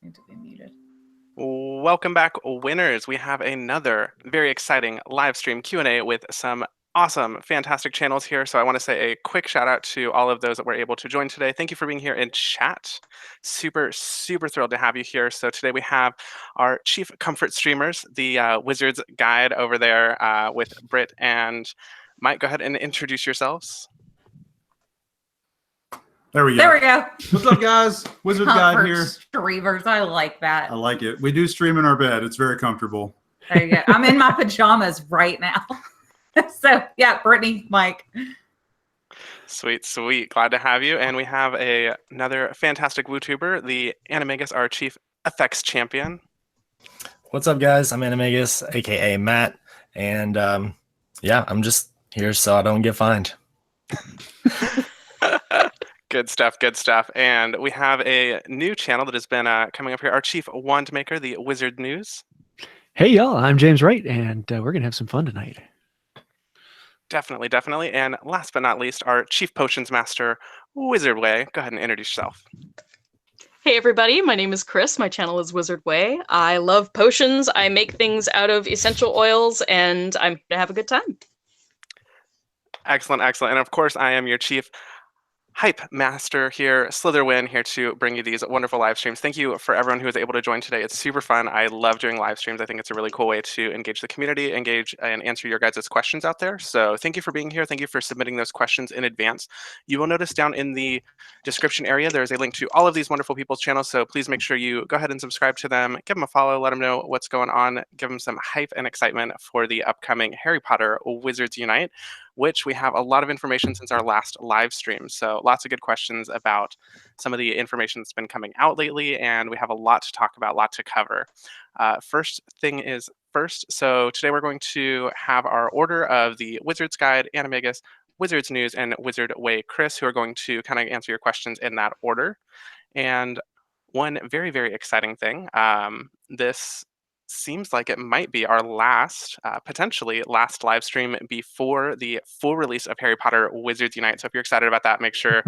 Need to be muted. Welcome back, winners. We have another very exciting live stream Q&A with some awesome, fantastic channels here. So I want to say a quick shout out to all of those that were able to join today. Thank you for being here in chat. Super thrilled to have you here. So today we have our chief comfort streamers, the Wizards Guide over there with Britt and Mike. Go ahead and introduce yourselves. There we go. There we go. What's up, guys? Wizard Guide here. Streamers, I like that. I like it. We do stream in our bed. It's very comfortable. There you go. I'm in my pajamas right now. So yeah, Brittany, Mike. Sweet. Glad to have you. And we have another fantastic YouTuber, the Animagus, our chief effects champion. What's up, guys? I'm Animagus, aka Matt, and yeah, I'm just here so I don't get fined. Good stuff. And we have a new channel that has been coming up here, our chief wand maker, the Wizard News. Hey, y'all, I'm James Wright, and we're going to have some fun tonight. Definitely. And last but not least, our chief potions master, Wizard Way. Go ahead and introduce yourself. Hey everybody, my name is Chris. My channel is Wizard Way. I love potions. I make things out of essential oils, and I'm here to have a good time. Excellent. And of course, I am your chief hype master here, Slitherwin, here to bring you these wonderful live streams. Thank you for everyone who was able to join today. It's super fun. I love doing live streams. I think it's a really cool way to engage the community, engage and answer your guys' questions out there. So thank you for being here. Thank you for submitting those questions in advance. You will notice down in the description area, there's a link to all of these wonderful people's channels. So please make sure you go ahead and subscribe to them, give them a follow, let them know what's going on, give them some hype and excitement for the upcoming Harry Potter Wizards Unite, which we have a lot of information since our last live stream. So lots of good questions about some of the information that's been coming out lately, and we have a lot to talk about, a lot to cover. First thing is first. So today we're going to have our order of the Wizards Guide, Animagus, Wizards News, and Wizard Way Chris, who are going to kind of answer your questions in that order. And one very exciting thing, this seems like it might be our last, potentially last live stream before the full release of Harry Potter Wizards Unite. So if you're excited about that, make sure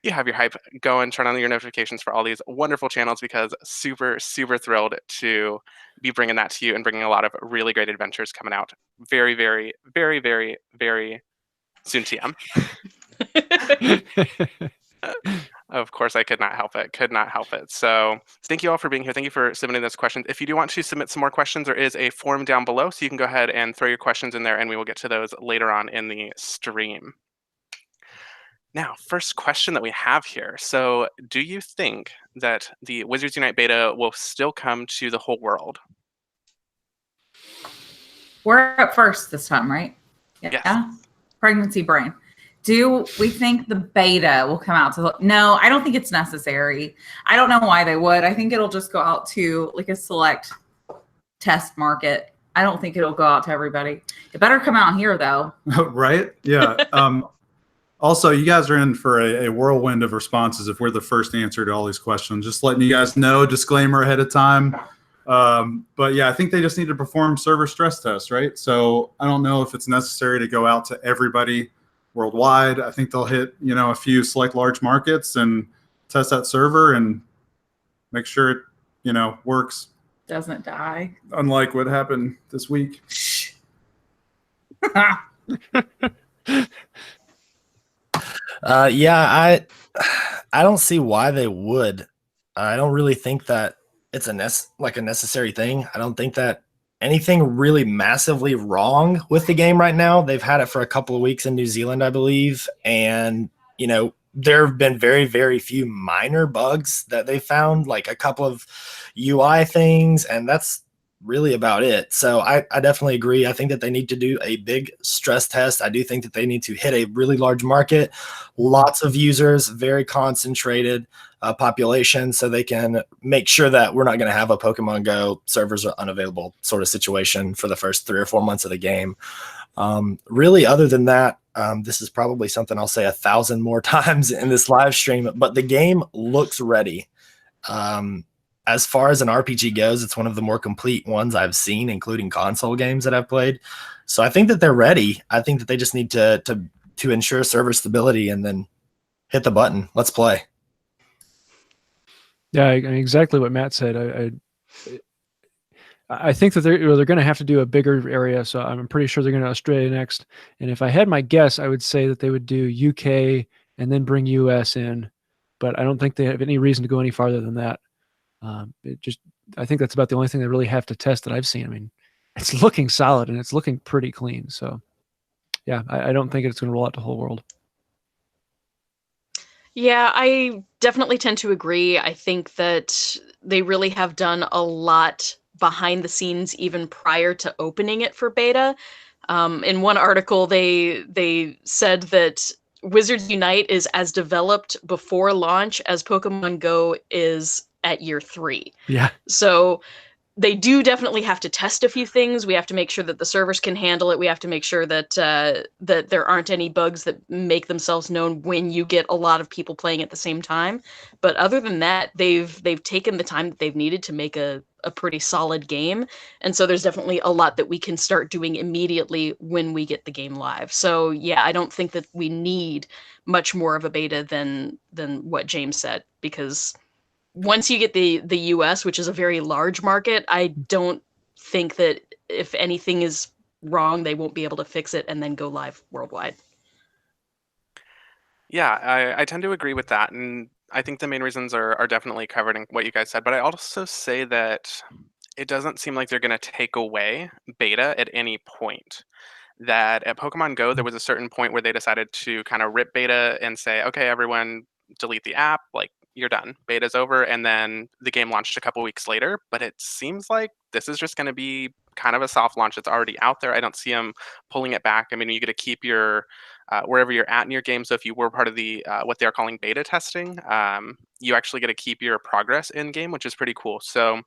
you have your hype going, turn on your notifications for all these wonderful channels, because super thrilled to be bringing that to you and bringing a lot of really great adventures coming out very soon TM. Of course, I could not help it. So thank you all for being here. Thank you for submitting those questions. If you do want to submit some more questions, there is a form down below, so you can go ahead and throw your questions in there, and we will get to those later on in the stream. Now, first question that we have here. So do you think that the Wizards Unite beta will still come to the whole world? We're up first this time, right? Yes. Yeah. Pregnancy brain. Do we think the beta will come out to the... No, I don't think it's necessary. I don't know why they would. I think it'll just go out to like a select test market. I don't think it'll go out to everybody. It better come out here though. Right? Yeah. Also, you guys are in for a whirlwind of responses if we're the first answer to all these questions. Just letting you guys know, disclaimer ahead of time. But yeah, I think they just need to perform server stress tests, right? So I don't know if it's necessary to go out to everybody worldwide. I think they'll hit, a few select large markets and test that server and make sure it, works. Doesn't die. Unlike what happened this week. Yeah, I don't see why they would. I don't really think that it's a necessary thing. I don't think that anything really massively wrong with the game right now. They've had it for a couple of weeks in New Zealand, I believe, and there have been very few minor bugs that they found, like a couple of UI things, and that's really about it. So I definitely agree. I think that they need to do a big stress test. I do think that they need to hit a really large market, lots of users, very concentrated population, so they can make sure that we're not going to have a Pokemon Go servers are unavailable sort of situation for the first 3 or 4 months of the game. Really, other than that, this is probably something I'll say 1,000 more times in this live stream, but the game looks ready. As far as an RPG goes, it's one of the more complete ones I've seen, including console games that I've played. So I think that they're ready. I think that they just need to ensure server stability and then hit the button. Let's play. Yeah, I mean, exactly what Matt said. I think that they're going to have to do a bigger area, so I'm pretty sure they're going to Australia next. And if I had my guess, I would say that they would do UK and then bring US in, but I don't think they have any reason to go any farther than that. I think that's about the only thing they really have to test that I've seen. I mean, it's looking solid and it's looking pretty clean. So, yeah, I don't think it's going to roll out to the whole world. Yeah, I definitely tend to agree. I think that they really have done a lot behind the scenes even prior to opening it for beta. In one article, they said that Wizards Unite is as developed before launch as Pokemon Go is at year 3. Yeah. So they do definitely have to test a few things. We have to make sure that the servers can handle it. We have to make sure that that there aren't any bugs that make themselves known when you get a lot of people playing at the same time. But other than that, they've taken the time that they've needed to make a pretty solid game. And so there's definitely a lot that we can start doing immediately when we get the game live. So yeah, I don't think that we need much more of a beta than what James said, because once you get the US, which is a very large market, I don't think that if anything is wrong, they won't be able to fix it and then go live worldwide. Yeah, I tend to agree with that. And I think the main reasons are definitely covered in what you guys said. But I also say that it doesn't seem like they're going to take away beta at any point. That at Pokemon Go, there was a certain point where they decided to kind of rip beta and say, okay, everyone delete the app. Like, you're done. Beta's over. And then the game launched a couple weeks later. But it seems like this is just going to be kind of a soft launch. It's already out there. I don't see them pulling it back. I mean, you get to keep your wherever you're at in your game. So if you were part of the what they're calling beta testing, you actually get to keep your progress in game, which is pretty cool. So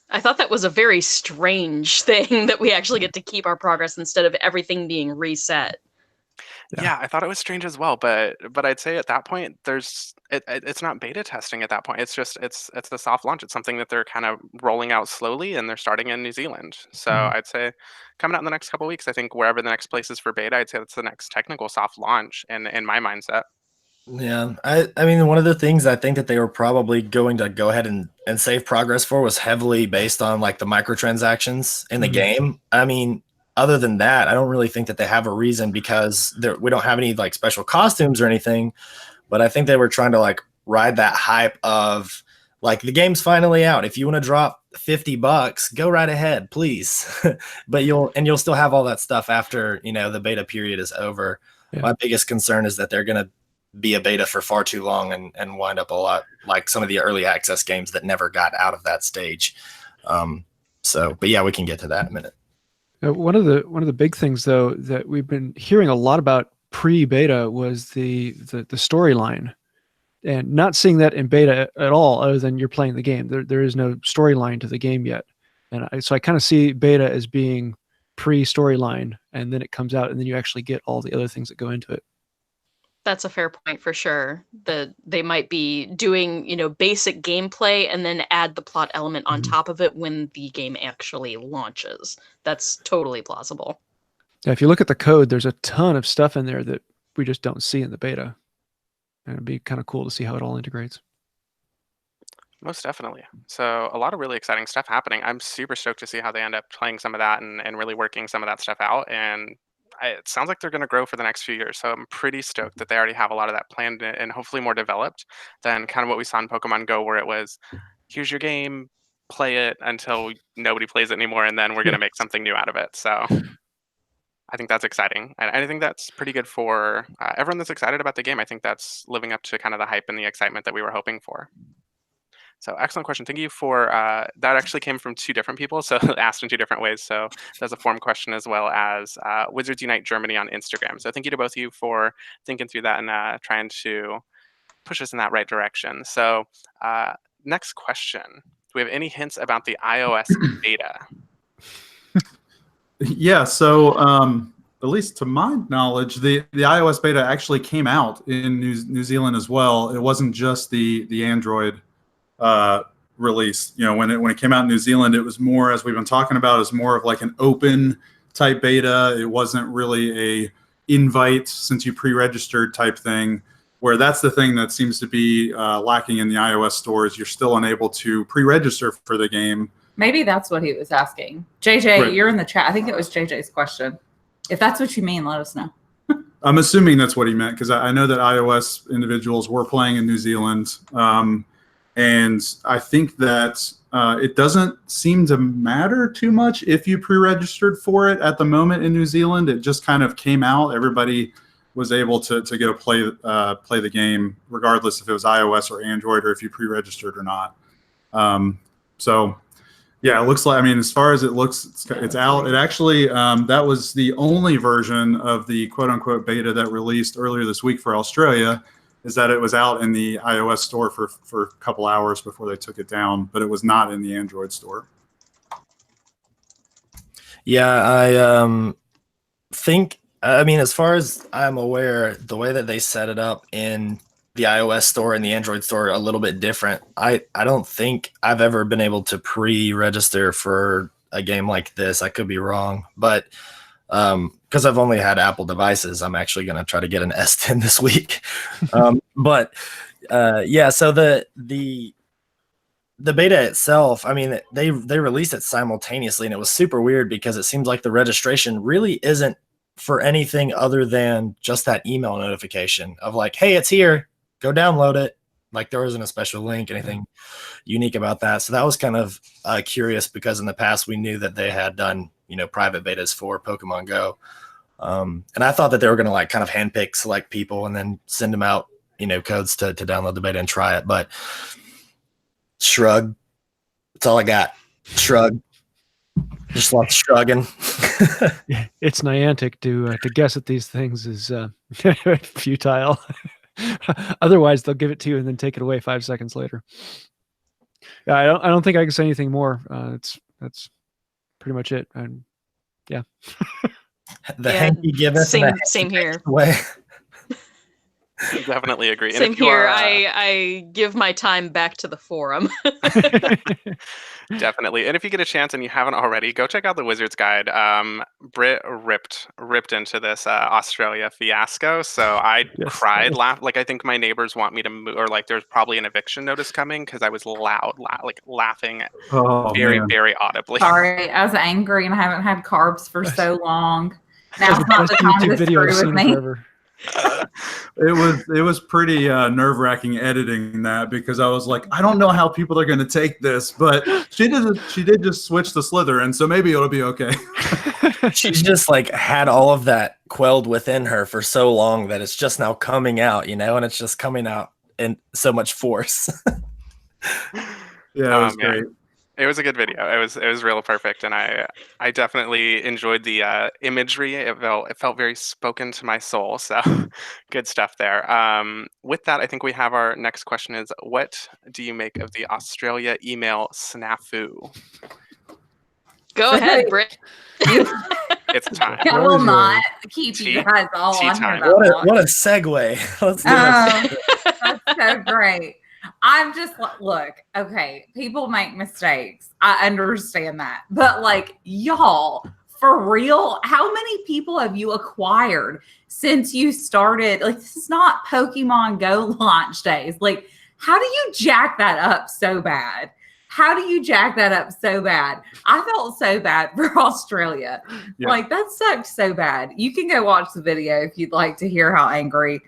I thought that was a very strange thing that we actually get to keep our progress instead of everything being reset. yeah, I thought it was strange as well. But I'd say at that point, it's not beta testing at that point. It's just it's the soft launch. It's something that they're kind of rolling out slowly, and they're starting in New Zealand. So I'd say coming out in the next couple weeks, I think wherever the next place is for beta, I'd say that's the next technical soft launch in my mindset. Yeah, I mean, one of the things I think that they were probably going to go ahead and save progress for was heavily based on like the microtransactions in the game. I mean, other than that, I don't really think that they have a reason, because we don't have any like special costumes or anything. But I think they were trying to like ride that hype of like, the game's finally out. If you want to drop $50, go right ahead, please. But you'll still have all that stuff after, the beta period is over. Yeah. My biggest concern is that they're going to be a beta for far too long and wind up a lot like some of the early access games that never got out of that stage. But yeah, we can get to that in a minute. One of the big things though that we've been hearing a lot about pre-beta was the storyline, and not seeing that in beta at all, other than you're playing the game. There is no storyline to the game yet, and so I kind of see beta as being pre-storyline, and then it comes out, and then you actually get all the other things that go into it. That's a fair point for sure. That they might be doing, basic gameplay and then add the plot element on top of it when the game actually launches. That's totally plausible. Yeah, if you look at the code, there's a ton of stuff in there that we just don't see in the beta. And it'd be kind of cool to see how it all integrates. Most definitely. So a lot of really exciting stuff happening. I'm super stoked to see how they end up playing some of that and really working some of that stuff out. And it sounds like they're going to grow for the next few years. So I'm pretty stoked that they already have a lot of that planned and hopefully more developed than kind of what we saw in Pokemon Go, where it was, here's your game, play it until nobody plays it anymore, and then we're going to make something new out of it. So I think that's exciting. And I think that's pretty good for everyone that's excited about the game. I think that's living up to kind of the hype and the excitement that we were hoping for. So excellent question. Thank you for that. Actually came from two different people, so asked in two different ways. So there's a form question as well as Wizards Unite Germany on Instagram. So thank you to both of you for thinking through that and trying to push us in that right direction. So next question. Do we have any hints about the iOS beta? Yeah, so at least to my knowledge, the iOS beta actually came out in New Zealand as well. It wasn't just the Android release. When it came out in New Zealand, it was more, as we've been talking about, is more of like an open type beta. It wasn't really a invite since you pre-registered type thing. where that's the thing that seems to be lacking in the iOS stores. You're still unable to pre-register for the game. Maybe that's what he was asking. JJ, Right. you're in the chat. I think it was JJ's question. If that's what you mean, let us know. I'm assuming that's what he meant, because I know that iOS individuals were playing in New Zealand. And I think that it doesn't seem to matter too much if you pre-registered for it at the moment in New Zealand. It just kind of came out. Everybody was able to go play the game, regardless if it was iOS or Android, or if you pre-registered or not. So yeah, it looks like, I mean, as far as it looks, it's out. It actually, that was the only version of the quote unquote beta that released earlier this week for Australia, is that it was out in the iOS store for a couple hours before they took it down, but it was not in the Android store. Yeah, I think, I mean, as far as I'm aware, the way that they set it up in the iOS store and the Android store are a little bit different. I don't think I've ever been able to pre-register for a game like this. I could be wrong, but because I've only had Apple devices, I'm actually going to try to get an S10 this week. But yeah, so the beta itself, I mean, they released it simultaneously, and it was super weird because it seems like the registration really isn't for anything other than just that email notification of like, hey, it's here, go download it. Like, there wasn't a special link, anything unique about that. So that was kind of curious, because in the past we knew that they had done, you know, private betas for Pokemon Go. And I thought that they were going to like kind of handpick select people and then send them out, you know, codes to download the beta and try it. But shrug. That's all I got. Shrug. Just lots of shrugging. It's Niantic to guess at these things is futile. Otherwise, they'll give it to you and then take it away 5 seconds later. Yeah, I don't think I can say anything more. That's pretty much it. And yeah, The hanky giveth. Same here. Way. Definitely agree. Same here. I give my time back to the forum. Definitely. And if you get a chance and you haven't already, go check out the Wizard's Guide. Brit ripped into this Australia fiasco. So I cried, laughed. Like, I think my neighbors want me to move, or like there's probably an eviction notice coming, because I was like laughing very audibly. Sorry, I was angry and I haven't had carbs for so long. Now's not the time to screw with me. It was pretty nerve-wracking editing that, because I was like, I don't know how people are going to take this, but she did just switch to Slytherin, so maybe it'll be okay. She's just like had all of that quelled within her for so long that it's just now coming out, you know, and it's just coming out in so much force. Yeah, it was great. It was a good video. It was real perfect, and I definitely enjoyed the imagery. It felt very spoken to my soul. So good stuff there. With that, I think we have our next question: is what do you make of the Australia email snafu? Go ahead, Britt. It's time. I will not keep you guys all on time. here. What a segue. Let's do it. That's so great. I'm just look, okay, people make mistakes. I understand that. But like, y'all, for real, how many people have you acquired since you started? Like, this is not Pokemon Go launch days. Like, how do you jack that up so bad? How do you jack that up so bad? I felt so bad for Australia. Yeah. Like, that sucked so bad. You can go watch the video if you'd like to hear how angry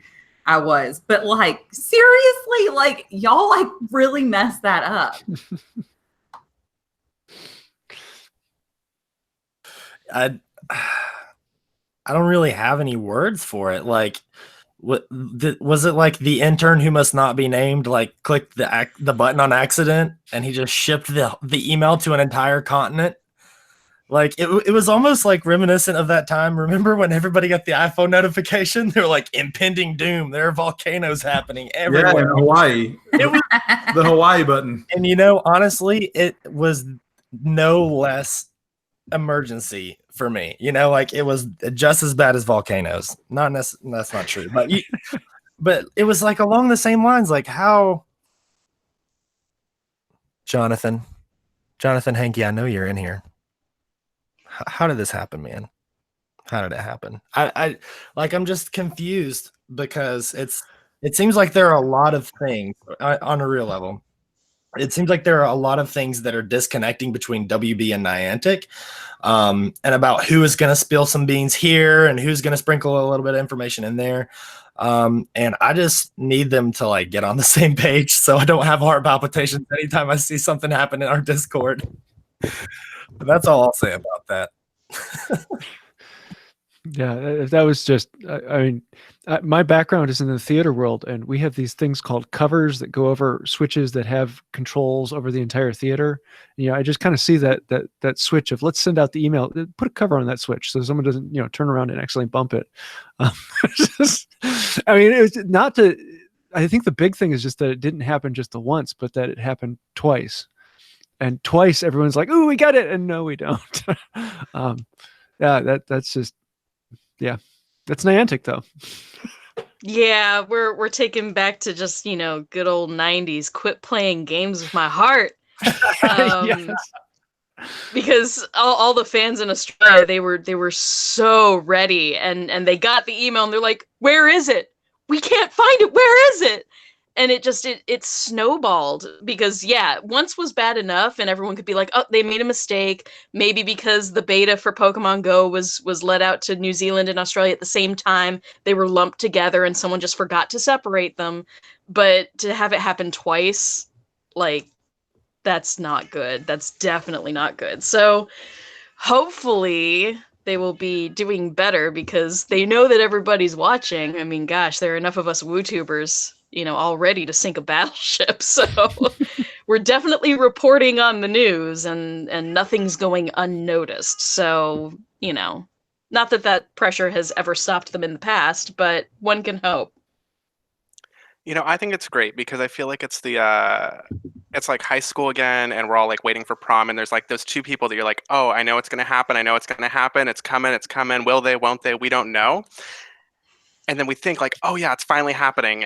I was. But like, seriously, like, y'all like really messed that up. I don't really have any words for it. Like, what was it? Like the intern who must not be named, like, clicked the button on accident and he just shipped the email to an entire continent. Like, it was almost like reminiscent of that time. Remember when everybody got the iPhone notification? They were like, impending doom. There are volcanoes happening everywhere. Yeah, in Hawaii. It was the Hawaii button. And you know, honestly, it was no less emergency for me. You know, like, it was just as bad as volcanoes. That's not true, but it was like along the same lines. Like, how, Jonathan Hankey, I know you're in here. How did this happen, man? How did it happen? I'm just confused, because It seems like there are a lot of things on a real level. It seems like there are a lot of things that are disconnecting between WB and Niantic, and about who is going to spill some beans here and who's going to sprinkle a little bit of information in there. And I just need them to like get on the same page so I don't have heart palpitations anytime I see something happen in our Discord. But that's all I'll say about that. Yeah, that was just, I mean, my background is in the theater world, and we have these things called covers that go over switches that have controls over the entire theater. And, you know, I just kind of see that switch of let's send out the email, put a cover on that switch so someone doesn't, you know, turn around and accidentally bump it. I mean, it was not to, I think the big thing is just that it didn't happen just the once, but that it happened twice. And twice everyone's like, "Oh, we got it," and no, we don't. Yeah, that's just, yeah, that's Niantic though. Yeah, we're taken back to just, you know, good old 90s. Quit playing games with my heart. Yes. Because all the fans in Australia, they were so ready, and they got the email and they're like, "Where is it? We can't find it. Where is it?" And it snowballed because, yeah, once was bad enough and everyone could be like, "Oh, they made a mistake." Maybe because the beta for Pokemon Go was let out to New Zealand and Australia at the same time. They were lumped together and someone just forgot to separate them. But to have it happen twice, like, that's not good. That's definitely not good. So hopefully they will be doing better because they know that everybody's watching. I mean, gosh, there are enough of us YouTubers, you know, already to sink a battleship. So we're definitely reporting on the news, and nothing's going unnoticed. So, you know, not that pressure has ever stopped them in the past, but one can hope. You know, I think it's great because I feel like it's it's like high school again, and we're all like waiting for prom, and there's like those two people that you're like, "Oh, I know it's gonna happen. I know it's gonna happen. It's coming. It's coming. Will they? Won't they? We don't know." And then we think like, "Oh yeah, it's finally happening."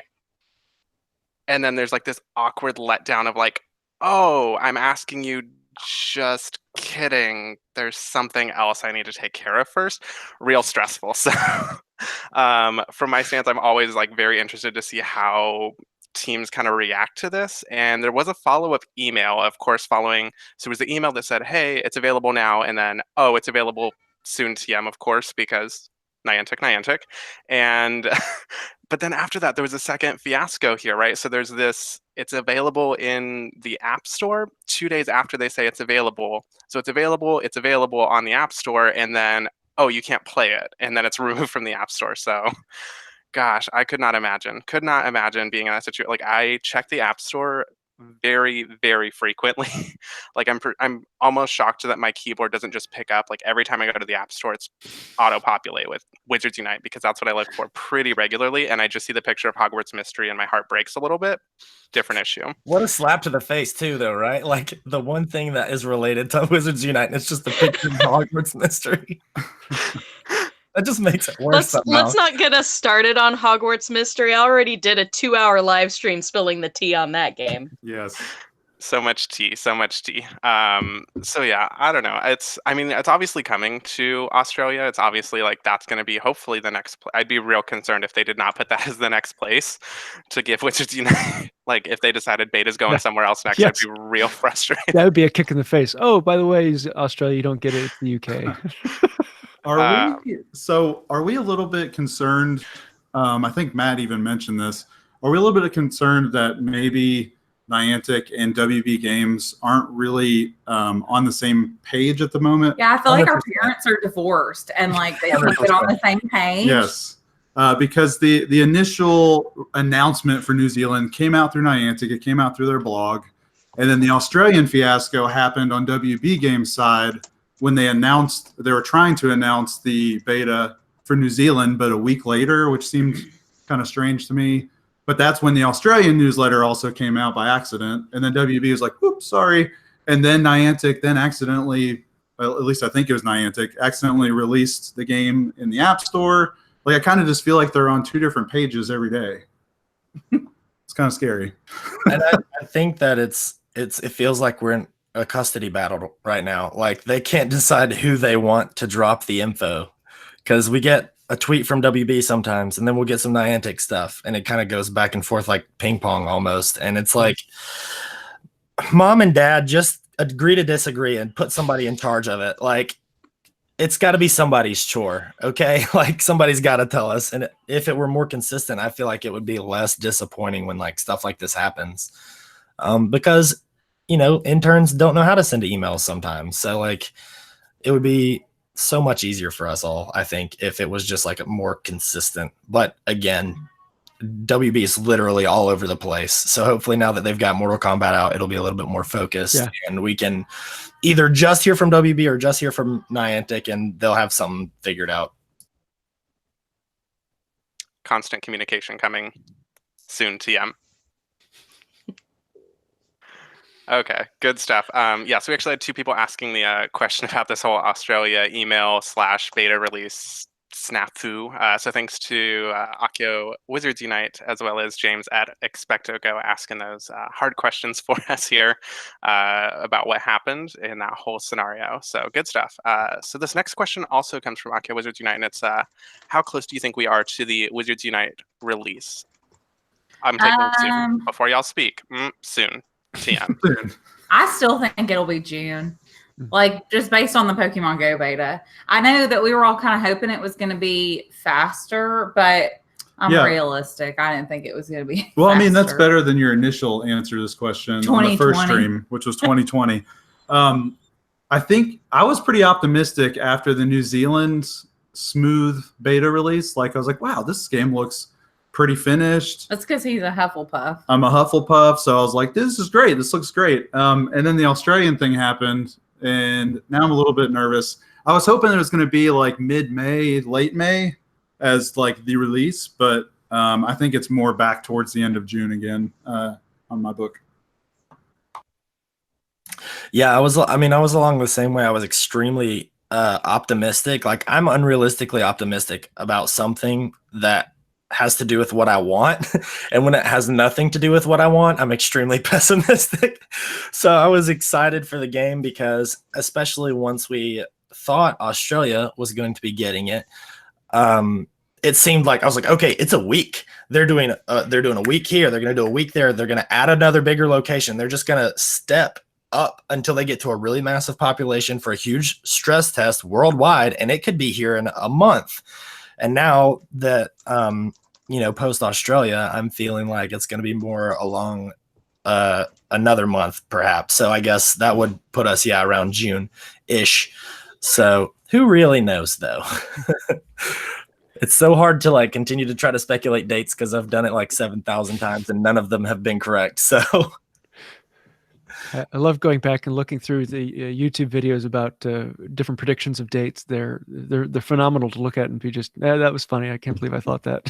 And then there's like this awkward letdown of like, "Oh, I'm asking you, just kidding. There's something else I need to take care of first." Real stressful. So from my stance, I'm always like very interested to see how teams kind of react to this. And there was a follow-up email, of course, following. So it was the email that said, "Hey, it's available now," and then, "Oh, it's available soon TM," of course, because Niantic. And but then after that, there was a second fiasco here, right? So there's this, it's available in the App Store 2 days after they say it's available. So it's available on the App Store, and then, oh, you can't play it. And then it's removed from the App Store. So gosh, I could not imagine being in that situation. Like, I check the App Store very, very frequently. Like, I'm almost shocked that my keyboard doesn't just pick up. Like, every time I go to the App Store, it's auto-populate with Wizards Unite, because that's what I look for pretty regularly. And I just see the picture of Hogwarts Mystery and my heart breaks a little bit. Different issue. What a slap to the face too, though, right? Like, the one thing that is related to Wizards Unite, and it's just the picture of Hogwarts Mystery. That just makes it worse. Let's not get us started on Hogwarts Mystery. I already did a 2-hour live stream spilling the tea on that game. Yes. So much tea. So yeah, I don't know. It's obviously coming to Australia. It's obviously like that's going to be hopefully the next. I'd be real concerned if they did not put that as the next place to give Wizards Unite. Like, if they decided beta's going somewhere else next, Yes. I'd be real frustrated. That would be a kick in the face. Oh, by the way, Australia, you don't get it. It's the UK. Are we a little bit concerned? I think Matt even mentioned this. Are we a little bit concerned that maybe Niantic and WB Games aren't really on the same page at the moment? Yeah, I feel like our 100%. parents are divorced and like they can't get on the same page. Yes. Because the initial announcement for New Zealand came out through Niantic. It came out through their blog. And then the Australian fiasco happened on WB Games' side when they were trying to announce the beta for New Zealand, but a week later, which seemed kind of strange to me. But that's when the Australian newsletter also came out by accident. And then WB was like, "Oops, sorry." And then Niantic then accidentally, well, at least I think it was Niantic, accidentally released the game in the App Store. Like, I kind of just feel like they're on two different pages every day. It's kind of scary. And I think that it feels like we're in a custody battle right now. Like, they can't decide who they want to drop the info, because we get a tweet from WB sometimes, and then we'll get some Niantic stuff, and it kind of goes back and forth like ping pong almost. And it's like, mom and dad, just agree to disagree and put somebody in charge of it. Like, it's got to be somebody's chore, okay? Like, somebody's got to tell us. And if it were more consistent, I feel like it would be less disappointing when like stuff like this happens, because interns don't know how to send emails sometimes. So like, it would be so much easier for us all, I think, if it was just like a more consistent. But again, WB is literally all over the place. So hopefully now that they've got Mortal Kombat out, it'll be a little bit more focused, and we can either just hear from WB or just hear from Niantic, and they'll have something figured out. Constant communication coming soon, TM. Okay, good stuff. Yeah, so we actually had two people asking the question about this whole Australia email / beta release snafu. So thanks to Akio Wizards Unite, as well as James at ExpectoGo, asking those hard questions for us here about what happened in that whole scenario. So good stuff. So this next question also comes from Akio Wizards Unite, and it's how close do you think we are to the Wizards Unite release? I'm taking soon. Before y'all speak, soon. TM. I still think it'll be June, like just based on the Pokemon Go beta. I know that we were all kind of hoping it was going to be faster, but I'm realistic. I didn't think it was going to be. Well, faster. I mean, that's better than your initial answer to this question on the first stream, which was 2020. I think I was pretty optimistic after the New Zealand smooth beta release. Like, I was like, wow, this game looks pretty finished. That's because he's a Hufflepuff. I'm a Hufflepuff, so I was like, this is great. This looks great. And then the Australian thing happened, and now I'm a little bit nervous. I was hoping it was going to be like mid-May, late May as like the release, but I think it's more back towards the end of June again on my book. Yeah, I was along the same way. I was extremely optimistic. Like, I'm unrealistically optimistic about something that has to do with what I want. And when it has nothing to do with what I want, I'm extremely pessimistic. So I was excited for the game because, especially once we thought Australia was going to be getting it, it seemed like I was like, okay, it's a week. They're doing a week here. They're going to do a week there. They're going to add another bigger location. They're just going to step up until they get to a really massive population for a huge stress test worldwide. And it could be here in a month. And now that, post Australia, I'm feeling like it's going to be more along another month, perhaps. So I guess that would put us, around June-ish. So who really knows, though? It's so hard to like continue to try to speculate dates because I've done it like 7,000 times and none of them have been correct. So I love going back and looking through the YouTube videos about different predictions of dates. They're phenomenal to look at and be just, that was funny. I can't believe I thought that.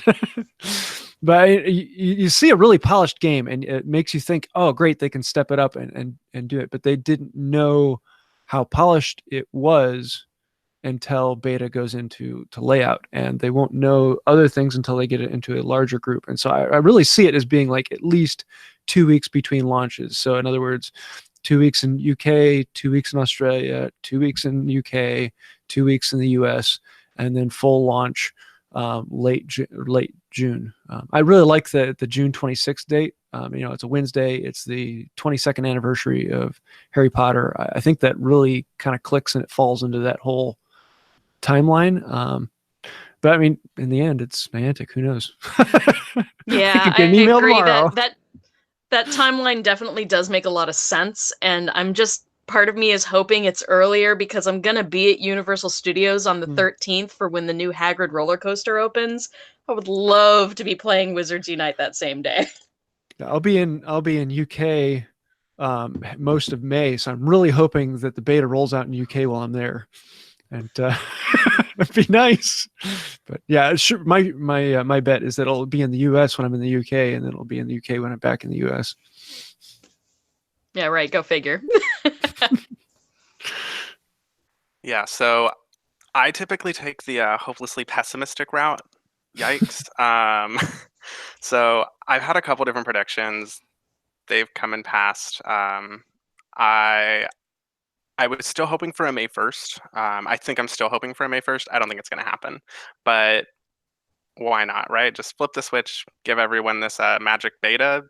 But you see a really polished game and it makes you think, oh, great, they can step it up and do it. But they didn't know how polished it was until beta goes into layout, and they won't know other things until they get it into a larger group. And so I really see it as being like at least 2 weeks between launches. So in other words, 2 weeks in UK, 2 weeks in Australia, 2 weeks in UK, 2 weeks in the US, and then full launch late June. I really like the June 26th date. It's a Wednesday. It's the 22nd anniversary of Harry Potter. I think that really kind of clicks and it falls into that whole timeline. But I mean, in the end, it's Niantic. Who knows? Yeah, I agree that timeline definitely does make a lot of sense. And part of me is hoping it's earlier because I'm going to be at Universal Studios on the 13th for when the new Hagrid roller coaster opens. I would love to be playing Wizards Unite that same day. I'll be in UK most of May, so I'm really hoping that the beta rolls out in UK while I'm there. And it'd be nice, but yeah, sure. My bet is that it'll be in the US when I'm in the UK, and then it'll be in the UK when I'm back in the US. Yeah, right. Go figure. Yeah, so I typically take the hopelessly pessimistic route. Yikes. So I've had a couple different predictions. They've come and passed. I was still hoping for a May 1st. I think I'm still hoping for a May 1st. I don't think it's going to happen, but why not, right? Just flip the switch, give everyone this magic beta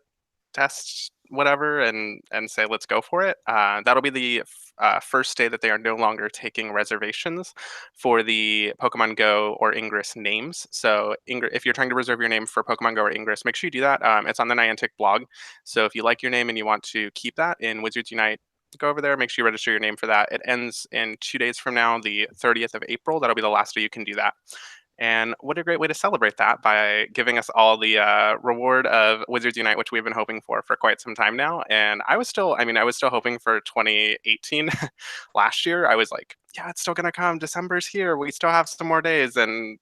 test, whatever, and say let's go for it. That'll be the first day that they are no longer taking reservations for the Pokemon Go or Ingress names. So if you're trying to reserve your name for Pokemon Go or Ingress, make sure you do that. It's on the Niantic blog. So if you like your name and you want to keep that in Wizards Unite, go over there, make sure you register your name for that. It ends in 2 days from now, the 30th of April. That'll be the last day you can do that. And what a great way to celebrate that by giving us all the reward of Wizards Unite, which we've been hoping for quite some time now. And I was still hoping for 2018 last year. I was like, yeah, it's still going to come. December's here. We still have some more days. And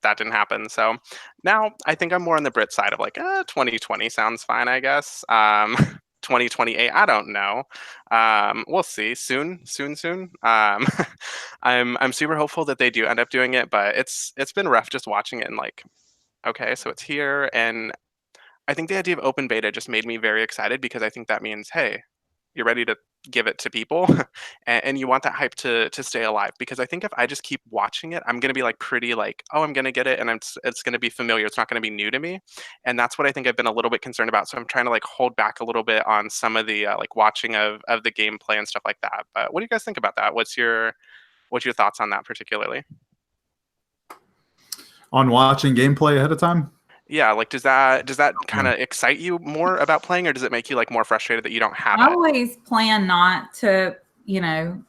that didn't happen. So now I think I'm more on the Brit side of like, 2020 sounds fine, I guess. 2028, I don't know. We'll see soon. I'm super hopeful that they do end up doing it, but it's been rough just watching it and like, okay, so it's here. And I think the idea of open beta just made me very excited because I think that means, hey, you're ready to give it to people and you want that hype to stay alive. Because I think if I just keep watching it, I'm going to be like pretty like, oh, I'm going to get it. And it's going to be familiar. It's not going to be new to me. And that's what I think I've been a little bit concerned about. So I'm trying to like hold back a little bit on some of the like watching of the gameplay and stuff like that. But what do you guys think about that? What's your thoughts on that particularly? On watching gameplay ahead of time? Yeah, like does that kind of excite you more about playing, or does it make you like more frustrated that you don't have I it? always plan not to,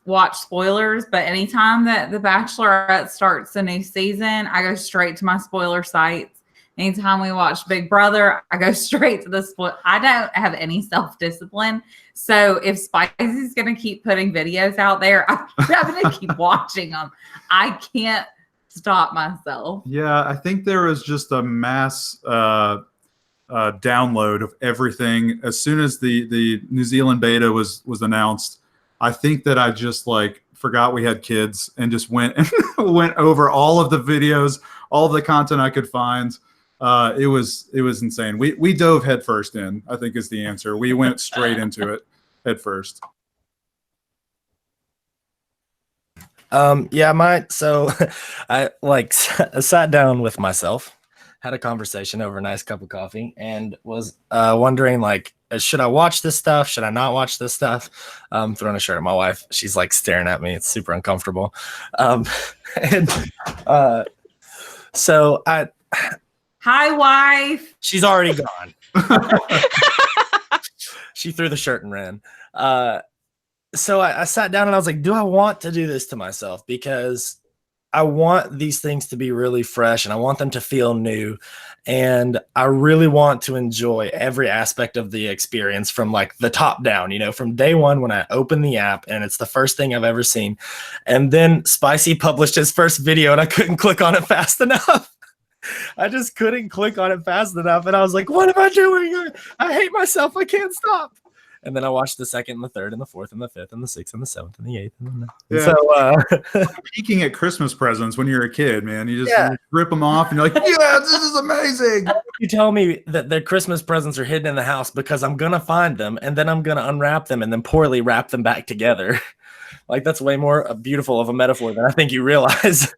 watch spoilers, but anytime that The Bachelorette starts a new season, I go straight to my spoiler sites. Anytime we watch Big Brother, I go straight to the spoil. I don't have any self-discipline. So if Spicy's going to keep putting videos out there, I'm going to keep watching them. I can't stop myself. Yeah, I think there was just a mass download of everything as soon as the New Zealand beta was announced. I think that I just like forgot we had kids and just went over all of the videos, all of the content I could find. It was insane. We dove headfirst in, I think is the answer. We went straight into it headfirst. So I sat down with myself, had a conversation over a nice cup of coffee, and was wondering like, should I watch this stuff? Should I not watch this stuff? Throwing a shirt at my wife. She's like staring at me. It's super uncomfortable. So Hi, wife. She's already gone. She threw the shirt and ran. So I sat down and I was like, do I want to do this to myself? Because I want these things to be really fresh and I want them to feel new. And I really want to enjoy every aspect of the experience from like the top down, from day one when I open the app and it's the first thing I've ever seen. And then Spicy published his first video and I couldn't click on it fast enough. I just couldn't click on it fast enough. And I was like, what am I doing? I hate myself. I can't stop. And then I watched the second and the third and the fourth and the fifth and the sixth and the seventh and the eighth. Peeking at Christmas presents when you're a kid, man. You just rip them off and you're like, yeah, this is amazing. You tell me that their Christmas presents are hidden in the house because I'm going to find them and then I'm going to unwrap them and then poorly wrap them back together. Like that's way more beautiful of a metaphor than I think you realize.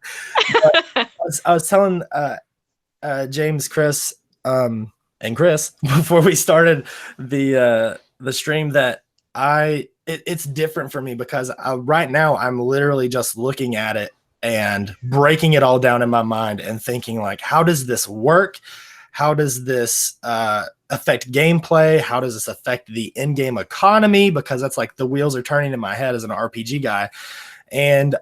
I was telling James, Chris, and Chris before we started the stream that it's different for me because right now I'm literally just looking at it and breaking it all down in my mind and thinking like, how does this work? How does this affect gameplay? How does this affect the in-game economy? Because that's like the wheels are turning in my head as an RPG guy. And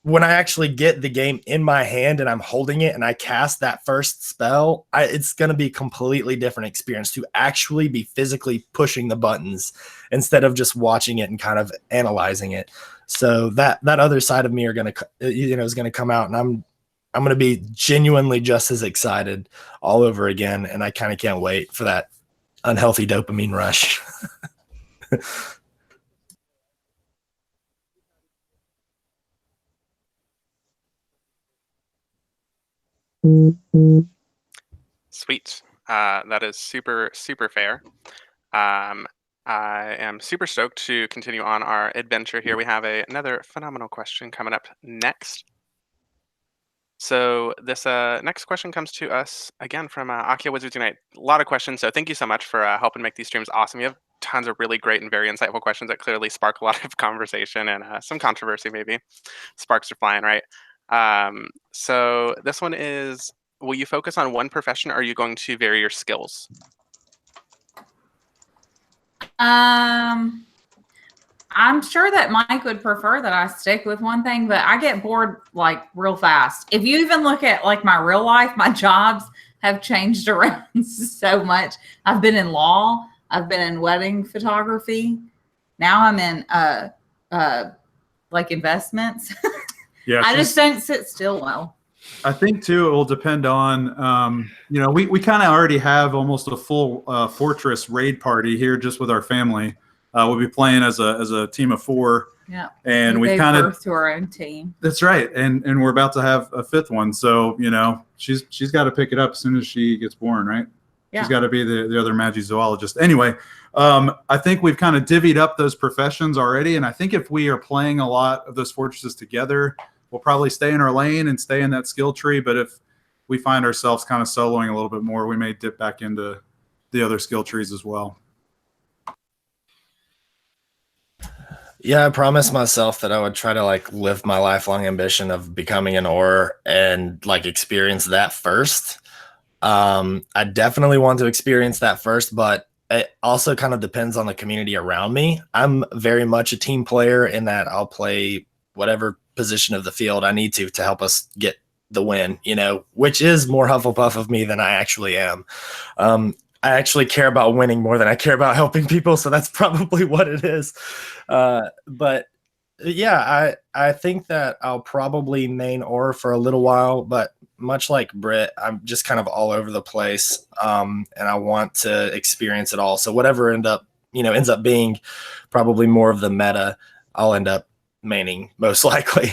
when I actually get the game in my hand and I'm holding it and I cast that first spell, it's going to be a completely different experience to actually be physically pushing the buttons instead of just watching it and kind of analyzing it. So that other side of me is going to come out, and I'm going to be genuinely just as excited all over again. And I kind of can't wait for that unhealthy dopamine rush. Sweet. That is super, super fair. I am super stoked to continue on our adventure here. We have another phenomenal question coming up next. So this next question comes to us again from Akia Wizards Unite. A lot of questions, so thank you so much for helping make these streams awesome. You have tons of really great and very insightful questions that clearly spark a lot of conversation and some controversy maybe. Sparks are flying, right? So this one is, will you focus on one profession or are you going to vary your skills? I'm sure that Mike would prefer that I stick with one thing, but I get bored like real fast. If you even look at like my real life, my jobs have changed around so much. I've been in law, I've been in wedding photography. Now I'm in like investments. Yeah, I just don't sit still well. I think too, it will depend on, you know, we kind of already have almost a full Fortress raid party here just with our family. We'll be playing as a team of 4. Yeah. And we gave kind of birth to our own team. That's right. And we're about to have a 5th one. So, you know, she's got to pick it up as soon as she gets born, right? Yeah. She's got to be the other magizoologist. Anyway, I think we've kind of divvied up those professions already. And I think if we are playing a lot of those fortresses together, we'll probably stay in our lane and stay in that skill tree. But if we find ourselves kind of soloing a little bit more, we may dip back into the other skill trees as well. Yeah, I promised myself that I would try to like live my lifelong ambition of becoming an OR and like experience that first. I definitely want to experience that first, but it also kind of depends on the community around me. I'm very much a team player in that I'll play whatever position of the field I need to help us get the win, you know, which is more Hufflepuff of me than I actually am. I actually care about winning more than I care about helping people, so that's probably what it is. But yeah, I think that I'll probably main OR for a little while, but much like Britt, I'm just kind of all over the place, and I want to experience it all. So whatever ends up being probably more of the meta, I'll end up maining most likely.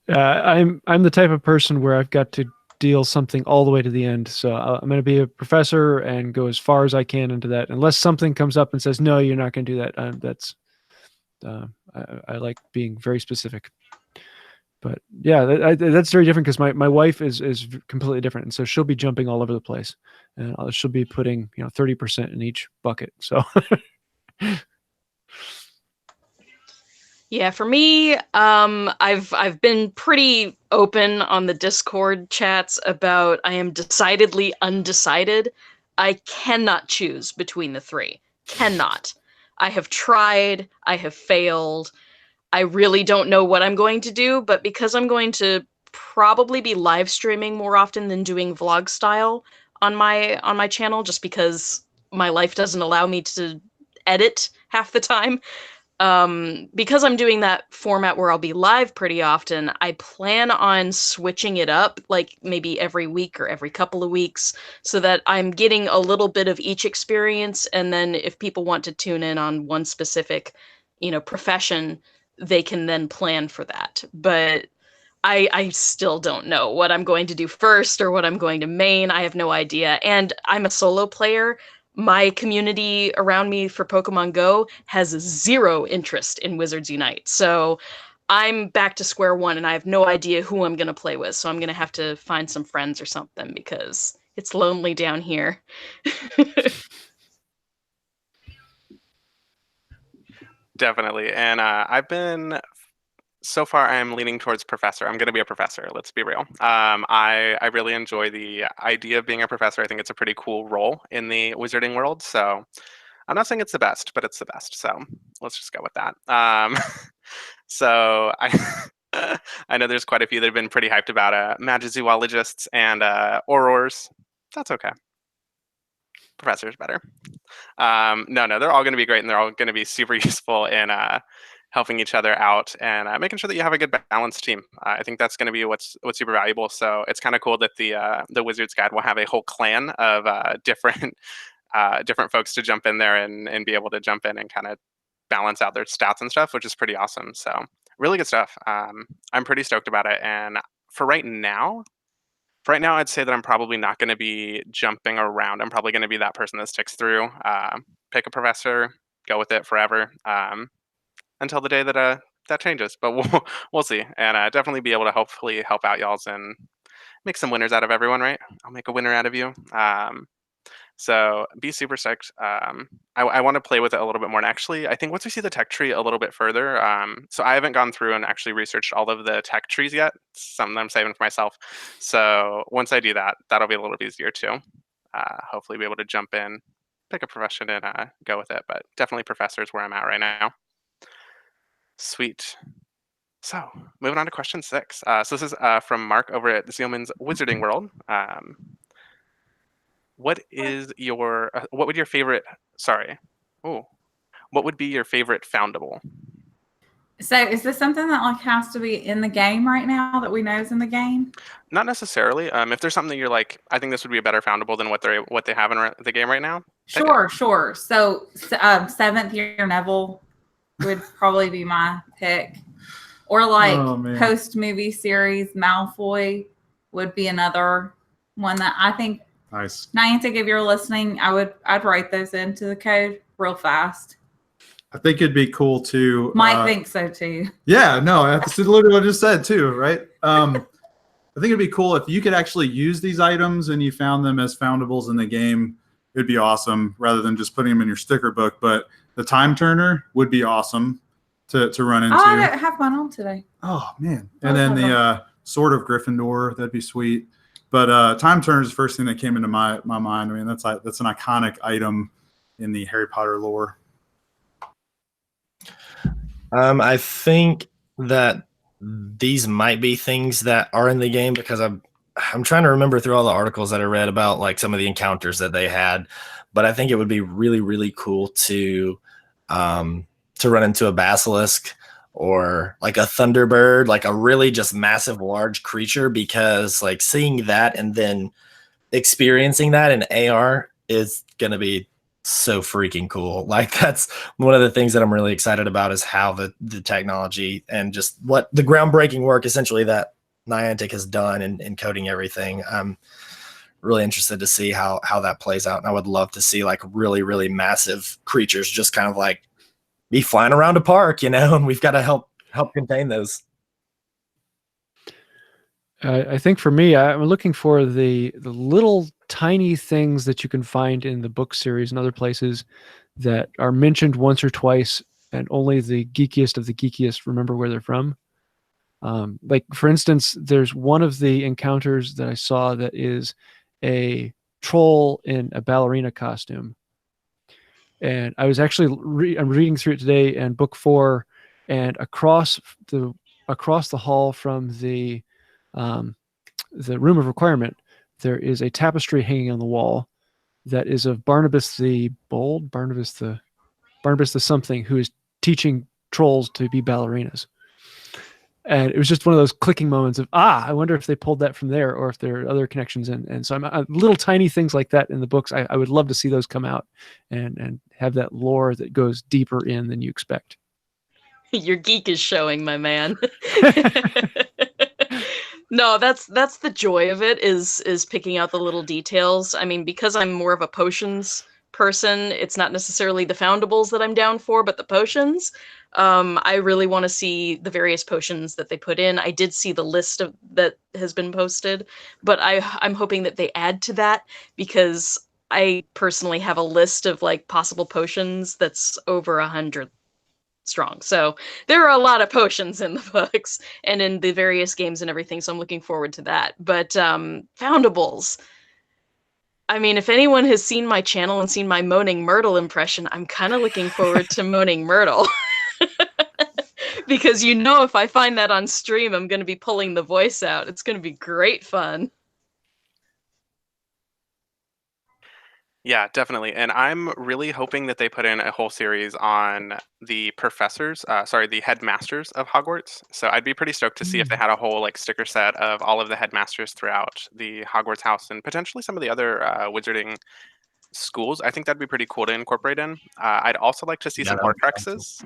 I'm the type of person where I've got to deal something all the way to the end. So I'm going to be a professor and go as far as I can into that. Unless something comes up and says, no, you're not going to do that. I like being very specific. But yeah, that's very different because my wife is completely different. And so she'll be jumping all over the place. And she'll be putting 30% in each bucket. So yeah, for me, I've been pretty open on the Discord chats about I am decidedly undecided. I cannot choose between the 3. Cannot. I have tried. I have failed. I really don't know what I'm going to do, but because I'm going to probably be live streaming more often than doing vlog style on my channel, just because my life doesn't allow me to edit half the time. Because I'm doing that format where I'll be live pretty often, I plan on switching it up like maybe every week or every couple of weeks so that I'm getting a little bit of each experience. And then if people want to tune in on one specific, profession, they can then plan for that. But I still don't know what I'm going to do first or what I'm going to main. I have no idea. And I'm a solo player. My community around me for Pokemon Go has 0 interest in Wizards Unite. So I'm back to square one and I have no idea who I'm going to play with. So I'm going to have to find some friends or something because it's lonely down here. Definitely. And so far I'm leaning towards professor. I'm going to be a professor. Let's be real. I really enjoy the idea of being a professor. I think it's a pretty cool role in the wizarding world. So I'm not saying it's the best, but it's the best. So let's just go with that. So I know there's quite a few that have been pretty hyped about magizoologists and aurors. That's okay. Professor is better. No, they're all going to be great, and they're all going to be super useful in helping each other out and making sure that you have a good balanced team. I think that's going to be what's super valuable. So it's kind of cool that the Wizards Guide will have a whole clan of different folks to jump in there and be able to jump in and kind of balance out their stats and stuff, which is pretty awesome. So really good stuff. I'm pretty stoked about it. And for right now, for right now, I'd say that I'm probably not going to be jumping around. I'm probably going to be that person that sticks through, pick a professor, go with it forever, until the day that that changes. But we'll see, and definitely be able to hopefully help out y'all's and make some winners out of everyone. Right? I'll make a winner out of you. So be super stoked. I want to play with it a little bit more. And actually, I think once we see the tech tree a little bit further, so I haven't gone through and actually researched all of the tech trees yet. Some of them I'm saving for myself. So once I do that, that'll be a little bit easier too. Hopefully be able to jump in, pick a profession and go with it. But definitely professor is where I'm at right now. Sweet. So moving on to question 6. So this is from Mark over at the Zealman's Wizarding World. What is your what would your favorite what would be your favorite foundable? So is this something that like has to be in the game right now that we know is in the game? Not necessarily. If there's something that you're like, I think this would be a better foundable than what they have in the game right now. Sure. So 7th year Neville would probably be my pick. Or like post movie series Malfoy would be another one that I think. Nice. Niantic, if you're listening, I'd write those into the code real fast. I think it'd be cool to. Mike thinks so too. Yeah, no, that's literally what I just said too, right? I think it'd be cool if you could actually use these items and you found them as foundables in the game. It'd be awesome, rather than just putting them in your sticker book. But the time turner would be awesome to run into. Oh, I don't have one on today. Oh man! And then the Sword of Gryffindor, that'd be sweet. But time turner is the first thing that came into my mind. I mean, that's an iconic item in the Harry Potter lore. I think that these might be things that are in the game because I'm trying to remember through all the articles that I read about like some of the encounters that they had. But I think it would be really, really cool to run into a basilisk or like a thunderbird, like a really just massive, large creature, because like seeing that and then experiencing that in AR is going to be so freaking cool. Like that's one of the things that I'm really excited about is how the technology and just what the groundbreaking work essentially that Niantic has done in coding everything. I'm really interested to see how that plays out. And I would love to see like really, really massive creatures just kind of like be flying around a park, and we've got to help contain those. I think for me, I'm looking for the little tiny things that you can find in the book series and other places that are mentioned once or twice, and only the geekiest of the geekiest remember where they're from. Like, for instance, there's one of the encounters that I saw that is a troll in a ballerina costume. And I was actually I'm reading through it today, and book 4, and across the hall from the room of requirement, there is a tapestry hanging on the wall that is of Barnabas the Bold, Barnabas the something, who is teaching trolls to be ballerinas. And it was just one of those clicking moments of, I wonder if they pulled that from there or if there are other connections. And so I'm little tiny things like that in the books. I would love to see those come out and have that lore that goes deeper in than you expect. Your geek is showing, my man. No, that's the joy of it is picking out the little details. I mean, because I'm more of a potions person, it's not necessarily the foundables that I'm down for, but the potions. I really want to see the various potions that they put in. I did see the list that has been posted, but I'm hoping that they add to that, because I personally have a list of like possible potions that's over 100 strong. So there are a lot of potions in the books and in the various games and everything. So I'm looking forward to that. But foundables. I mean, if anyone has seen my channel and seen my Moaning Myrtle impression, I'm kind of looking forward to Moaning Myrtle. Because if I find that on stream, I'm going to be pulling the voice out. It's going to be great fun. Yeah, definitely. And I'm really hoping that they put in a whole series on the the headmasters of Hogwarts. So I'd be pretty stoked to see if they had a whole like sticker set of all of the headmasters throughout the Hogwarts house and potentially some of the other wizarding schools. I think that'd be pretty cool to incorporate in. I'd also like to see some Horcruxes.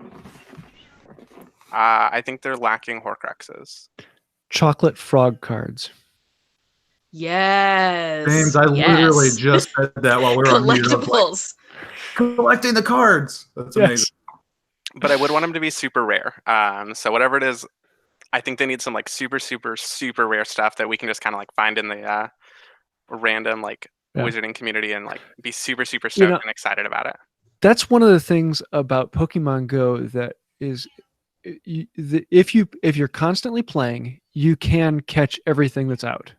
I think they're lacking Horcruxes. Chocolate frog cards. Yes. James, I literally just said that while we were on mute. I was like, Collectibles. collecting the cards. That's amazing. But I would want them to be super rare. So whatever it is, I think they need some like super, super, super rare stuff that we can just kind of like find in the random like wizarding community and like be super, super stoked and excited about it. That's one of the things about Pokemon Go that is, if you're constantly playing, you can catch everything that's out.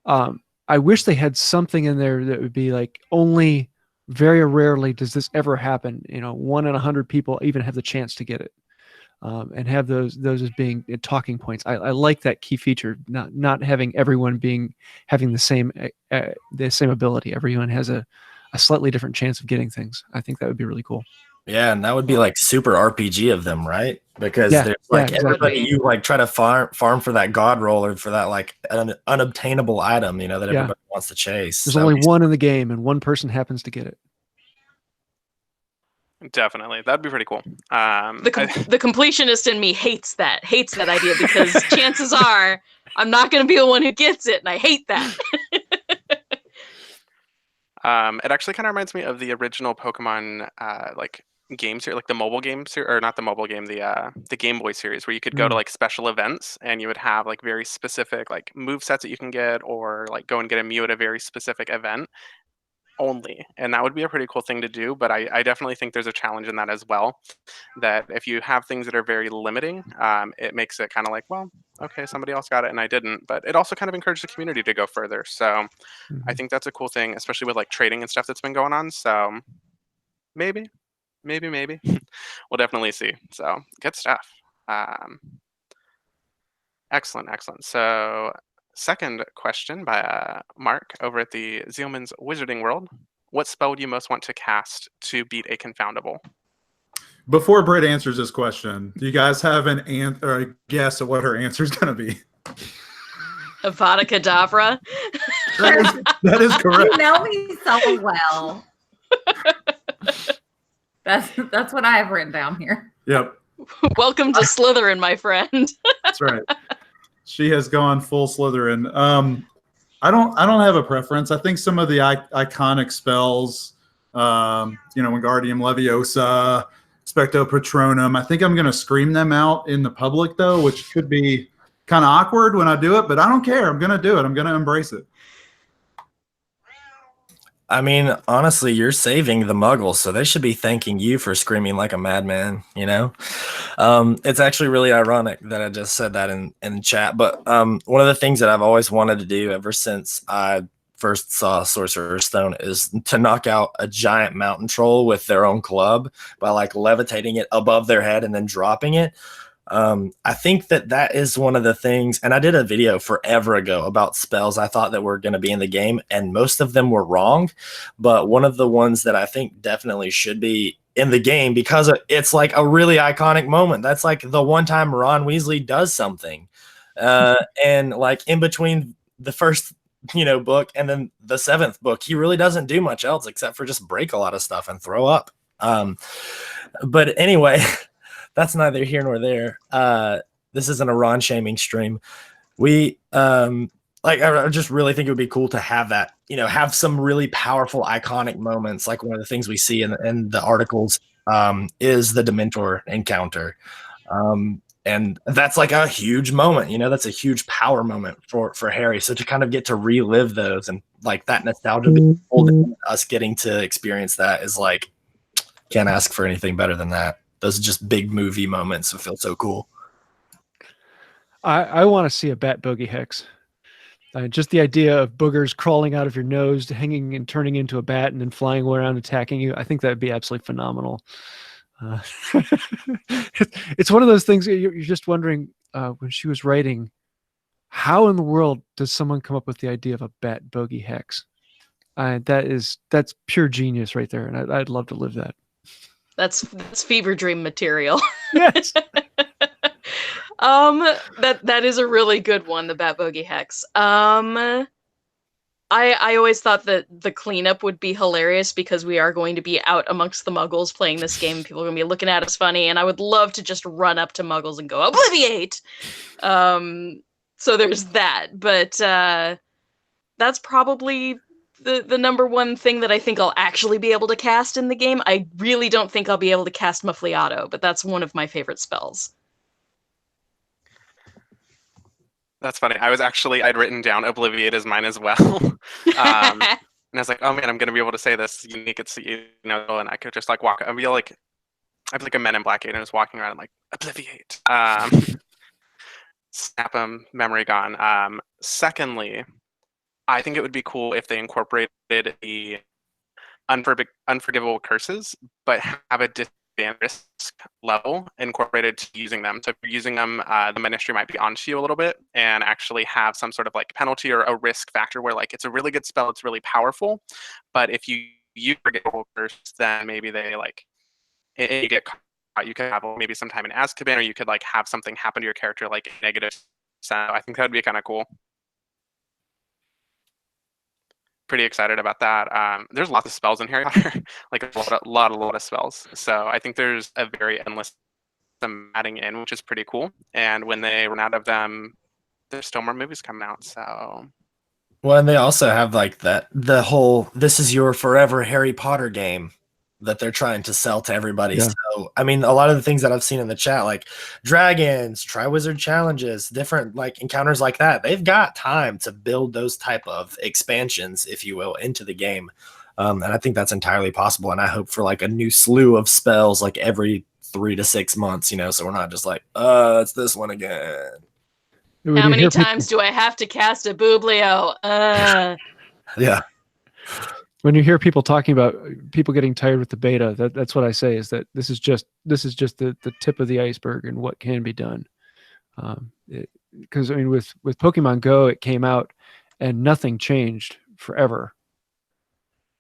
I wish they had something in there that would be like only very rarely does this ever happen. 1 in 100 people even have the chance to get it, and have those as being talking points. I like that key feature, not having everyone having the same ability. Everyone has a slightly different chance of getting things. I think that would be really cool. Yeah, and that would be like super RPG of them, right? Because there's like everybody you like try to farm for that god roll or for that like an unobtainable item, that everybody wants to chase. There's only one in the game, and one person happens to get it. Definitely, that'd be pretty cool. The completionist in me hates that idea because chances are I'm not going to be the one who gets it, and I hate that. It actually kind of reminds me of the original Pokemon like games here, like the mobile game or not the mobile game, the Game Boy series, where you could go to like special events and you would have like very specific like move sets that you can get, or like go and get a Mew at a very specific event only, and that would be a pretty cool thing to do. But I definitely think there's a challenge in that as well, that if you have things that are very limiting, it makes it kind of like, well, okay, somebody else got it and I didn't. But it also kind of encouraged the community to go further, so I think that's a cool thing, especially with like trading and stuff that's been going on. So maybe we'll definitely see. So good stuff. Excellent. So second question by Mark over at the Zealman's Wizarding World. What spell would you most want to cast to beat a confoundable? Before Britt answers this question, do you guys have a guess at what her answer is going to be? Avada Kedavra. That is correct. You know me so well. That's what I have written down here. Yep. Welcome to Slytherin, my friend. That's right. She has gone full Slytherin. I don't have a preference. I think some of the iconic spells, Wingardium Leviosa, Specto Patronum, I think I'm going to scream them out in the public, though, which could be kind of awkward when I do it, but I don't care. I'm going to do it. I'm going to embrace it. I mean, honestly, you're saving the Muggles, so they should be thanking you for screaming like a madman, It's actually really ironic that I just said that in chat, but one of the things that I've always wanted to do ever since I first saw Sorcerer's Stone is to knock out a giant mountain troll with their own club by like levitating it above their head and then dropping it. I think that is one of the things, and I did a video forever ago about spells I thought that were going to be in the game, and most of them were wrong, but one of the ones that I think definitely should be in the game because it's like a really iconic moment. That's like the one time Ron Weasley does something, and like in between the first book and then the 7th book, he really doesn't do much else except for just break a lot of stuff and throw up. But anyway, that's neither here nor there. This isn't a Ron shaming stream. We I just really think it would be cool to have that, have some really powerful, iconic moments. Like one of the things we see in the articles is the Dementor encounter. And that's like a huge moment, that's a huge power moment for Harry. So to kind of get to relive those and like that nostalgia being us getting to experience that is like, can't ask for anything better than that. Those are just big movie moments that feel so cool. I want to see a bat bogey hex. Just the idea of boogers crawling out of your nose, hanging and turning into a bat and then flying around attacking you. I think that would be absolutely phenomenal. It's one of those things you're just wondering when she was writing, how in the world does someone come up with the idea of a bat bogey hex? That's pure genius right there, and I'd love to live that. That's fever dream material. Yes. That is a really good one, the Bat Bogey Hex. I always thought that the cleanup would be hilarious because we are going to be out amongst the Muggles playing this game. People are going to be looking at us funny, and I would love to just run up to Muggles and go, Obliviate! So there's that. But that's probably the number one thing that I think I'll actually be able to cast in the game. I really don't think I'll be able to cast Muffliato, but that's one of my favorite spells. That's funny. I'd written down Obliviate as mine as well. And I was like, oh man, I'm gonna be able to say this unique. It's, you know, and I could just like walk. I'd be like a Men in Black agent who's walking around and like Obliviate. Snap 'em, memory gone. Secondly, I think it would be cool if they incorporated the unforgivable curses, but have a risk level incorporated to using them. So if you're using them, the ministry might be onto you a little bit and actually have some sort of like penalty or a risk factor where like it's a really good spell, it's really powerful, but if you use forgivable curse, then maybe they like you get caught. You could have maybe some time in Azkaban, or you could like have something happen to your character like negative. So I think that would be kind of cool. Pretty excited about that. There's lots of spells in Harry Potter, like a lot of spells. So I think there's a very endless them adding in, which is pretty cool. And when they run out of them, there's still more movies coming out. So, well, and they also have like the whole "this is your forever Harry Potter" game that they're trying to sell to everybody. Yeah. So, I mean, a lot of the things that I've seen in the chat, like dragons, Triwizard challenges, different like encounters like that, they've got time to build those type of expansions, if you will, into the game. And I think that's entirely possible. And I hope for like a new slew of spells like every 3 to 6 months, you know, so we're not just like, it's this one again. When How you many hear times do I have to cast a Bublio? Yeah. when you hear people talking about people getting tired with the beta, that's what I say is that this is just the tip of the iceberg and what can be done. Because I mean, with Pokemon Go, it came out and nothing changed forever,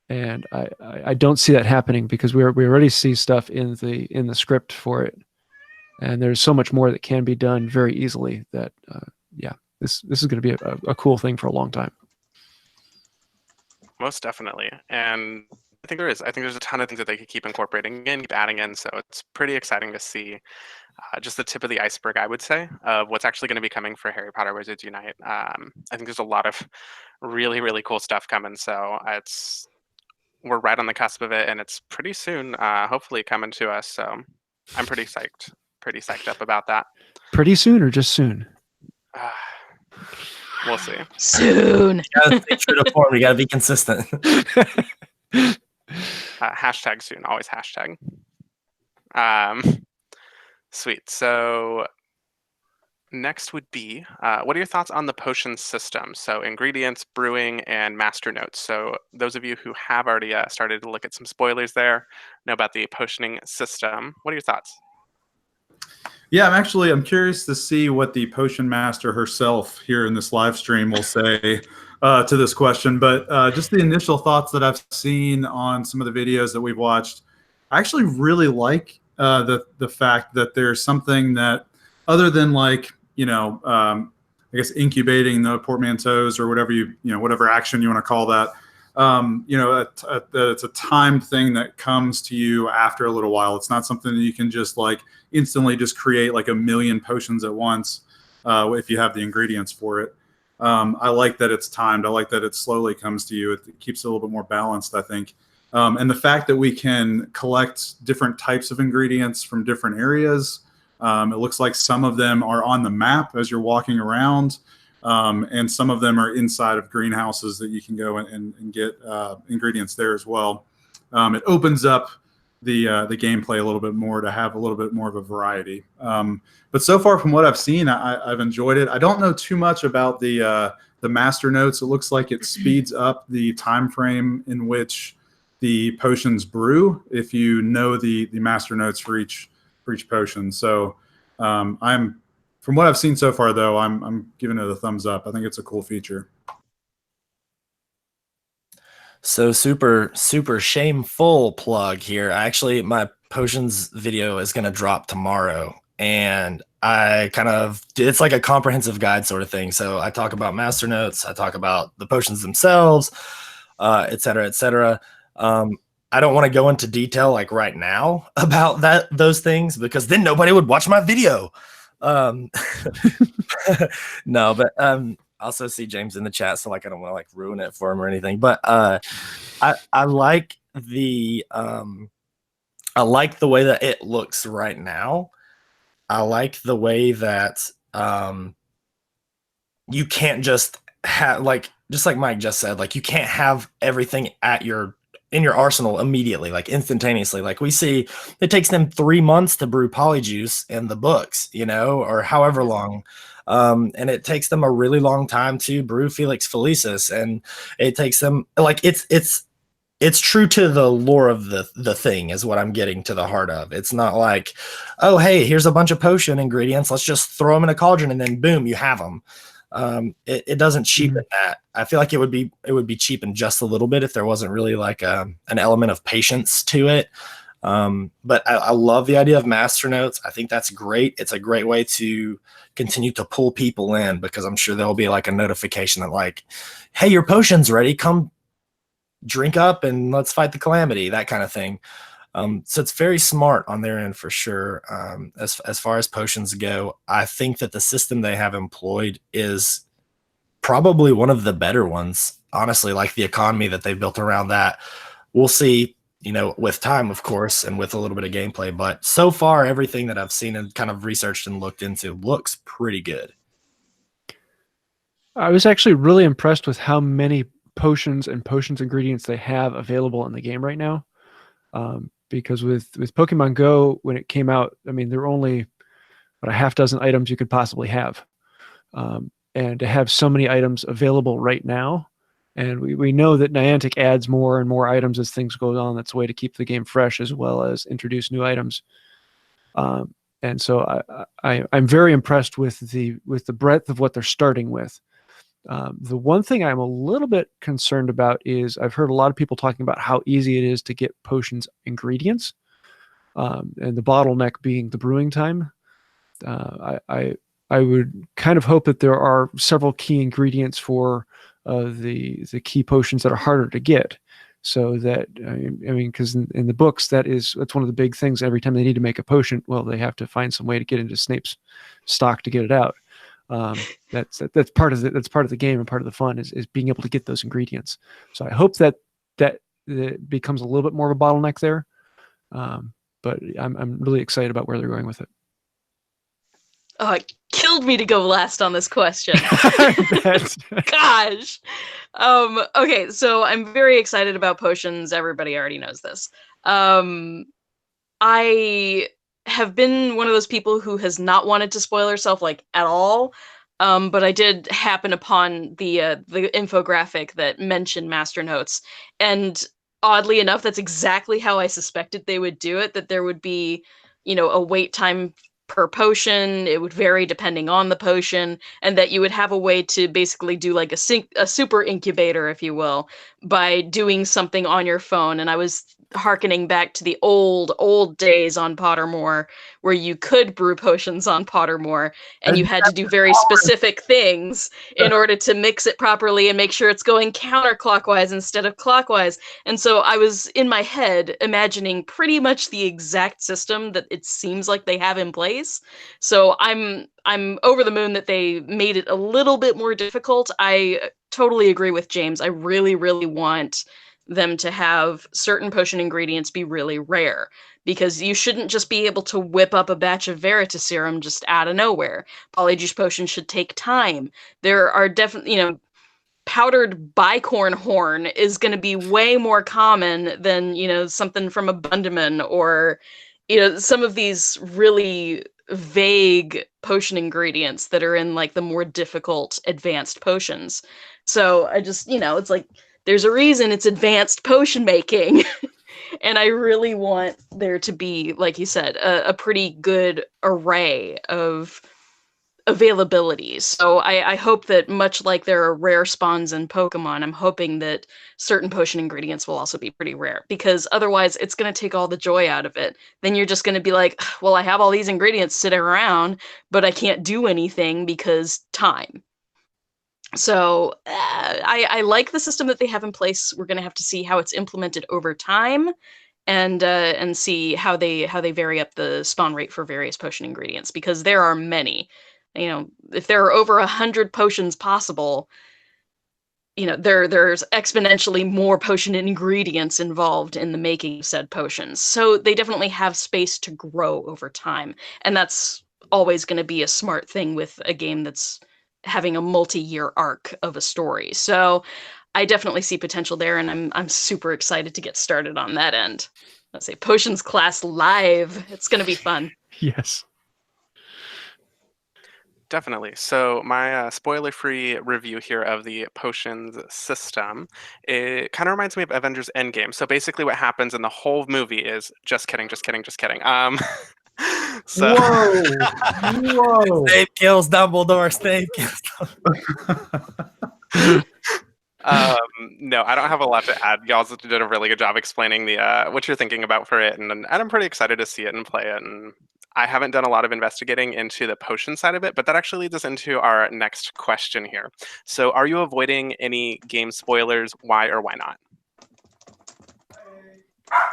and I don't see that happening because we already see stuff in the script for it, and there's so much more that can be done very easily. That yeah, this is going to be a cool thing for a long time. most definitely. And I think there's a ton of things that they could keep incorporating in, keep adding in. So it's pretty exciting to see just the tip of the iceberg, I would say, of what's actually going to be coming for Harry Potter Wizards Unite. I think there's a lot of really, really cool stuff coming. So we're right on the cusp of it, and it's pretty soon, hopefully coming to us. So I'm pretty psyched up about that. Pretty soon or just soon? We'll see. Soon. You gotta stay true to form. You gotta be consistent. Hashtag soon, always hashtag. Sweet. So next would be, what are your thoughts on the potion system? So ingredients, brewing, and master notes. So those of you who have already started to look at some spoilers there, know about the potioning system. What are your thoughts? Yeah, I'm curious to see what the potion master herself here in this live stream will say to this question. But just the initial thoughts that I've seen on some of the videos that we've watched, I actually really like the fact that there's something that, other than like, I guess incubating the portmanteaus or whatever whatever action you want to call that, that it's a timed thing that comes to you after a little while. It's not something that you can just like instantly just create like a million potions at once if you have the ingredients for it. I like that it's timed. I like that it slowly comes to you. It keeps it a little bit more balanced, I think. And the fact that we can collect different types of ingredients from different areas. It looks like some of them are on the map as you're walking around. And some of them are inside of greenhouses that you can go and get ingredients there as well. It opens up the gameplay a little bit more to have a little bit more of a variety. But so far from what I've seen, I've enjoyed it. I don't know too much about the master notes. It looks like it speeds up the time frame in which the potions brew if you know the master notes for each potion. So from what I've seen so far, though, I'm giving it a thumbs up. I think it's a cool feature. So super shameful plug here. Actually, my potions video is going to drop tomorrow, and it's like a comprehensive guide sort of thing. So I talk about master notes, I talk about the potions themselves, et cetera, et cetera. I don't want to go into detail like right now about those things because then nobody would watch my video. Um, no, but also see James in the chat, so like I don't want to like ruin it for him or anything. But I like the way that it looks right now. I like the way that you can't just have just like Mike just said, like you can't have everything in your arsenal immediately, like instantaneously. Like we see it takes them 3 months to brew polyjuice in the books, or however long. And it takes them a really long time to brew Felix Felicis, and it takes them like it's true to the lore of the thing is what I'm getting to the heart of. It's not like, oh, hey, here's a bunch of potion ingredients. Let's just throw them in a cauldron and then boom, you have them. It doesn't cheapen that. I feel like it would be cheapened just a little bit if there wasn't really like an element of patience to it. But I love the idea of master notes. I think that's great. It's a great way to continue to pull people in, because I'm sure there'll be like a notification that like, hey, your potion's ready. Come drink up and let's fight the calamity, that kind of thing. So it's very smart on their end for sure. As far as potions go, I think that the system they have employed is probably one of the better ones, honestly. Like the economy that they've built around that, we'll see, with time, of course, and with a little bit of gameplay. But so far, everything that I've seen and kind of researched and looked into looks pretty good. I was actually really impressed with how many potions ingredients they have available in the game right now. Because with Pokemon Go, when it came out, I mean, there were only about a half dozen items you could possibly have. And to have so many items available right now, and we know that Niantic adds more and more items as things go on. That's a way to keep the game fresh as well as introduce new items. And so I'm very impressed with the breadth of what they're starting with. The one thing I'm a little bit concerned about is I've heard a lot of people talking about how easy it is to get potions ingredients, and the bottleneck being the brewing time. I would kind of hope that there are several key ingredients for the key potions that are harder to get, so that I mean, because in the books that's one of the big things. Every time they need to make a potion, well, they have to find some way to get into Snape's stock to get it out. That's part of the game, and part of the fun is being able to get those ingredients. So I hope that it becomes a little bit more of a bottleneck there. But I'm really excited about where they're going with it. Oh, it killed me to go last on this question. Gosh. Okay, so I'm very excited about potions. Everybody already knows this. I have been one of those people who has not wanted to spoil herself like at all. But I did happen upon the infographic that mentioned master notes, and oddly enough, that's exactly how I suspected they would do it. That there would be, a wait time per potion. It would vary depending on the potion, and that you would have a way to basically do like a super incubator, if you will, by doing something on your phone. And I was hearkening back to the old days on Pottermore, where you could brew potions on Pottermore, and you had to do very specific things in order to mix it properly and make sure it's going counterclockwise instead of clockwise. And so I was in my head imagining pretty much the exact system that it seems like they have in place. So I'm over the moon that they made it a little bit more difficult. I totally agree with James. I really, really want them to have certain potion ingredients be really rare, because you shouldn't just be able to whip up a batch of Veritaserum just out of nowhere. Polyjuice potions should take time. There are definitely, powdered bicorn horn is going to be way more common than, something from a Bundaman, or, some of these really vague potion ingredients that are in like the more difficult advanced potions. So I just, it's like, there's a reason it's advanced potion making. And I really want there to be, like you said, a pretty good array of availabilities. So I hope that, much like there are rare spawns in Pokemon, I'm hoping that certain potion ingredients will also be pretty rare, because otherwise it's going to take all the joy out of it. Then you're just going to be like, well, I have all these ingredients sitting around, but I can't do anything because time. So I like the system that they have in place. We're going to have to see how it's implemented over time. and see how they vary up the spawn rate for various potion ingredients, because there are many. You know, if there are over 100 potions possible, you know, there's exponentially more potion ingredients involved in the making of said potions. So they definitely have space to grow over time. And that's always going to be a smart thing with a game that's having a multi-year arc of a story. So I definitely see potential there, and I'm super excited to get started on that end. Let's say Potions class live. It's going to be fun. Yes. Definitely. So my spoiler-free review here of the potions system, it kind of reminds me of Avengers Endgame. So basically what happens in the whole movie is just kidding, just kidding, just kidding. So Whoa. Snape kills Dumbledore. Snape kills Dumbledore. no, I don't have a lot to add. Y'all did a really good job explaining the what you're thinking about for it, and I'm pretty excited to see it and play it. And I haven't done a lot of investigating into the potion side of it, but that actually leads us into our next question here. So, are you avoiding any game spoilers? Why or why not?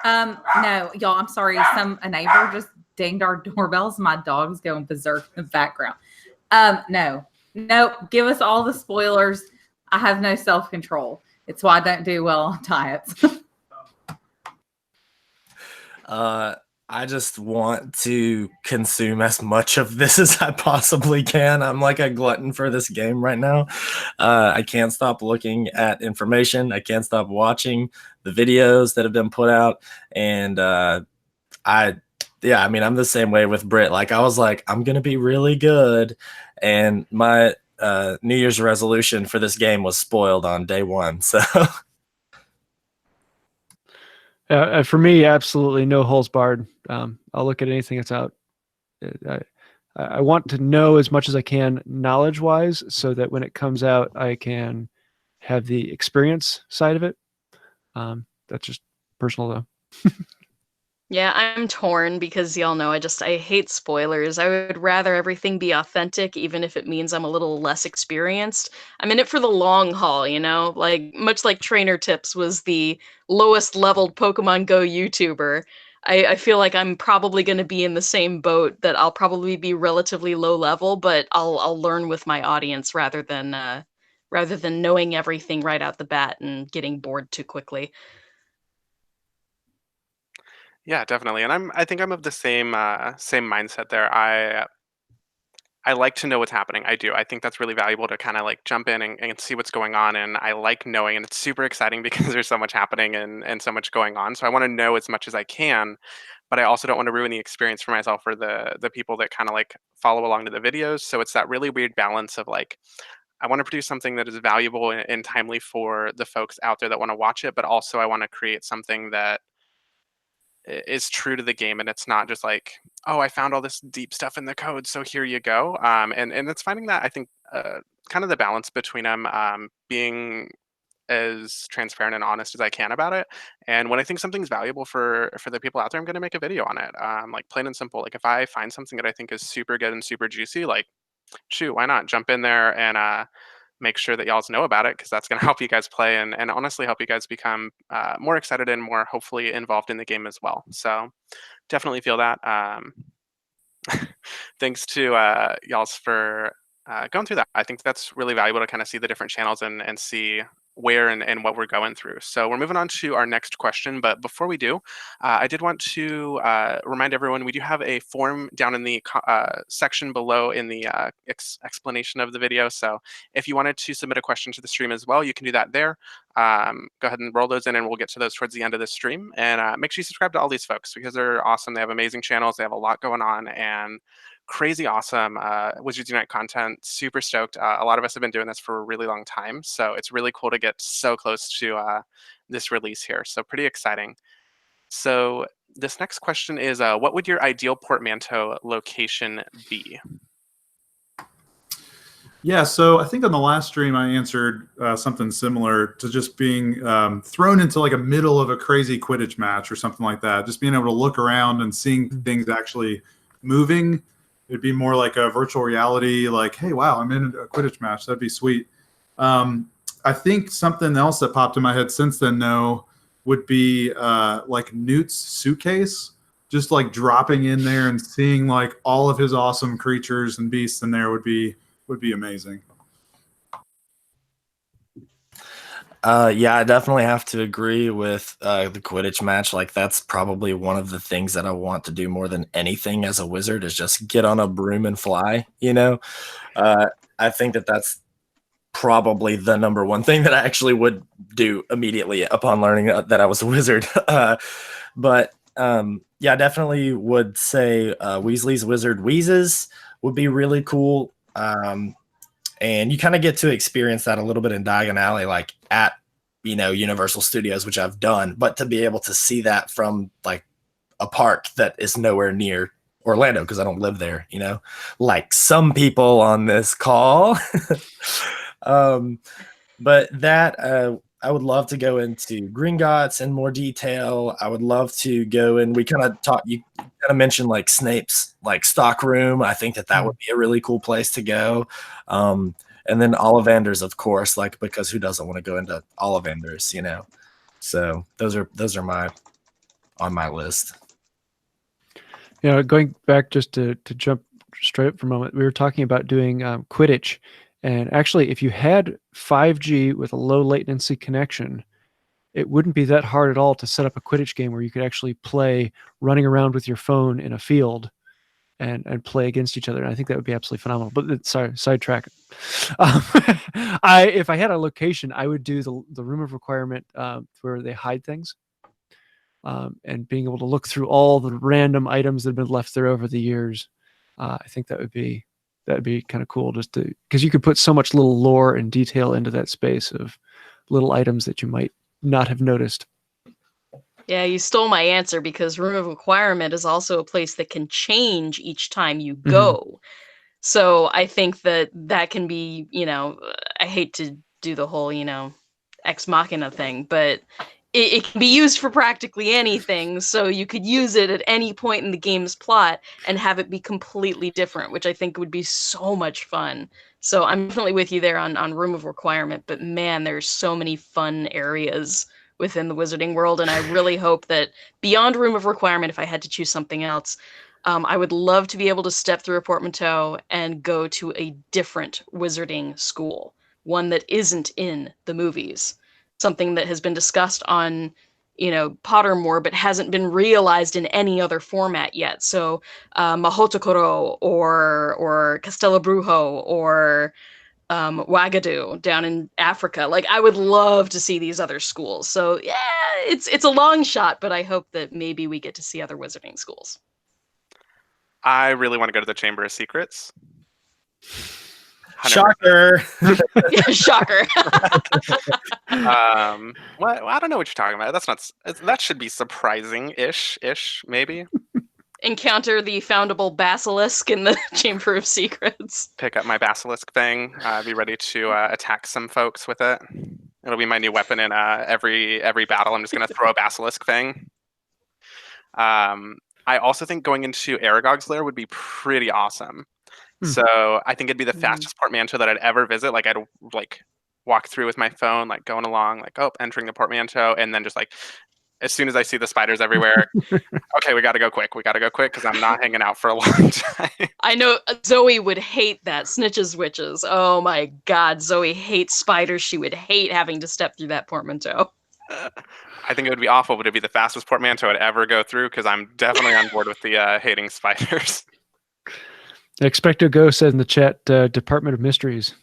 No, y'all, I'm sorry. A neighbor just dinged our doorbells. My dog's going berserk in the background. No, give us all the spoilers. I have no self-control. It's why I don't do well on diets. I just want to consume as much of this as I possibly can. I'm like a glutton for this game right now. I can't stop looking at information. I can't stop watching the videos that have been put out. And I mean, I'm the same way with Brit. Like, I was like, I'm going to be really good. And my New Year's resolution for this game was spoiled on day one. So for me, absolutely no holes barred. I'll look at anything that's out. I want to know as much as I can knowledge-wise, so that when it comes out, I can have the experience side of it. That's just personal, though. Yeah, I'm torn because y'all know I hate spoilers. I would rather everything be authentic, even if it means I'm a little less experienced. I'm in it for the long haul, you know? Like, much like Trainer Tips was the lowest leveled Pokemon Go YouTuber, I feel like I'm probably going to be in the same boat, that I'll probably be relatively low level, but I'll learn with my audience rather than knowing everything right out the bat and getting bored too quickly. Yeah, definitely. And I think I'm of the same mindset there. I like to know what's happening. I do. I think that's really valuable to kind of like jump in and see what's going on. And I like knowing, and it's super exciting because there's so much happening and so much going on. So I want to know as much as I can, but I also don't want to ruin the experience for myself or the people that kind of like follow along to the videos. So it's that really weird balance of like, I want to produce something that is valuable and timely for the folks out there that want to watch it, but also I want to create something that is true to the game, and it's not just like, oh, I found all this deep stuff in the code, so here you go. And it's finding that, I think, kind of the balance between them, being as transparent and honest as I can about it. And when I think something's valuable for the people out there, I'm going to make a video on it. Like, plain and simple. Like, if I find something that I think is super good and super juicy, like, shoot, why not jump in there and make sure that y'all know about it, because that's going to help you guys play and honestly help you guys become more excited and more hopefully involved in the game as well. So definitely feel that. Thanks to y'all's for going through that. I think that's really valuable to kind of see the different channels and see where and what we're going through. So we're moving on to our next question. But before we do, I did want to remind everyone, we do have a form down in the section below in the explanation of the video. So if you wanted to submit a question to the stream as well, you can do that there. Go ahead and roll those in, and we'll get to those towards the end of the stream. And make sure you subscribe to all these folks, because they're awesome. They have amazing channels. They have a lot going on, and crazy awesome Wizards Unite content. Super stoked. A lot of us have been doing this for a really long time, so it's really cool to get so close to this release here. So pretty exciting. So this next question is, what would your ideal portmanteau location be? Yeah, so I think on the last stream I answered something similar to just being thrown into like a middle of a crazy Quidditch match or something like that. Just being able to look around and seeing things actually moving. It'd be more like a virtual reality, like, hey, wow, I'm in a Quidditch match. That'd be sweet. I think something else that popped in my head since then, though, would be like Newt's suitcase. Just like dropping in there and seeing like all of his awesome creatures and beasts in there would be amazing. Yeah, I definitely have to agree with the Quidditch match. Like, that's probably one of the things that I want to do more than anything as a wizard is just get on a broom and fly, you know? I think that that's probably the number one thing that I actually would do immediately upon learning that I was a wizard. But yeah, I definitely would say Weasley's Wizard Wheezes would be really cool. And you kind of get to experience that a little bit in Diagon Alley, like at, you know, Universal Studios, which I've done, but to be able to see that from like a park that is nowhere near Orlando, because I don't live there, you know, like some people on this call. But that, I would love to go into Gringotts in more detail. I would love to go and we kind of talked, you kind of mentioned like Snape's like stock room. I think that that would be a really cool place to go. And then Ollivanders, of course, like, because who doesn't want to go into Ollivanders, you know? So those are on my list. You know, going back just to jump straight up for a moment, we were talking about doing Quidditch. And actually, if you had 5G with a low latency connection, it wouldn't be that hard at all to set up a Quidditch game where you could actually play running around with your phone in a field and play against each other. And I think that would be absolutely phenomenal. But sorry, sidetrack. If I had a location, I would do the room of requirement where they hide things. And being able to look through all the random items that have been left there over the years. I think that'd be kind of cool, just to, because you could put so much little lore and detail into that space of little items that you might not have noticed. Yeah, you stole my answer, because room of requirement is also a place that can change each time you go. So I think that can be, you know, I hate to do the whole, you know, ex machina thing, but it can be used for practically anything, so you could use it at any point in the game's plot and have it be completely different, which I think would be so much fun. So I'm definitely with you there on room of requirement, but man, there's so many fun areas within the wizarding world, and I really hope that beyond room of requirement, if I had to choose something else, I would love to be able to step through a portmanteau and go to a different wizarding school, one that isn't in the movies. Something that has been discussed on, you know, Pottermore, but hasn't been realized in any other format yet. So Mahotokoro or Castellabrujo or Ouagadougou down in Africa. Like, I would love to see these other schools. So yeah, it's a long shot, but I hope that maybe we get to see other wizarding schools. I really want to go to the Chamber of Secrets. 100%. Shocker. Shocker. Well, I don't know what you're talking about. That should be surprising-ish, maybe. Encounter the foundable basilisk in the Chamber of Secrets. Pick up my basilisk thing. Be ready to attack some folks with it. It'll be my new weapon in every battle. I'm just gonna throw a basilisk thing. I also think going into Aragog's lair would be pretty awesome. So I think it'd be the fastest portmanteau that I'd ever visit. Like, I'd like walk through with my phone, like going along, like, oh, entering the portmanteau, and then just like, as soon as I see the spiders everywhere, okay, we got to go quick because I'm not hanging out for a long time. I know Zoe would hate that. Snitches Witches. Oh my God, Zoe hates spiders. She would hate having to step through that portmanteau. I think it would be awful, but it'd be the fastest portmanteau I'd ever go through, because I'm definitely on board with the hating spiders. Expecto Go said in the chat, Department of Mysteries.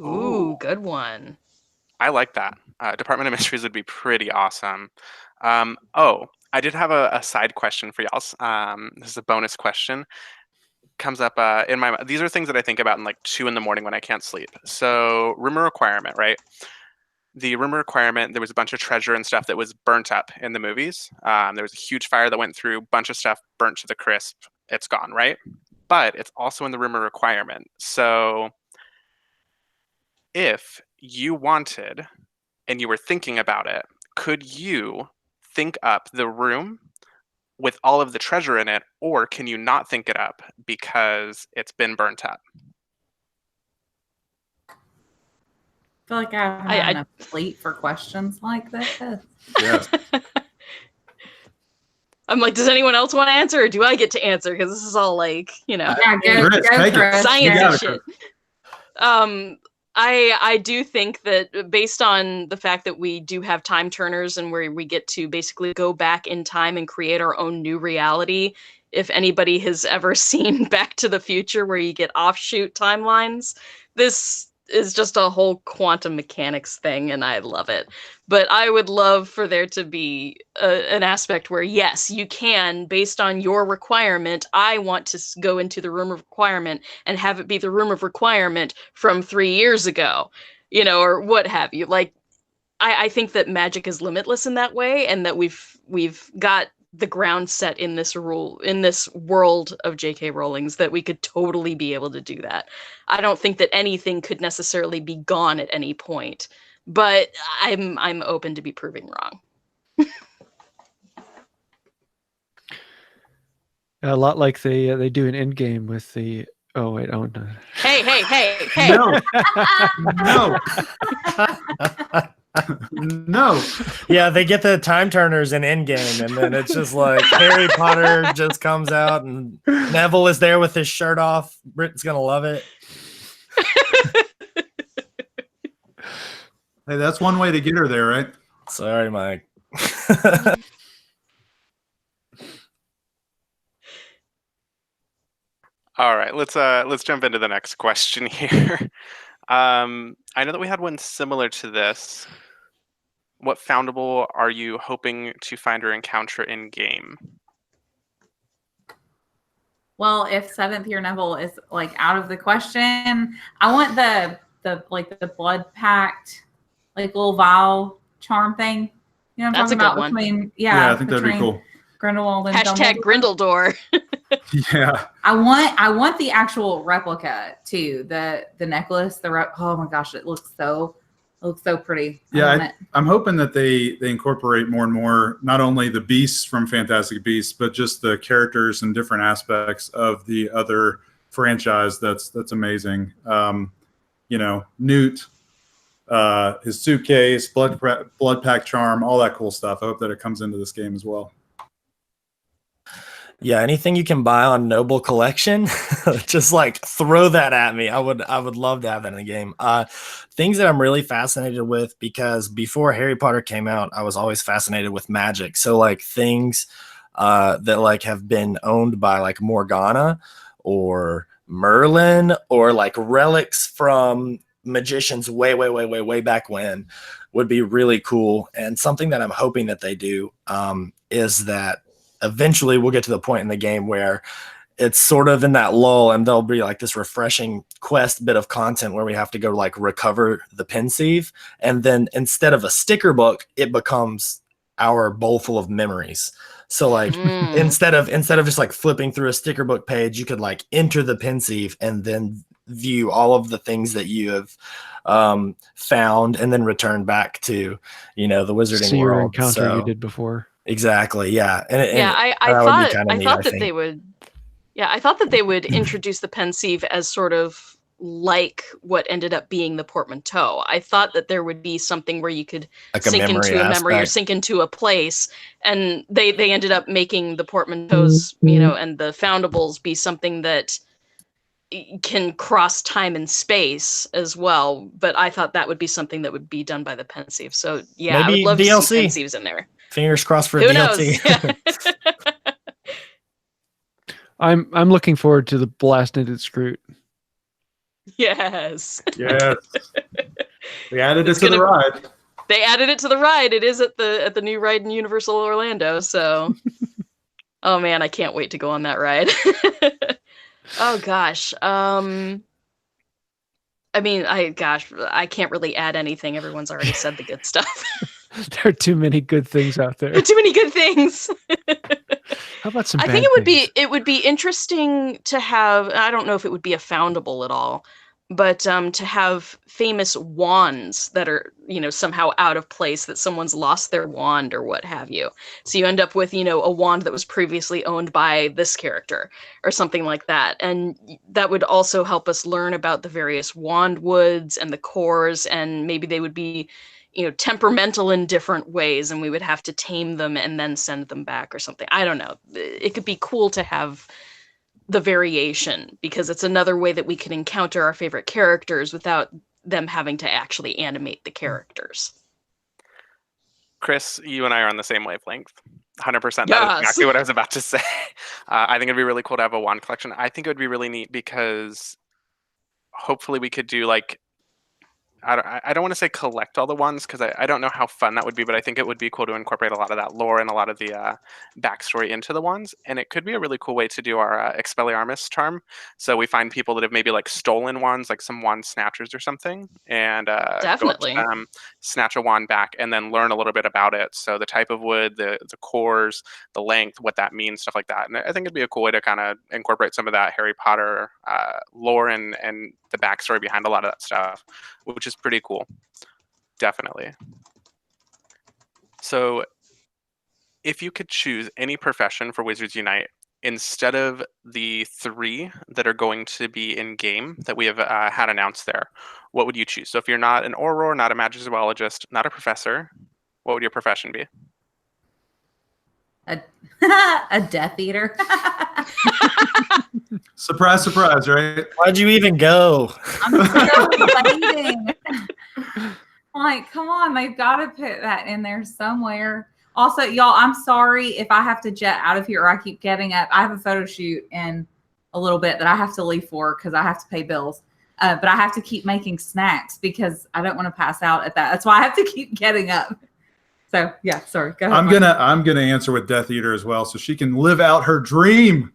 Ooh, good one. I like that. Department of Mysteries would be pretty awesome. Oh, I did have a side question for y'all. This is a bonus question. Comes up in my mind. These are things that I think about in like 2 a.m. when I can't sleep. So room of requirement, right? The room of requirement, there was a bunch of treasure and stuff that was burnt up in the movies. There was a huge fire that went through, bunch of stuff burnt to the crisp. It's gone, right? But it's also in the room of requirement. So if you wanted and you were thinking about it, could you think up the room with all of the treasure in it, or can you not think it up because it's been burnt up? feel like I haven't had enough plate for questions like this. Yes. I'm like, does anyone else want to answer, or do I get to answer? Because this is all like, Yeah, go Chris. Science and shit. I do think that based on the fact that we do have time turners and where we get to basically go back in time and create our own new reality. If anybody has ever seen Back to the Future where you get offshoot timelines, this is just a whole quantum mechanics thing, and I love it. But I would love for there to be an aspect where, yes, you can, based on your requirement, I want to go into the room of requirement and have it be the room of requirement from 3 years ago, or what have you. Like, I think that magic is limitless in that way, and that we've got the ground set in this world of J.K. Rowling's that we could totally be able to do that. I don't think that anything could necessarily be gone at any point, but I'm open to be proving wrong. A lot like they do an end game with the. Oh wait! Oh no! Hey! No. No. Yeah, they get the time turners in Endgame, and then it's just like Harry Potter just comes out, and Neville is there with his shirt off. Britain's gonna love it. Hey, that's one way to get her there, right? Sorry, Mike. All right, let's jump into the next question here. I know that we had one similar to this. What foundable are you hoping to find or encounter in game? Well, if 7th year Neville is like out of the question, I want the blood packed like little vial charm thing. You know what I'm talking about? Between I think that'd be cool. Grindelwald and Hashtag Grindeldor. Yeah. I want the actual replica too. The necklace. Oh my gosh, it looks so pretty. Yeah, I'm hoping that they incorporate more and more, not only the beasts from Fantastic Beasts, but just the characters and different aspects of the other franchise. That's amazing. Newt, his suitcase, blood pack charm, all that cool stuff. I hope that it comes into this game as well. Yeah, anything you can buy on Noble Collection, just like throw that at me. I would love to have that in the game. Things that I'm really fascinated with, because before Harry Potter came out, I was always fascinated with magic. So like things that like have been owned by like Morgana or Merlin, or like relics from magicians way back when, would be really cool. And something that I'm hoping that they do is that eventually we'll get to the point in the game where it's sort of in that lull, and there'll be like this refreshing quest bit of content where we have to go like recover the pensieve, and then instead of a sticker book, it becomes our bowl full of memories. So like instead of just like flipping through a sticker book page, you could like enter the pensieve and then view all of the things that you have found, and then return back to the wizarding See world. Your encounter you did before. Exactly. Yeah. I thought that they would introduce the pensieve as sort of like what ended up being the portmanteau. I thought that there would be something where you could like sink into a memory or sink into a place, and they ended up making the portmanteaus, and the foundables be something that can cross time and space as well. But I thought that would be something that would be done by the pensieve. So yeah, maybe I would love DLC. to see pensieves in there. Fingers crossed for Who DLC. knows? I'm looking forward to the blast knitted Scroot. Yes. Yes. They added it to the ride. They added it to the ride. It is at the new ride in Universal Orlando. So, oh man, I can't wait to go on that ride. Oh gosh. I can't really add anything. Everyone's already said the good stuff. There are too many good things out there. There are too many good things. How about some? I think it would be interesting to have. I don't know if it would be a foundable at all, but to have famous wands that are, somehow out of place, that someone's lost their wand or what have you. So you end up with, a wand that was previously owned by this character or something like that. And that would also help us learn about the various wand woods and the cores, and maybe they would be, temperamental in different ways, and we would have to tame them and then send them back or something. I don't know. It could be cool to have the variation, because it's another way that we can encounter our favorite characters without them having to actually animate the characters. Chris, you and I are on the same wavelength. 100%. That is Yes. exactly what I was about to say. I think it'd be really cool to have a wand collection. I think it would be really neat because hopefully we could do like, I don't want to say collect all the wands, because I don't know how fun that would be, but I think it would be cool to incorporate a lot of that lore and a lot of the backstory into the wands. And it could be a really cool way to do our Expelliarmus charm. So we find people that have maybe like stolen wands, like some wand snatchers or something, and Definitely. go up to them, snatch a wand back, and then learn a little bit about it. So the type of wood, the cores, the length, what that means, stuff like that. And I think it'd be a cool way to kind of incorporate some of that Harry Potter lore and the backstory behind a lot of that stuff, which is pretty cool. Definitely. So if you could choose any profession for Wizards Unite instead of the 3 that are going to be in game that we have had announced there, what would you choose? So if you're not an Auror, not a magic zoologist, not a professor, what would your profession be? A Death Eater. Surprise, surprise, right? Why'd you even go? I'm still waiting. Like, come on, they've got to put that in there somewhere. Also, y'all, I'm sorry if I have to jet out of here or I keep getting up. I have a photo shoot in a little bit that I have to leave for because I have to pay bills. But I have to keep making snacks because I don't want to pass out at that. That's why I have to keep getting up. So yeah, sorry. Go ahead. I'm gonna answer with Death Eater as well, so she can live out her dream.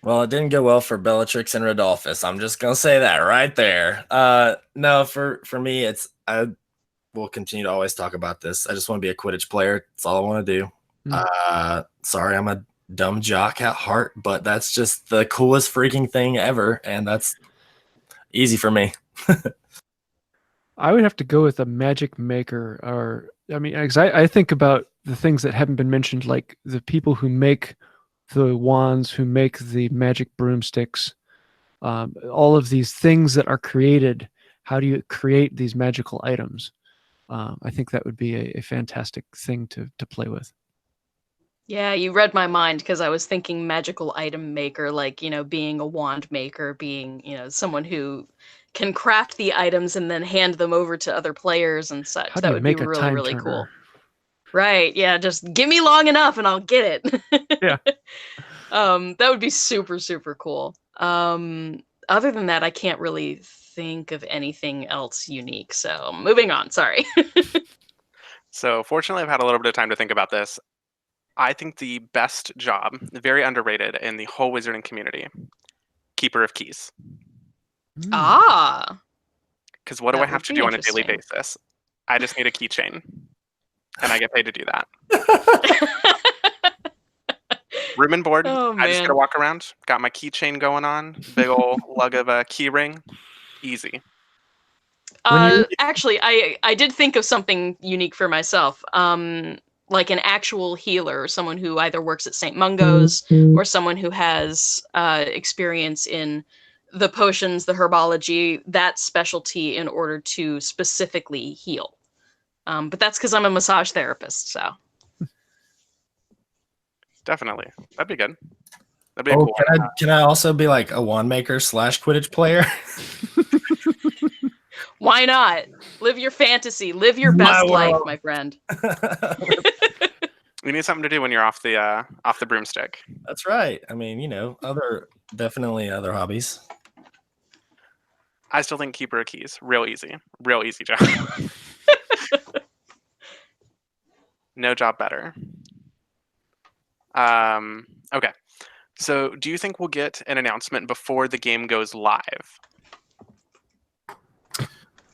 Well, it didn't go well for Bellatrix and Rodolphus. I'm just gonna say that right there. No, for me, I will continue to always talk about this. I just want to be a Quidditch player. That's all I want to do. Sorry, I'm a dumb jock at heart, but that's just the coolest freaking thing ever, and that's easy for me. I would have to go with a magic maker, or because I think about the things that haven't been mentioned, like the people who make the wands, who make the magic broomsticks, all of these things that are created. How do you create these magical items? I think that would be a fantastic thing to play with. Yeah, you read my mind, because I was thinking magical item maker, like, being a wand maker, being, someone who can craft the items and then hand them over to other players and such. How do That you would make be a really, time really turner? cool. Right, yeah, just give me long enough and I'll get it. Yeah. That would be super, super cool. Other than that, I can't really think of anything else unique. So moving on, sorry. So fortunately, I've had a little bit of time to think about this. I think the best job, very underrated in the whole wizarding community, Keeper of Keys. Ah. Because what do That I have would to be do on a daily interesting. basis? I just need a keychain, and I get paid to do that. Room and board. Oh, I just man. gotta walk around. Got my keychain going on. Big old lug of a key ring. Easy. Actually, I did think of something unique for myself. Like an actual healer, someone who either works at St. Mungo's or someone who has experience in the potions, the herbology, that specialty, in order to specifically heal. But that's because I'm a massage therapist, so. Definitely. That'd be good. That'd be a Oh, cool. can I also be like a wand maker / Quidditch player? Why not? Live your fantasy. Live your best life, my friend. You need something to do when you're off the broomstick. That's right. I mean, definitely other hobbies. I still think Keeper of Keys, real easy job. No job better. Okay. So do you think we'll get an announcement before the game goes live?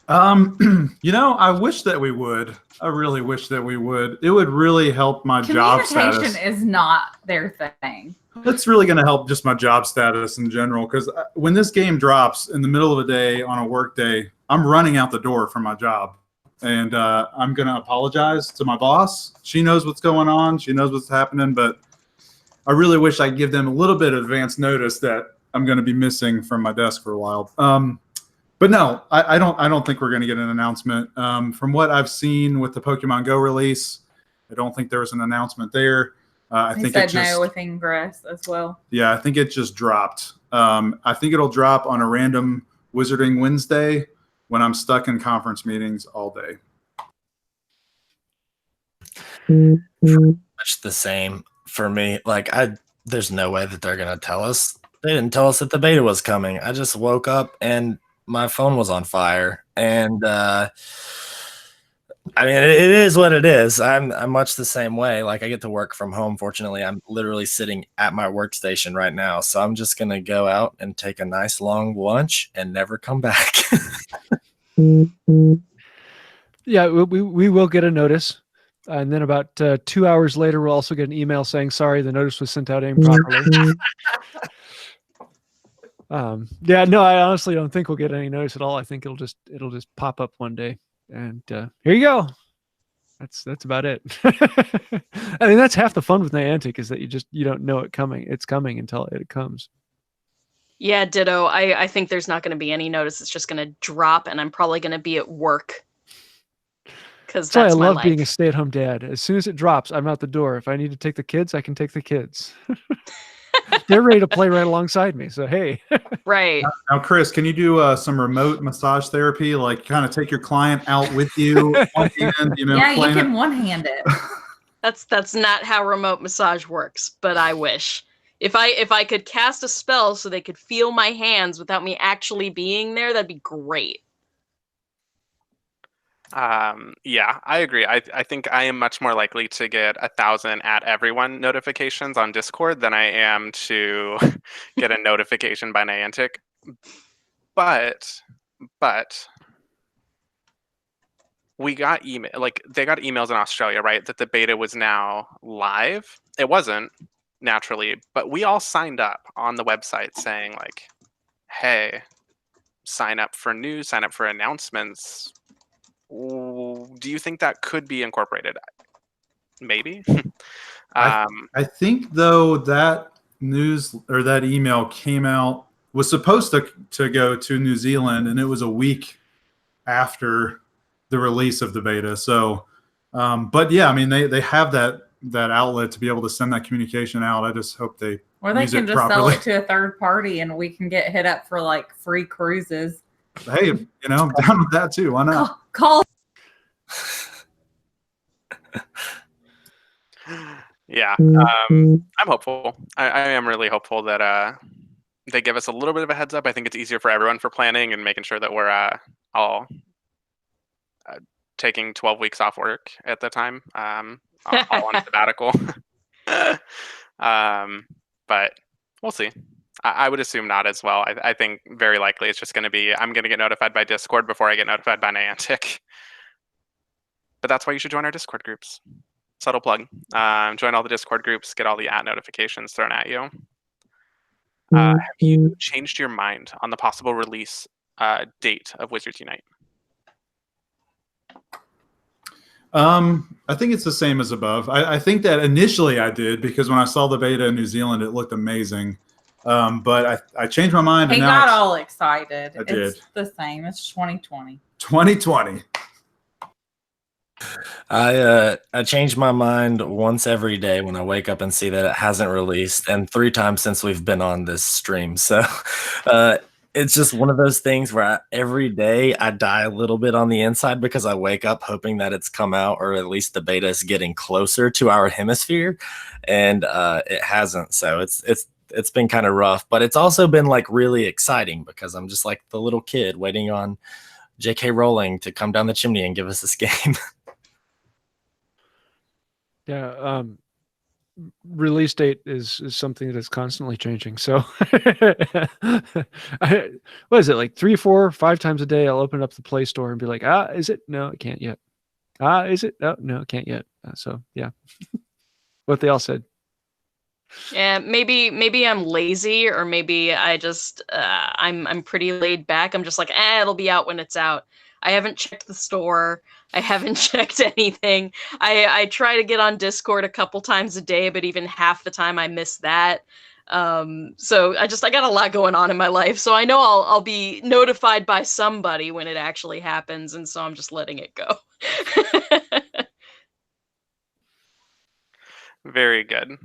I wish that we would. I really wish that we would. It would really help my job status. Communication is not their thing. That's really going to help just my job status in general, because when this game drops in the middle of a day on a work day, I'm running out the door from my job. And I'm going to apologize to my boss. She knows what's going on. She knows what's happening. But I really wish I'd give them a little bit of advance notice that I'm going to be missing from my desk for a while. But no, I don't think we're going to get an announcement. From what I've seen with the Pokemon Go release, I don't think there was an announcement there. I think said it just, no with Ingress as well. Yeah, I think it just dropped. I think it'll drop on a random Wizarding Wednesday when I'm stuck in conference meetings all day. Much the same for me. Like, there's no way that they're gonna tell us. They didn't tell us that the beta was coming. I just woke up and my phone was on fire, and I mean, it is what it is. I'm much the same way. Like, I get to work from home. Fortunately, I'm literally sitting at my workstation right now. So I'm just going to go out and take a nice long lunch and never come back. Yeah, we will get a notice. And then about 2 hours later, we'll also get an email saying, sorry, the notice was sent out improperly. Yeah, no, I honestly don't think we'll get any notice at all. I think it'll just pop up one day. And here you go. That's about it. I mean, that's half the fun with Niantic, is that you don't know it's coming until it comes. Yeah, ditto. I think there's not going to be any notice. It's just going to drop, and I'm probably going to be at work. Because that's why I my love life. being a stay-at-home dad. As soon as it drops, I'm out the door. If I need to take the kids, I can take the kids. They're ready to play right alongside me. So hey. Right. Now, Chris, can you do some remote massage therapy? Like, kind of take your client out with you, one hand, Yeah, you can one-hand it. That's not how remote massage works, but I wish. If I could cast a spell so they could feel my hands without me actually being there, that'd be great. Yeah, I agree. I think I am much more likely to get 1,000 at everyone notifications on Discord than I am to get a notification by Niantic. But we got email, like they got emails in Australia, right? That the beta was now live. It wasn't, naturally, but we all signed up on the website saying like, hey, sign up for news, sign up for announcements. Do you think that could be incorporated? Maybe. I think though that news or that email was supposed to go to New Zealand, and it was a week after the release of the beta. So, but yeah, I mean they have that outlet to be able to send that communication out. I just hope they or they use can it just properly. sell it to a third party, and we can get hit up for like free cruises. Hey, I'm down with that too. Why not? Call. Yeah, I'm hopeful. I am really hopeful that they give us a little bit of a heads up. I think it's easier for everyone for planning and making sure that we're all taking 12 weeks off work at the time, all on sabbatical. But we'll see. I would assume not as well. I think very likely it's just going to be, I'm going to get notified by Discord before I get notified by Niantic. But that's why you should join our Discord groups. Subtle plug. Join all the Discord groups, get all the notifications thrown at you. Have you changed your mind on the possible release date of Wizards Unite? I think it's the same as above. I think that initially I did, because when I saw the beta in New Zealand, it looked amazing. But I changed my mind. He and now got all excited. I did. It's the same. It's 2020. 2020. I change my mind once every day when I wake up and see that it hasn't released, and 3 times since we've been on this stream. So it's just one of those things where every day I die a little bit on the inside, because I wake up hoping that it's come out, or at least the beta is getting closer to our hemisphere, and it hasn't. So it's been kind of rough, but it's also been like really exciting, because I'm just like the little kid waiting on J.K. Rowling to come down the chimney and give us this game. Yeah, release date is something that is constantly changing. So, what is it, like 3, 4, 5 times a day? I'll open up the Play Store and be like, is it? No, it can't yet. Is it? Oh, no, it can't yet. So, yeah, what they all said. Yeah, maybe I'm lazy, or maybe I just I'm pretty laid back. I'm just like, it'll be out when it's out. I haven't checked the store. I haven't checked anything. I try to get on Discord a couple times a day, but even half the time I miss that. So I got a lot going on in my life, so I know I'll be notified by somebody when it actually happens, and so I'm just letting it go. Very good.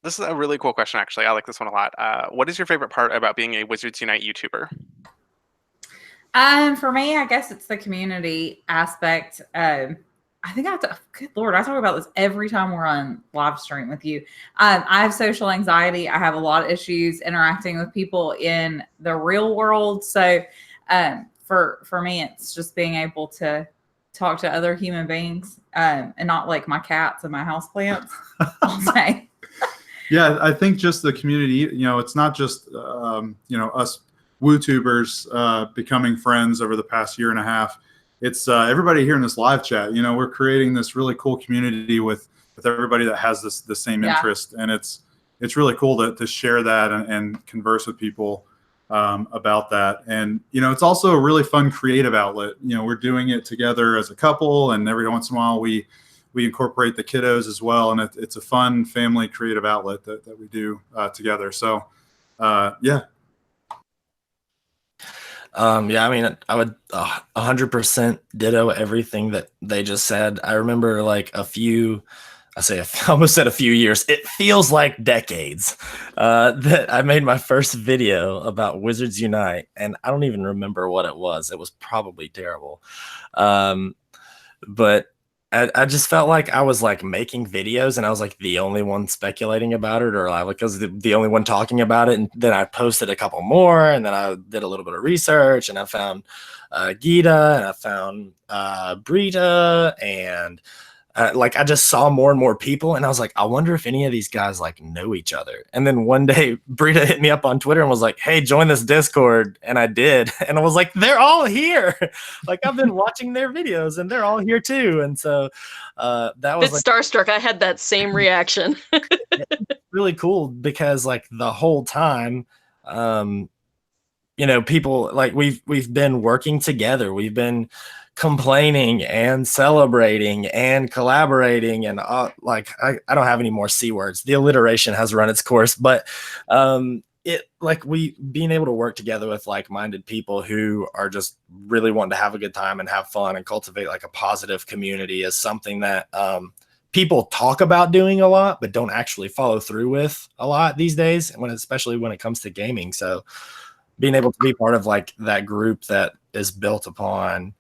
This is a really cool question, actually. I like this one a lot. What is your favorite part about being a Wizards Unite YouTuber? For me, I guess it's the community aspect. I think I have to, good Lord, I talk about this every time we're on live stream with you. I have social anxiety. I have a lot of issues interacting with people in the real world. So for me, it's just being able to talk to other human beings and not like my cats and my houseplants all day. Yeah, I think just the community, it's not just, us WooTubers becoming friends over the past year and a half. It's everybody here in this live chat. We're creating this really cool community with everybody that has the same interest, and it's really cool to share that and converse with people about that. And it's also a really fun creative outlet. We're doing it together as a couple, and every once in a while we incorporate the kiddos as well, and it's a fun family creative outlet that we do together. So yeah. Yeah, I mean, I would 100% ditto everything that they just said. I remember like almost said a few years. It feels like decades that I made my first video about Wizards Unite, and I don't even remember what it was. It was probably terrible. But I just felt like I was like making videos and I was like the only one speculating about it, or like was the only one talking about it. And then I posted a couple more, and then I did a little bit of research, and I found Gita, and I found Brita, and like I just saw more and more people, and I was like, I wonder if any of these guys like know each other. And then one day Brita hit me up on Twitter and was like, hey, join this Discord. And I did. And I was like, they're all here. Like I've been watching their videos and they're all here too. And so that was like, starstruck. I had that same reaction. Really cool because like the whole time, people like we've been working together. We've been complaining and celebrating and collaborating, and like I don't have any more C words. The alliteration has run its course, but we being able to work together with like-minded people who are just really wanting to have a good time and have fun and cultivate like a positive community is something that people talk about doing a lot, but don't actually follow through with a lot these days, especially when it comes to gaming. So being able to be part of like that group that is built upon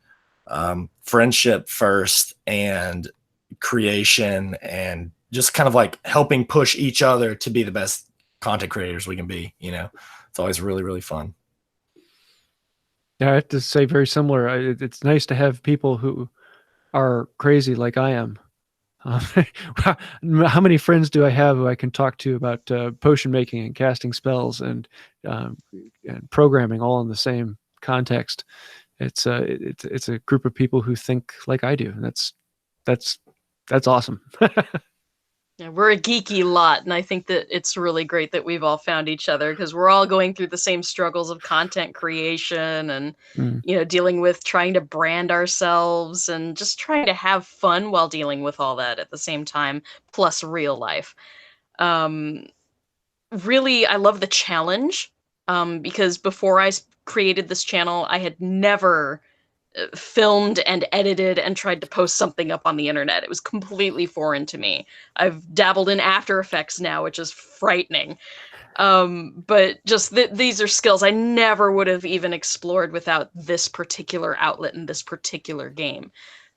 friendship first and creation and just kind of like helping push each other to be the best content creators we can be, it's always really, really fun. Yeah, I have to say very similar. It's nice to have people who are crazy like I am. How many friends do I have who I can talk to about potion making and casting spells and programming all in the same context? It's a group of people who think like I do, and that's awesome. Yeah, we're a geeky lot, and I think that it's really great that we've all found each other because we're all going through the same struggles of content creation and dealing with trying to brand ourselves and just trying to have fun while dealing with all that at the same time, plus real life. Really, I love the challenge because before I created this channel, I had never filmed and edited and tried to post something up on the internet. It was completely foreign to me. I've dabbled in After Effects now, which is frightening. But just these are skills I never would have even explored without this particular outlet in this particular game.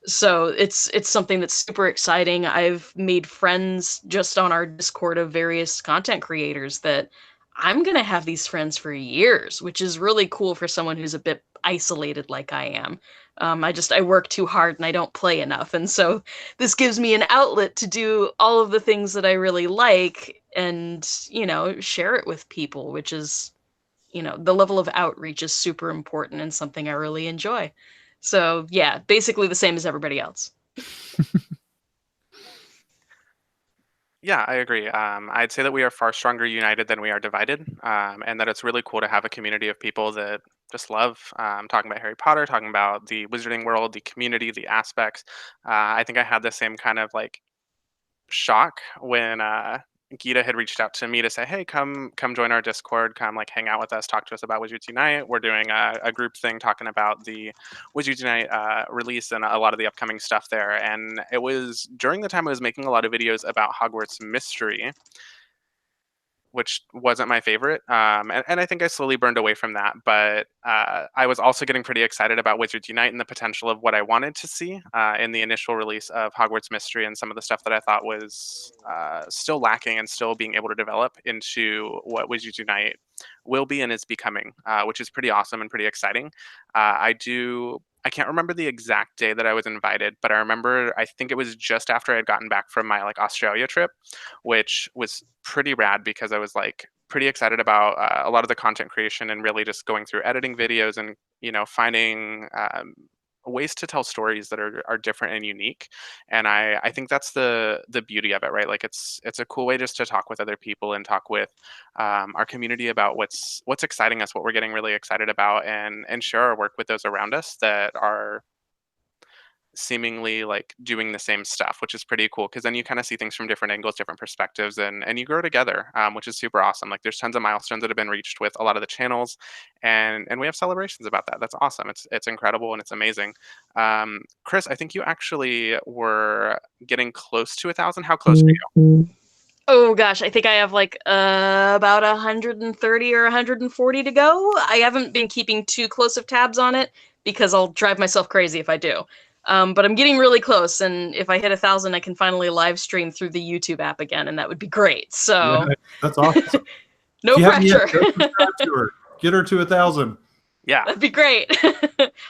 So it's something that's super exciting. I've made friends just on our Discord of various content creators that I'm going to have these friends for years, which is really cool for someone who's a bit isolated like I am. I work too hard and I don't play enough. And so this gives me an outlet to do all of the things that I really like and, share it with people, which is, the level of outreach is super important and something I really enjoy. So yeah, basically the same as everybody else. Yeah, I agree. I'd say that we are far stronger united than we are divided, and that it's really cool to have a community of people that just love talking about Harry Potter, talking about the wizarding world, the community, the aspects. I think I had the same kind of like shock when Gita had reached out to me to say, "Hey, come join our Discord, come like hang out with us, talk to us about Wizards Unite. We're doing a group thing talking about the Wizards Unite release and a lot of the upcoming stuff there." And it was during the time I was making a lot of videos about Hogwarts Mystery, which wasn't my favorite. And I think I slowly burned away from that. But I was also getting pretty excited about Wizards Unite and the potential of what I wanted to see in the initial release of Hogwarts Mystery and some of the stuff that I thought was still lacking and still being able to develop into what Wizards Unite will be and is becoming, which is pretty awesome and pretty exciting. I can't remember the exact day that I was invited, but I remember I think it was just after I had gotten back from my like Australia trip, which was pretty rad because I was like pretty excited about a lot of the content creation and really just going through editing videos and finding ways to tell stories that are different and unique. And I think that's the beauty of it, right? Like it's a cool way just to talk with other people and talk with our community about what's exciting us, what we're getting really excited about, and share our work with those around us that are seemingly like doing the same stuff, which is pretty cool because then you kind of see things from different angles, different perspectives, and you grow together, which is super awesome. Like there's tons of milestones that have been reached with a lot of the channels, and we have celebrations about that. That's awesome. It's incredible and it's amazing. Chris, I think you actually were getting close to 1,000. How close are you? Oh gosh, I think I have like about 130 or 140 to go. I haven't been keeping too close of tabs on it because I'll drive myself crazy if I do. But I'm getting really close, and if I hit 1,000, I can finally live stream through the YouTube app again, and that would be great. So Yeah, that's awesome. no pressure. Get her to 1,000. Yeah, That'd be great.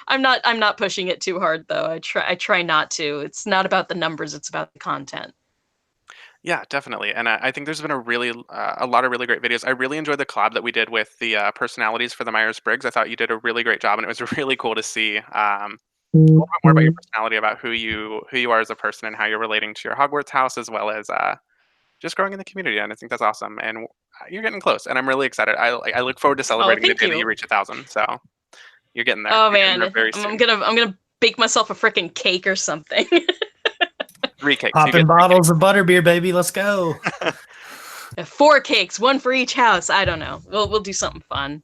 I'm not pushing it too hard though. I try not to. It's not about the numbers, it's about the content. Yeah, definitely. And I think there's been a lot of really great videos. I really enjoyed the collab that we did with the personalities for the Myers-Briggs. I thought you did a really great job, and it was really cool to see a little bit more about your personality, about who you are as a person, and how you're relating to your Hogwarts house, as well as just growing in the community. And I think that's awesome. And you're getting close, and I'm really excited. I look forward to celebrating the day that you reach 1,000. So you're getting there. Oh man, very soon. I'm gonna bake myself a freaking cake or something. 3 cakes. Popping bottles of butterbeer, baby. Let's go. 4 cakes, 1 for each house. I don't know. We'll do something fun.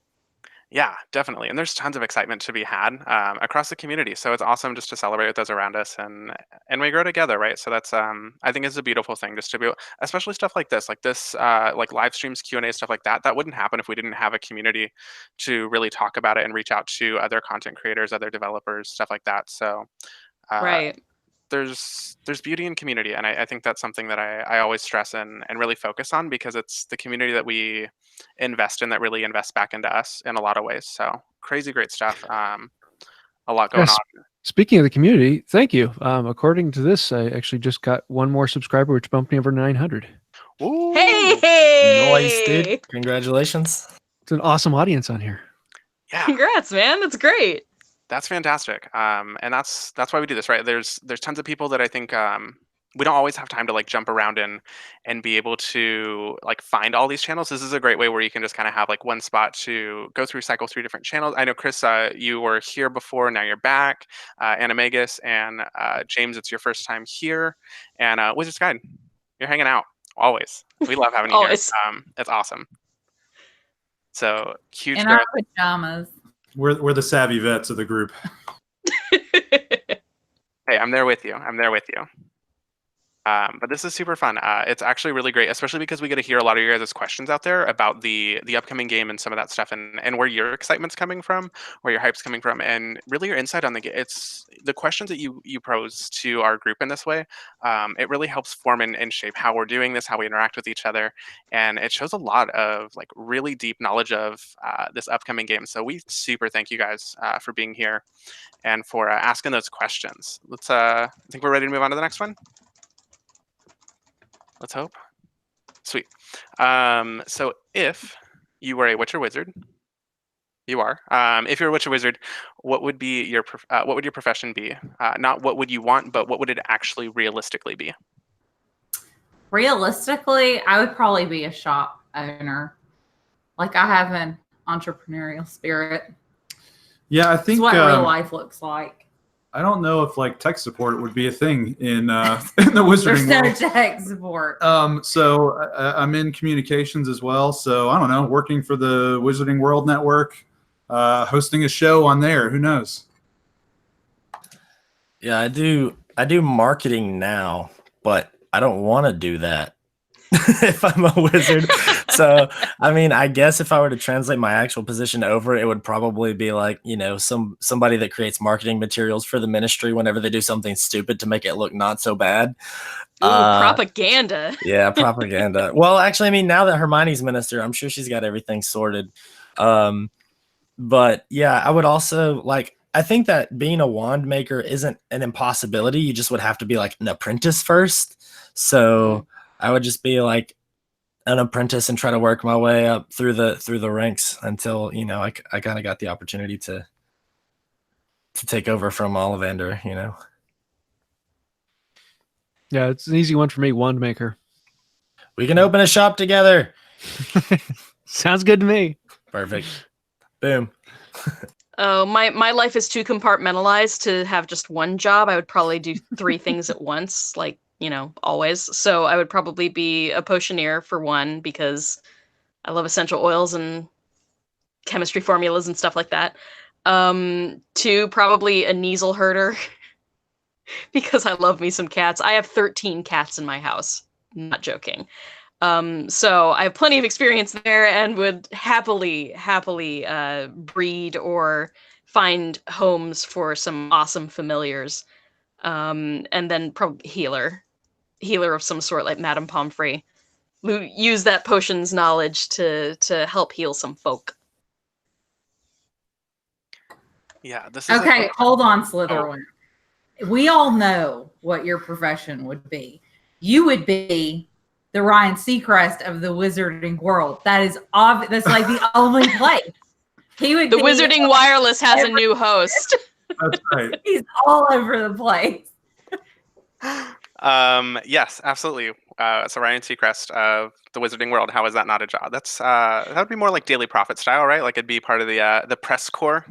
Yeah, definitely. And there's tons of excitement to be had across the community. So it's awesome just to celebrate with those around us, and we grow together, right? So that's I think is a beautiful thing, just to be, especially stuff like this, like live streams, Q&A, stuff like that. That wouldn't happen if we didn't have a community to really talk about it and reach out to other content creators, other developers, stuff like that. So Right. there's beauty in community, and I think that's something that I always stress and really focus on, because it's the community that we invest in that really invests back into us in a lot of ways. So crazy great stuff. A lot going on. Speaking of the community, thank you. According to this, I actually just got 1 more subscriber, which bumped me over 900. Ooh. Hey! Nice, dude. Congratulations. It's an awesome audience on here. Yeah. Congrats, man. That's great. That's fantastic. And that's why we do this, right? There's tons of people that I think we don't always have time to like jump around and be able to like find all these channels. This is a great way where you can just kind of have like one spot to go through, cycle through different channels. I know, Chris, you were here before, now you're back. Animagus and James, it's your first time here. And Wizards Guide, you're hanging out always. We love having you here. It's awesome. So huge in growth. our pajamas. We're the savvy vets of the group. Hey, I'm there with you. But this is super fun. It's actually really great, especially because we get to hear a lot of your guys' questions out there about the upcoming game and some of that stuff, and where your excitement's coming from, where your hype's coming from, and really your insight on the game. It's the questions that you pose to our group in this way. It really helps form and shape how we're doing this, how we interact with each other, and it shows a lot of like really deep knowledge of this upcoming game. So we super thank you guys for being here and for asking those questions. Let's I think we're ready to move on to the next one. Let's hope. Sweet. So if you were a Witcher wizard, you are. If you're a Witcher wizard, what would be your what would your profession be? Not what would you want, but what would it actually realistically be? Realistically, I would probably be a shop owner. Like I have an entrepreneurial spirit. Yeah, I It's think what real life looks like. I don't know if like tech support would be a thing in in the wizarding There's no world. tech support. So I'm in communications as well. So I don't know, working for the Wizarding World Network, hosting a show on there. Who knows? Yeah, I do marketing now, but I don't want to do that if I'm a wizard. So, I mean, I guess if I were to translate my actual position over, it would probably be like, you know, somebody that creates marketing materials for the ministry whenever they do something stupid to make it look not so bad. Ooh, propaganda. Yeah, propaganda. Well, actually, I mean, now that Hermione's minister, I'm sure she's got everything sorted. But yeah, I would also like, I think that being a wand maker isn't an impossibility. You just would have to be like an apprentice first. So I would just be like an apprentice and try to work my way up through the ranks until, you know, I kind of got the opportunity to take over from Ollivander, you know. Yeah, it's an easy one for me, wand maker. We can open a shop together. Sounds good to me. Perfect. Boom. Oh, my life is too compartmentalized to have just one job. I would probably do 3 things at once, like, you know, always. So I would probably be a potioneer for one, because I love essential oils and chemistry formulas and stuff like that. 2, probably a Kneasel herder, because I love me some cats. I have 13 cats in my house. Not joking. So I have plenty of experience there and would happily breed or find homes for some awesome familiars. And then probably healer of some sort, like Madame Pomfrey. Use that potions knowledge to help heal some folk. Yeah, this is Okay, hold on, Slytherin. We all know what your profession would be. You would be the Ryan Seacrest of the wizarding world. That is obvious. That's like the only place. He would. The Wizarding Wireless has a new host. That's right. He's all over the place. Yes, absolutely. So Ryan Seacrest of the Wizarding World. How is that not a job? That's that would be more like Daily Prophet style, right? Like it'd be part of the press corps.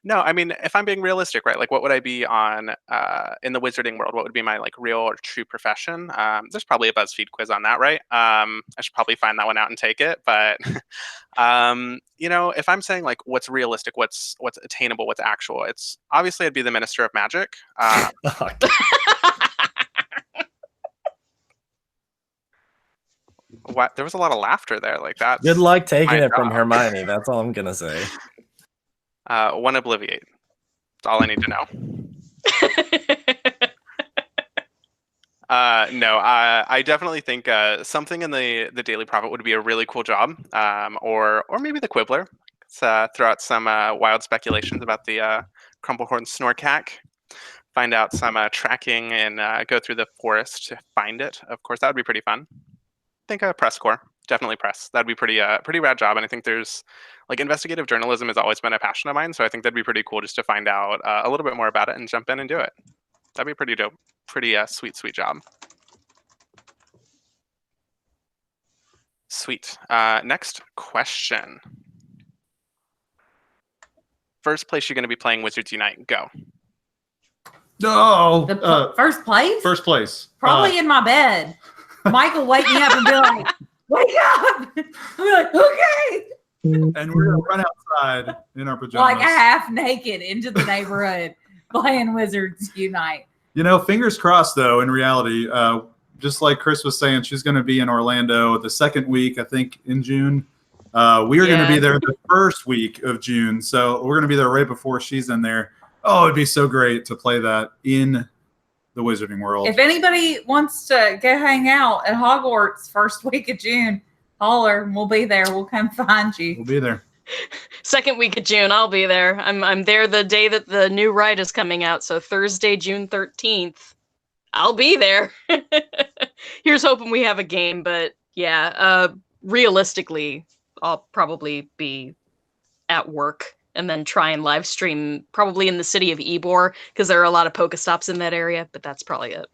No, I mean, if I'm being realistic, right? Like, what would I be on in the Wizarding World? What would be my like real or true profession? There's probably a BuzzFeed quiz on that, right? I should probably find that one out and take it. But you know, if I'm saying like what's realistic, what's attainable, what's actual, it's obviously I'd be the Minister of Magic. What? There was a lot of laughter there. Like that. Good luck taking my it from job. Hermione. That's all I'm gonna say. One Obliviate. That's all I need to know. No, I definitely think something in the Daily Prophet would be a really cool job, or maybe the Quibbler. Let's throw out some wild speculations about the Crumplehorn Snorkack. Find out some tracking and go through the forest to find it. Of course, that would be pretty fun. I think press corps, definitely press. That'd be pretty rad job. And I think there's like investigative journalism has always been a passion of mine. So I think that'd be pretty cool just to find out a little bit more about it and jump in and do it. That'd be pretty dope. Pretty sweet job. Sweet. Next question. First place you're going to be playing Wizards Unite. Go. No. First place? First place. Probably in my bed. Michael wake me up and be like, wake up. I'm like, okay. And we're going to run outside in our pajamas. Like half naked into the neighborhood playing Wizards Unite. You know, fingers crossed, though, in reality, just like Chris was saying, she's going to be in Orlando the second week, I think, in June. We are going to be there the first week of June. So we're going to be there right before she's in there. Oh, it'd be so great to play that in the Wizarding World. If anybody wants to go hang out at Hogwarts first week of June, holler, and we'll be there. We'll come find you. We'll be there. Second week of June, I'll be there. I'm there the day that the new ride is coming out, so Thursday, June 13th. I'll be there. Here's hoping we have a game, but yeah, realistically, I'll probably be at work and then try and live stream probably in the city of Ybor, because there are a lot of Pokestops in that area, but that's probably it.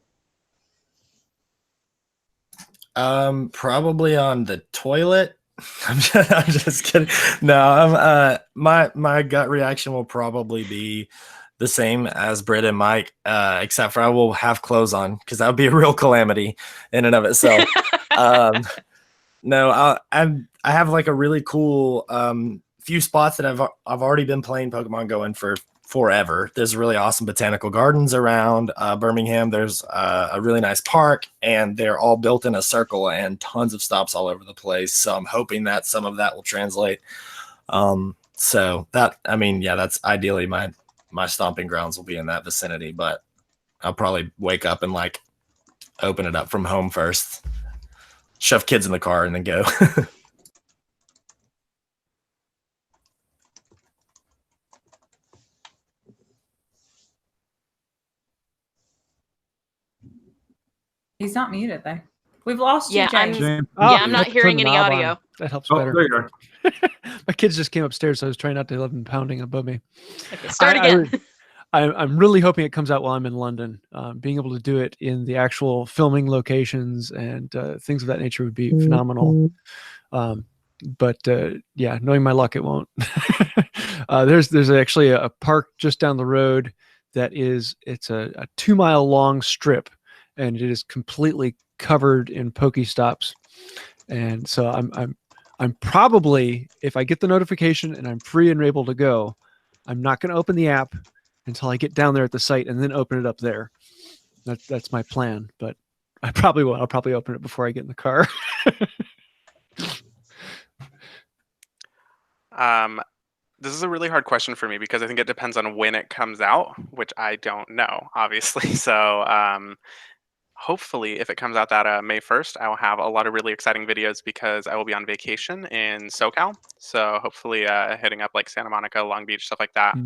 Probably on the toilet. I'm just kidding. No, my gut reaction will probably be the same as Britt and Mike, except for I will have clothes on because that would be a real calamity in and of itself. No, I have like a really cool few spots that I've already been playing Pokemon Go in for forever. There's really awesome botanical gardens around Birmingham. There's a really nice park, and they're all built in a circle and tons of stops all over the place. So I'm hoping that some of that will translate. So that, I mean, yeah, that's ideally my stomping grounds will be in that vicinity, but I'll probably wake up and like open it up from home first, shove kids in the car, and then go. He's not muted though. We've lost Yeah, you, James. James. Yeah, I'm I not can hearing turn the any knob audio. on. That helps Oh, better. there you are. My kids just came upstairs, so I was trying not to have them pounding above me. Okay, start I- again. I'm really hoping it comes out while I'm in London. Being able to do it in the actual filming locations and things of that nature would be phenomenal. But yeah, knowing my luck, it won't. There's actually a park just down the road that it's a 2-mile long strip, and it is completely covered in Pokestops. And so I'm probably, if I get the notification and I'm free and able to go, I'm not going to open the app until I get down there at the site and then open it up there. That's my plan, but I probably won't. I'll probably open it before I get in the car. This is a really hard question for me because I think it depends on when it comes out, which I don't know, obviously. So hopefully, if it comes out that May 1st, I will have a lot of really exciting videos because I will be on vacation in SoCal. So hopefully hitting up like Santa Monica, Long Beach, stuff like that.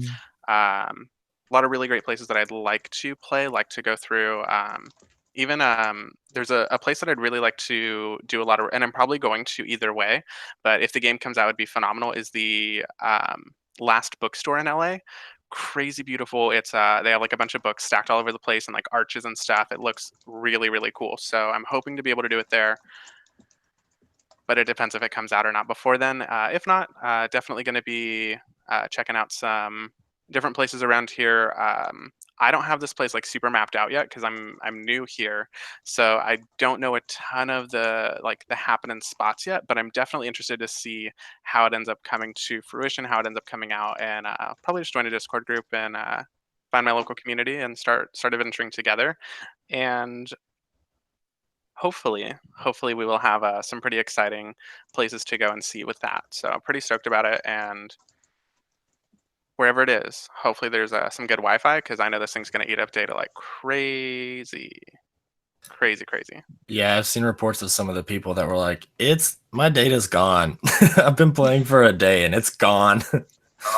A lot of really great places that I'd like to play, like to go through. Even there's a place that I'd really like to do a lot of, and I'm probably going to either way, but if the game comes out, it'd be phenomenal, is the Last Bookstore in LA. Crazy beautiful. It's they have like a bunch of books stacked all over the place and like arches and stuff. It looks really, really cool. So I'm hoping to be able to do it there, but it depends if it comes out or not before then. If not, definitely going to be checking out some different places around here. I don't have this place like super mapped out yet because I'm new here, so I don't know a ton of the happening spots yet. But I'm definitely interested to see how it ends up coming to fruition, how it ends up coming out, and probably just join a Discord group and find my local community and start adventuring together. And hopefully we will have some pretty exciting places to go and see with that. So I'm pretty stoked about it, and wherever it is, hopefully there's some good Wi-Fi because I know this thing's going to eat up data like crazy. Yeah, I've seen reports of some of the people that were like, my data's gone. I've been playing for a day and it's gone.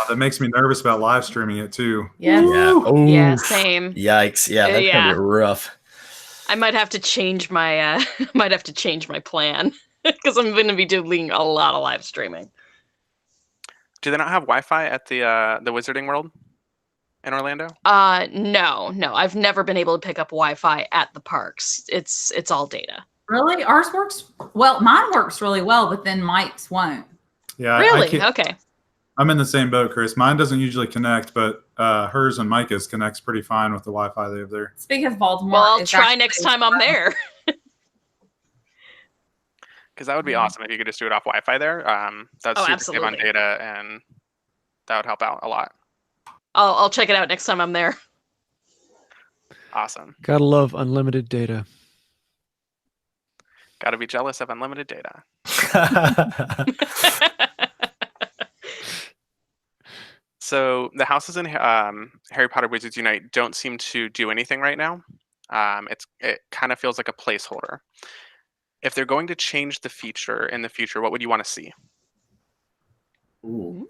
That makes me nervous about live streaming it too. Yes. Yeah. Ooh. Yeah, same. Yikes. Yeah, that's gonna be rough. I might have to change my plan because I'm going to be doing a lot of live streaming. Do they not have Wi-Fi at the Wizarding World in Orlando? No. I've never been able to pick up Wi-Fi at the parks. It's all data. Really? Ours works well. Mine works really well, but then Mike's won't. Yeah, Really? Okay. I'm in the same boat, Chris. Mine doesn't usually connect, but hers and Micah's connects pretty fine with the Wi-Fi they have there. Speaking of Baltimore, Well, I'll it's try actually- next time I'm there. Because that would be awesome if you could just do it off Wi-Fi there. That's super save on absolutely. data, and that would help out a lot. I'll check it out next time I'm there. Awesome. Gotta love unlimited data. Gotta be jealous of unlimited data. So the houses in Harry Potter Wizards Unite don't seem to do anything right now. It kind of feels like a placeholder. If they're going to change the feature in the future, what would you want to see? Ooh.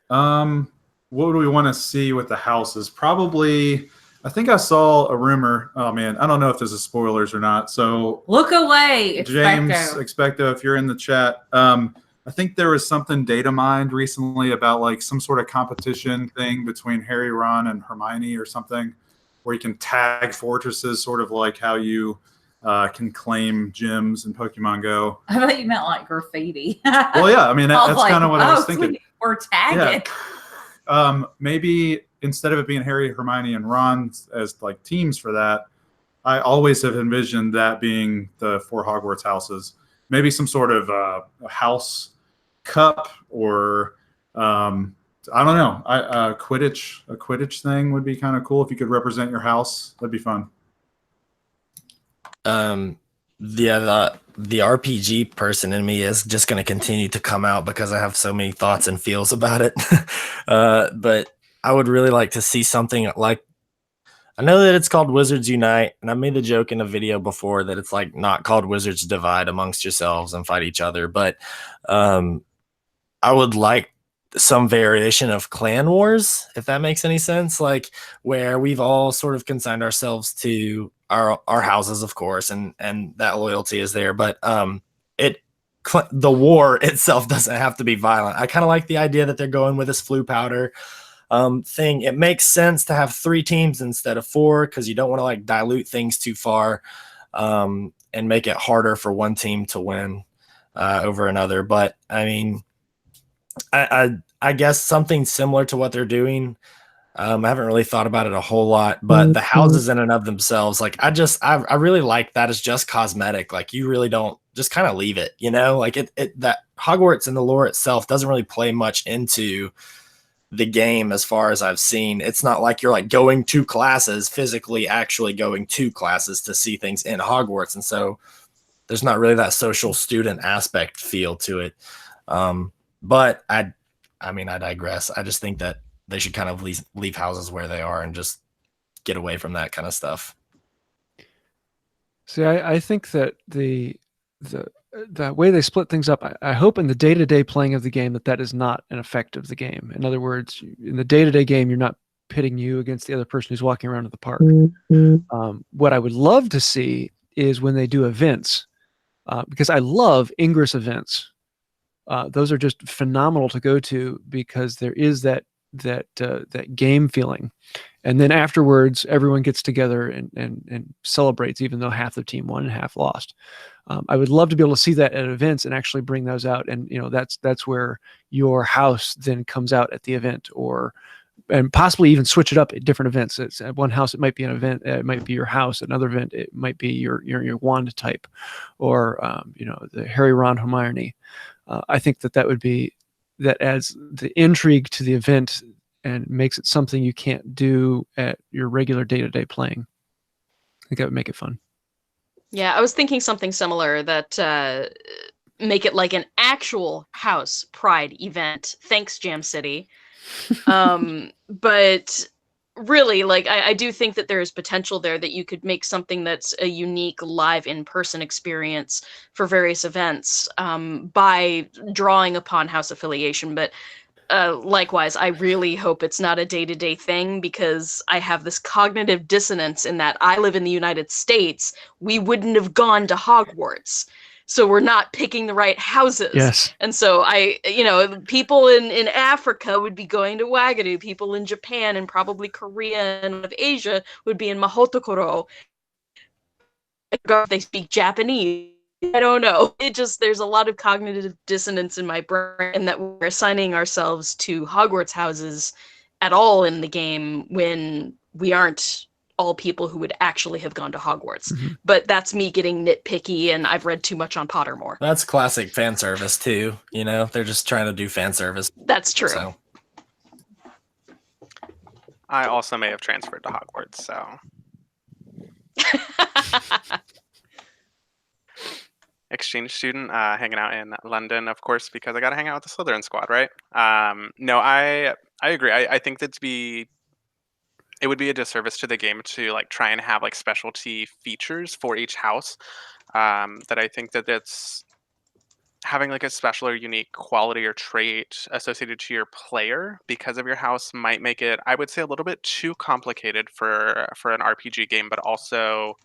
Hmm. What would we want to see with the houses? Probably, I think I saw a rumor. Oh man, I don't know if this is spoilers or not. So Look away, James Expecto. Expecto, if you're in the chat, I think there was something data mined recently about like some sort of competition thing between Harry, Ron, and Hermione or something, where you can tag fortresses, sort of like how you can claim gyms in Pokemon Go. I thought you meant like graffiti. Well, yeah, I mean, I was that's like, kind of what I was thinking. Sweet. Or tag Yeah. it. Maybe instead of it being Harry, Hermione, and Ron as like teams for that, I always have envisioned that being the 4 Hogwarts houses. Maybe some sort of a house cup, or I don't know. A Quidditch thing would be kind of cool if you could represent your house. That'd be fun. The RPG person in me is just going to continue to come out because I have so many thoughts and feels about it. But I would really like to see something like, I know that it's called Wizards Unite, and I made the joke in a video before that it's like not called Wizards Divide amongst yourselves and fight each other. But I would like some variation of Clan Wars, if that makes any sense, like where we've all sort of consigned ourselves to our houses, of course, and that loyalty is there. But the war itself doesn't have to be violent. I kind of like the idea that they're going with this flu powder thing. It makes sense to have 3 teams instead of 4 because you don't want to like dilute things too far and make it harder for one team to win over another. But I mean, I guess something similar to what they're doing. I haven't really thought about it a whole lot, but the houses in and of themselves, like I really like that as just cosmetic. Like you really don't just kind of leave it, you know, like that Hogwarts and the lore itself doesn't really play much into the game as far as I've seen. It's not like you're like going to classes, physically actually going to classes to see things in Hogwarts. And so there's not really that social student aspect feel to it. But I mean, I digress. I just think that they should kind of leave houses where they are and just get away from that kind of stuff. See, I think that the way they split things up, I hope in the day-to-day playing of the game that is not an effect of the game. In other words, in the day-to-day game, you're not pitting you against the other person who's walking around in the park. What I would love to see is when they do events, because I love Ingress events. Those are just phenomenal to go to because there is that game feeling, and then afterwards everyone gets together and celebrates, even though half the team won and half lost. I would love to be able to see that at events and actually bring those out, and you know that's where your house then comes out at the event, and possibly even switch it up at different events. It's at one house it might be an event, it might be your house. Another event it might be your wand type, or you know, the Harry, Ron, Hermione. I think that adds the intrigue to the event and makes it something you can't do at your regular day-to-day playing. I think that would make it fun. Yeah, I was thinking something similar, that make it like an actual house pride event. Thanks, Jam City. But really, like, I do think that there is potential there that you could make something that's a unique live in-person experience for various events by drawing upon house affiliation. But likewise, I really hope it's not a day-to-day thing, because I have this cognitive dissonance in that I live in the United States. We wouldn't have gone to Hogwarts. So we're not picking the right houses. Yes. And so people in Africa would be going to Wagadu. People in Japan and probably Korea and of Asia would be in Mahotokoro. If they speak Japanese, I don't know. There's a lot of cognitive dissonance in my brain that we're assigning ourselves to Hogwarts houses at all in the game when we aren't all people who would actually have gone to Hogwarts. But that's me getting nitpicky, and I've read too much on Pottermore. That's classic fan service too. You know, they're just trying to do fan service. That's true. So. I also may have transferred to Hogwarts, so. Exchange student hanging out in London, of course, because I got to hang out with the Slytherin squad, right? No, I agree. I think it would be a disservice to the game to like try and have like specialty features for each house. That I think that it's having like a special or unique quality or trait associated to your player because of your house might make it, I would say, a little bit too complicated for an RPG game. But also,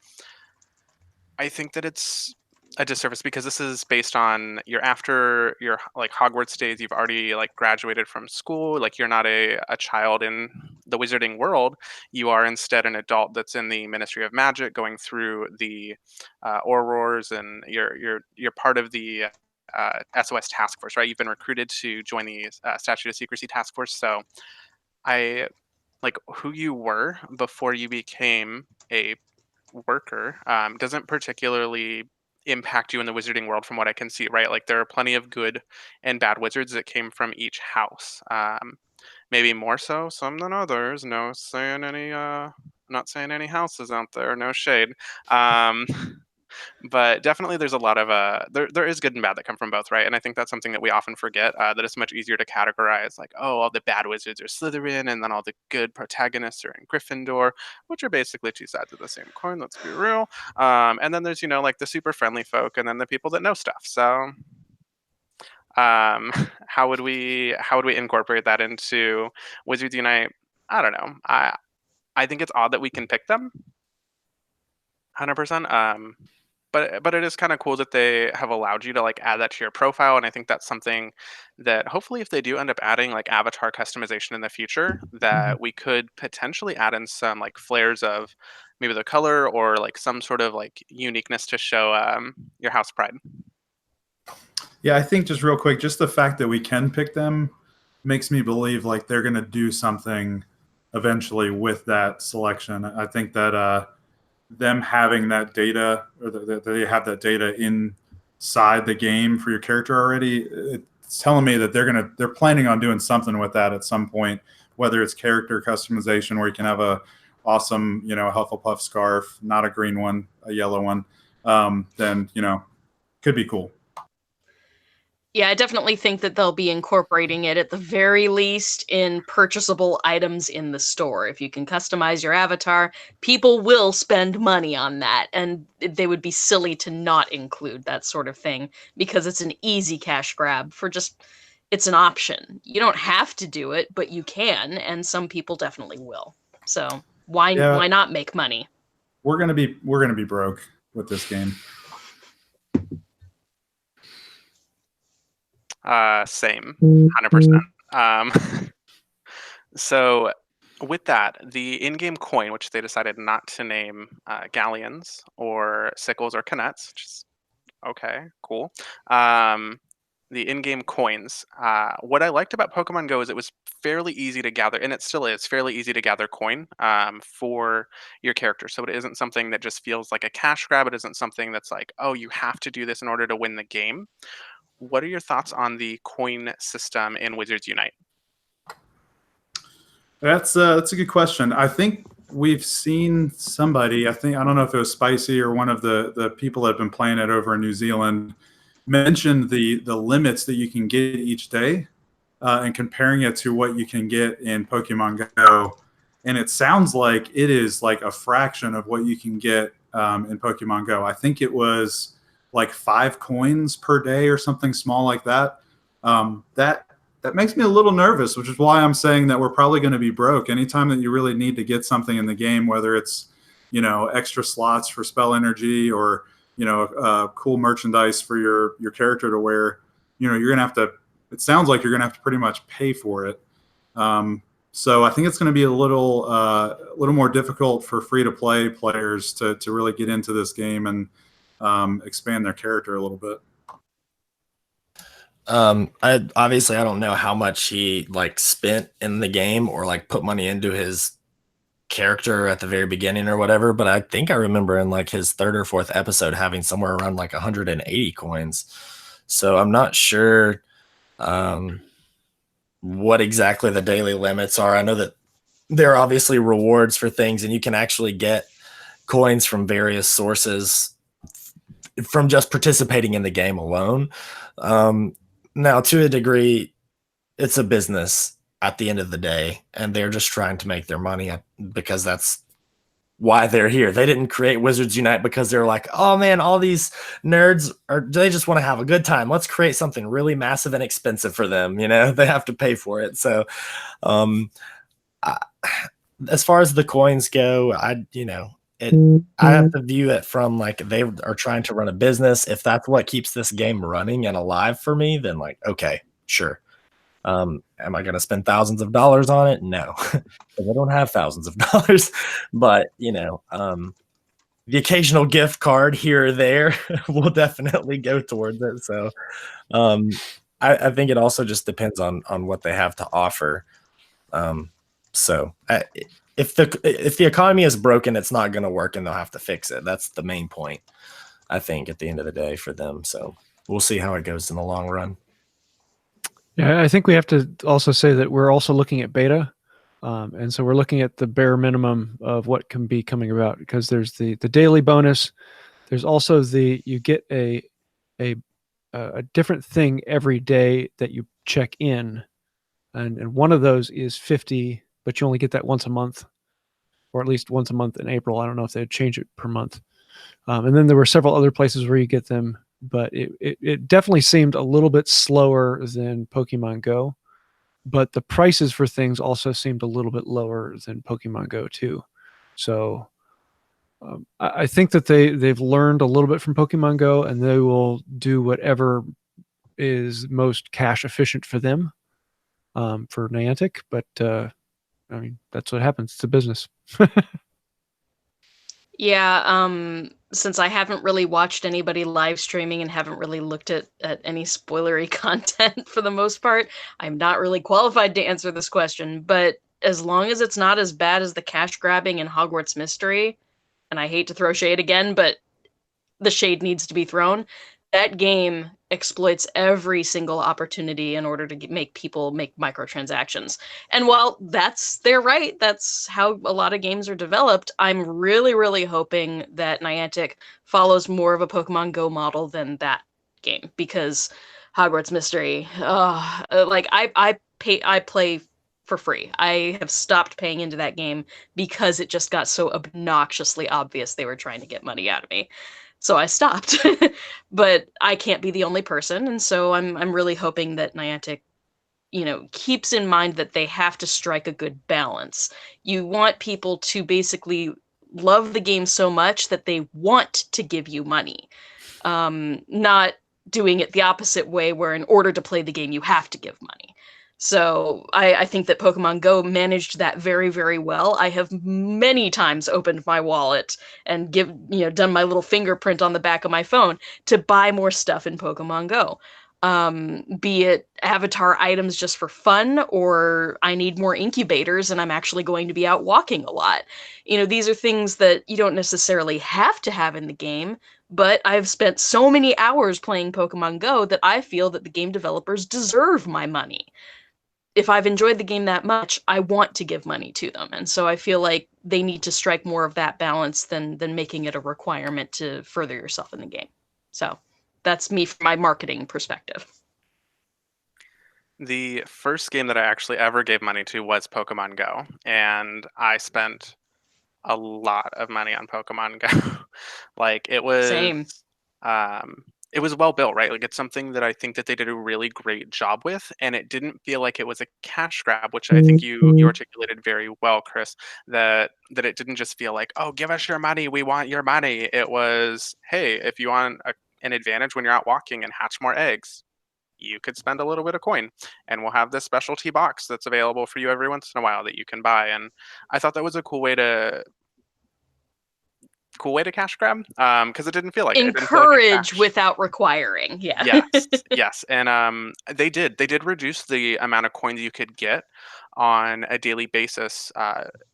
I think that it's a disservice because this is based on after your like Hogwarts days. You've already like graduated from school. Like you're not a child in the wizarding world, you are instead an adult that's in the Ministry of Magic, going through the aurors, and you're part of the SOS task force, right? You've been recruited to join the Statute of Secrecy task force. So I like who you were before you became a worker doesn't particularly impact you in the wizarding world from what I can see, right? Like there are plenty of good and bad wizards that came from each house. Maybe more so some than others. No saying any not saying any houses out there, no shade. Um but definitely there's a lot of there is good and bad that come from both, right? And I think that's something that we often forget, that it's much easier to categorize like, oh, all the bad wizards are Slytherin and then all the good protagonists are in Gryffindor, which are basically two sides of the same coin, let's be real. And then there's, like the super friendly folk and then the people that know stuff. So how would we incorporate that into Wizards Unite? I don't know. I think it's odd that we can pick them 100%. But it is kind of cool that they have allowed you to like add that to your profile, and I think that's something that hopefully if they do end up adding like avatar customization in the future, that we could potentially add in some like flares of maybe the color or like some sort of like uniqueness to show your house pride. Yeah, I think just real quick, just the fact that we can pick them makes me believe like they're going to do something eventually with that selection. I think that them having that data, or that they have that data inside the game for your character already, it's telling me that they're planning on doing something with that at some point, whether it's character customization where you can have a awesome, Hufflepuff scarf, not a green one, a yellow one, then, could be cool. Yeah, I definitely think that they'll be incorporating it at the very least in purchasable items in the store. If you can customize your avatar, people will spend money on that, and they would be silly to not include that sort of thing because it's an easy cash grab it's an option. You don't have to do it, but you can, and some people definitely will. So why not make money? We're gonna be broke with this game. Same, 100%. So with that, the in-game coin, which they decided not to name galleons or sickles or canettes, which is okay, cool. The in-game coins. What I liked about Pokemon Go is it was fairly easy to gather, and it still is fairly easy to gather coin for your character. So it isn't something that just feels like a cash grab. It isn't something that's like, oh, you have to do this in order to win the game. What are your thoughts on the coin system in Wizards Unite? That's a good question. I think we've seen somebody, I don't know if it was Spicy or one of the people that have been playing it over in New Zealand, mentioned the limits that you can get each day and comparing it to what you can get in Pokemon Go. And it sounds like it is like a fraction of what you can get in Pokemon Go. I think it was like 5 coins per day or something small like that. That makes me a little nervous, which is why I'm saying that we're probably going to be broke. Anytime that you really need to get something in the game, whether it's, extra slots for spell energy or, cool merchandise for your character to wear, you're going to have to, it sounds like you're going to have to pretty much pay for it. So I think it's going to be a little more difficult for free-to-play players to really get into this game and expand their character a little bit. I don't know how much he spent in the game or put money into his character at the very beginning or whatever, but I think I remember in his 3rd or 4th episode having somewhere around 180 coins. So I'm not sure what exactly the daily limits are. I know that there are obviously rewards for things, and you can actually get coins from various sources from just participating in the game alone. Now, to a degree, it's a business at the end of the day, and they're just trying to make their money because that's why they're here. They didn't create Wizards Unite because they're like, oh man, all these nerds they just want to have a good time. Let's create something really massive and expensive for them. They have to pay for it. So, as far as the coins go, I have to view it from they are trying to run a business. If that's what keeps this game running and alive for me, then okay, sure. Am I going to spend thousands of dollars on it? No, because I don't have thousands of dollars. But the occasional gift card here or there will definitely go towards it. So I think it also just depends on what they have to offer. If the economy is broken, it's not going to work, and they'll have to fix it. That's the main point, I think, at the end of the day for them. So we'll see how it goes in the long run. Yeah, I think we have to also say that we're also looking at beta. And so we're looking at the bare minimum of what can be coming about, because there's the daily bonus. There's also you get a different thing every day that you check in. And one of those is 50, but you only get that once a month, or at least once a month in April. I don't know if they'd change it per month. And then there were several other places where you get them, but it definitely seemed a little bit slower than Pokemon Go. But the prices for things also seemed a little bit lower than Pokemon Go too. So I think that they've learned a little bit from Pokemon Go, and they will do whatever is most cash efficient for them, for Niantic. But I mean, that's what happens. It's a business. Yeah, since I haven't really watched anybody live streaming and haven't really looked at any spoilery content for the most part, I'm not really qualified to answer this question. But as long as it's not as bad as the cash grabbing in Hogwarts Mystery, and I hate to throw shade again, but the shade needs to be thrown. That game exploits every single opportunity in order to make people make microtransactions. And while they're right, that's how a lot of games are developed, I'm really, really hoping that Niantic follows more of a Pokemon Go model than that game, because Hogwarts Mystery, I play for free. I have stopped paying into that game because it just got so obnoxiously obvious they were trying to get money out of me. So I stopped. But I can't be the only person, and so I'm really hoping that Niantic, keeps in mind that they have to strike a good balance. You want people to basically love the game so much that they want to give you money. Not doing it the opposite way, where in order to play the game you have to give money. So I think that Pokemon Go managed that very, very well. I have many times opened my wallet and done my little fingerprint on the back of my phone to buy more stuff in Pokemon Go. Be it avatar items just for fun, or I need more incubators and I'm actually going to be out walking a lot. These are things that you don't necessarily have to have in the game, but I've spent so many hours playing Pokemon Go that I feel that the game developers deserve my money. If I've enjoyed the game that much, I want to give money to them. And so I feel like they need to strike more of that balance than making it a requirement to further yourself in the game. So that's me from my marketing perspective. The first game that I actually ever gave money to was Pokemon Go, and I spent a lot of money on Pokemon Go. Like, it was Same. It was well built, right? Like, it's something that I think that they did a really great job with, and it didn't feel like it was a cash grab, which I think you articulated very well, Chris. That it didn't just feel like, oh, give us your money, we want your money. It was, hey, if you want an advantage when you're out walking and hatch more eggs, you could spend a little bit of coin, and we'll have this specialty box that's available for you every once in a while that you can buy. And I thought that was a cool way to cash grab, because it didn't feel like encourage without requiring. Yeah. Yes. And they did reduce the amount of coins you could get on a daily basis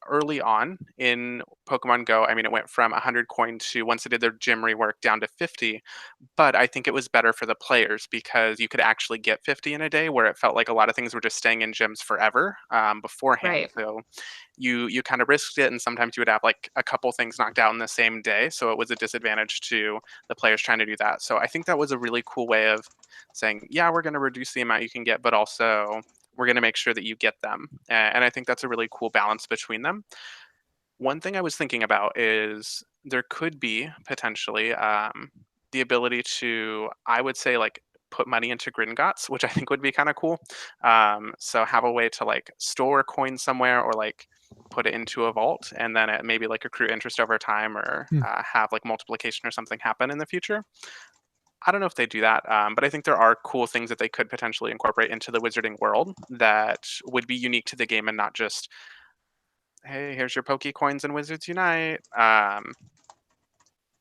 early on in Pokemon Go. I mean, it went from 100 coin to, once they did their gym rework, down to 50. But I think it was better for the players because you could actually get 50 in a day, where it felt like a lot of things were just staying in gyms forever beforehand. Right. So you kind of risked it, and sometimes you would have like a couple things knocked out in the same day. So it was a disadvantage to the players trying to do that. So I think that was a really cool way of saying, yeah, we're going to reduce the amount you can get, but also we're going to make sure that you get them. And I think that's a really cool balance between them. One thing I was thinking about is there could be potentially the ability to, I would say, like, put money into Gringotts, which I think would be kind of cool. So have a way to like store coins somewhere, or like put it into a vault, and then it maybe like accrue interest over time, or have like multiplication or something happen in the future. I don't know if they do that, but I think there are cool things that they could potentially incorporate into the wizarding world that would be unique to the game and not just, hey, here's your Pokecoins and Wizards Unite.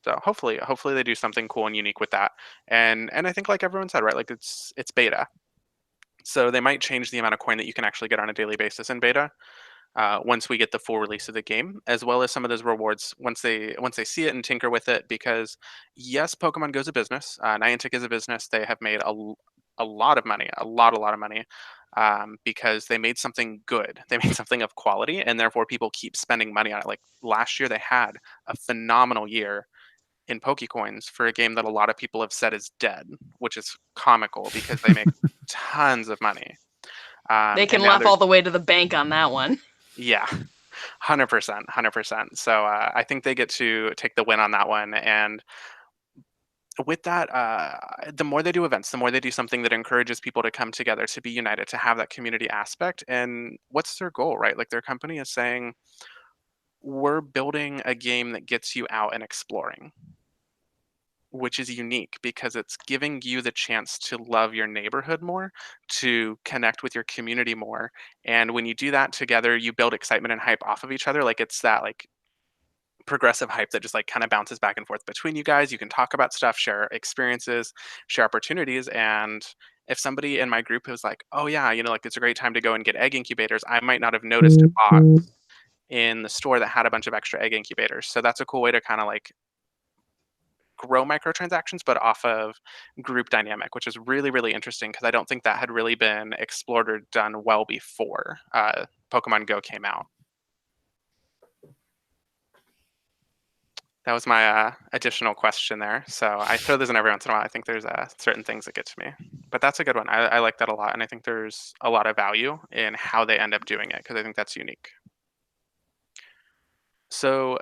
So hopefully they do something cool and unique with that. And I think like everyone said, right, like it's beta. So they might change the amount of coin that you can actually get on a daily basis in beta once we get the full release of the game, as well as some of those rewards once they see it and tinker with it. Because yes, Pokemon Go's a business. Niantic is a business. They have made a lot of money, a lot of money, because they made something good. They made something of quality, and therefore people keep spending money on it. Like last year, they had a phenomenal year in Pokecoins for a game that a lot of people have said is dead, which is comical because they make tons of money. They can laugh all the way to the bank on that one. Yeah, 100%. So I think they get to take the win on that one. And with that, the more they do events, the more they do something that encourages people to come together, to be united, to have that community aspect. And what's their goal, right? Like their company is saying, we're building a game that gets you out and exploring, which is unique because it's giving you the chance to love your neighborhood more, to connect with your community more. And when you do that together, you build excitement and hype off of each other. Like it's that like progressive hype that just like kind of bounces back and forth between you guys. You can talk about stuff, share experiences, share opportunities. And if somebody in my group is like, oh yeah, like it's a great time to go and get egg incubators, I might not have noticed a box in the store that had a bunch of extra egg incubators. So that's a cool way to kind of like grow microtransactions, but off of group dynamic, which is really, really interesting because I don't think that had really been explored or done well before Pokemon Go came out. That was my additional question there. So I throw those in every once in a while. I think there's certain things that get to me, but that's a good one. I like that a lot. And I think there's a lot of value in how they end up doing it because I think that's unique. So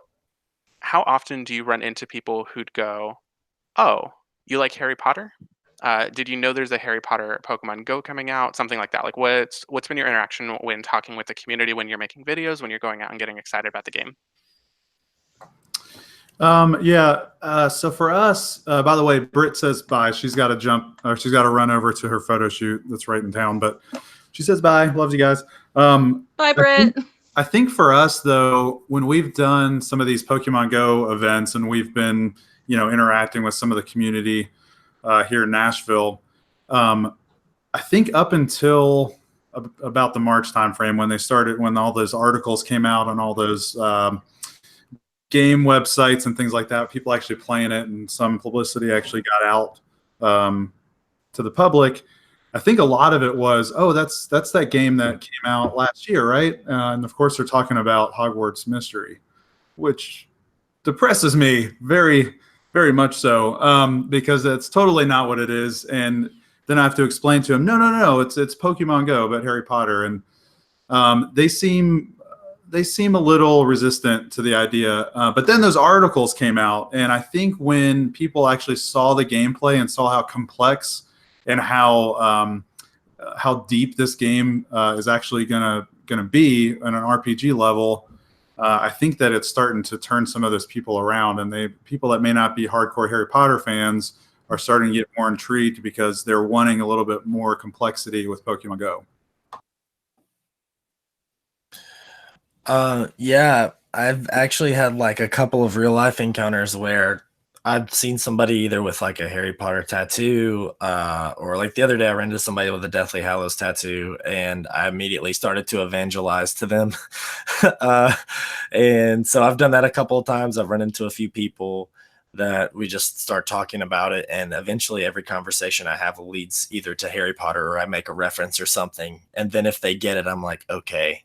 how often do you run into people who'd go, oh, you like Harry Potter? Did you know there's a Harry Potter Pokemon Go coming out? Something like that. Like what's been your interaction when talking with the community, when you're making videos, when you're going out and getting excited about the game? So for us, by the way, Britt says bye. She's got to jump, or she's got to run over to her photo shoot that's right in town, but she says bye. Loves you guys. Bye, Britt. I think for us though, when we've done some of these Pokemon Go events and we've been, interacting with some of the community here in Nashville, I think up until about the March timeframe when all those articles came out on all those game websites and things like that, people actually playing it and some publicity actually got out to the public. I think a lot of it was, oh, that's that game that came out last year, right? And of course, they're talking about Hogwarts Mystery, which depresses me very, very much so, because that's totally not what it is. And then I have to explain to them, no, it's Pokemon Go, but Harry Potter, and they seem a little resistant to the idea. But then those articles came out, and I think when people actually saw the gameplay and saw how complex and how deep this game is actually gonna be on an RPG level, I think that it's starting to turn some of those people around, and people that may not be hardcore Harry Potter fans are starting to get more intrigued because they're wanting a little bit more complexity with Pokemon Go. Yeah, I've actually had like a couple of real life encounters where I've seen somebody either with like a Harry Potter tattoo, or like the other day I ran into somebody with a Deathly Hallows tattoo, and I immediately started to evangelize to them. And so I've done that a couple of times. I've run into a few people that we just start talking about it, and eventually every conversation I have leads either to Harry Potter or I make a reference or something. And then if they get it, I'm like, okay,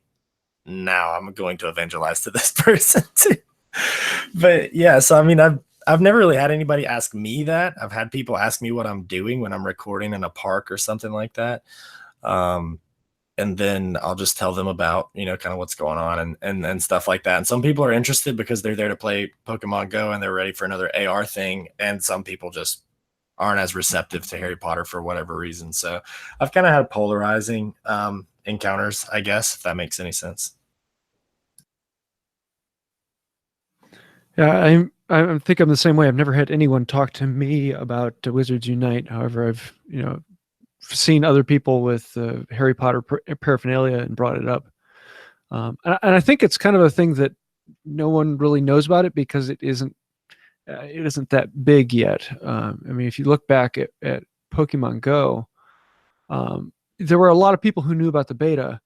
now I'm going to evangelize to this person too. But yeah, so I mean, I've never really had anybody ask me that. I've had people ask me what I'm doing when I'm recording in a park or something like that. And then I'll just tell them about, kind of what's going on and stuff like that. And some people are interested because they're there to play Pokemon Go and they're ready for another AR thing. And some people just aren't as receptive to Harry Potter for whatever reason. So I've kind of had polarizing encounters, I guess, if that makes any sense. Yeah, I think I'm the same way. I've never had anyone talk to me about Wizards Unite. However, I've seen other people with Harry Potter paraphernalia and brought it up. And I think it's kind of a thing that no one really knows about it because it isn't that big yet. I mean, if you look back at Pokemon Go, there were a lot of people who knew about the beta,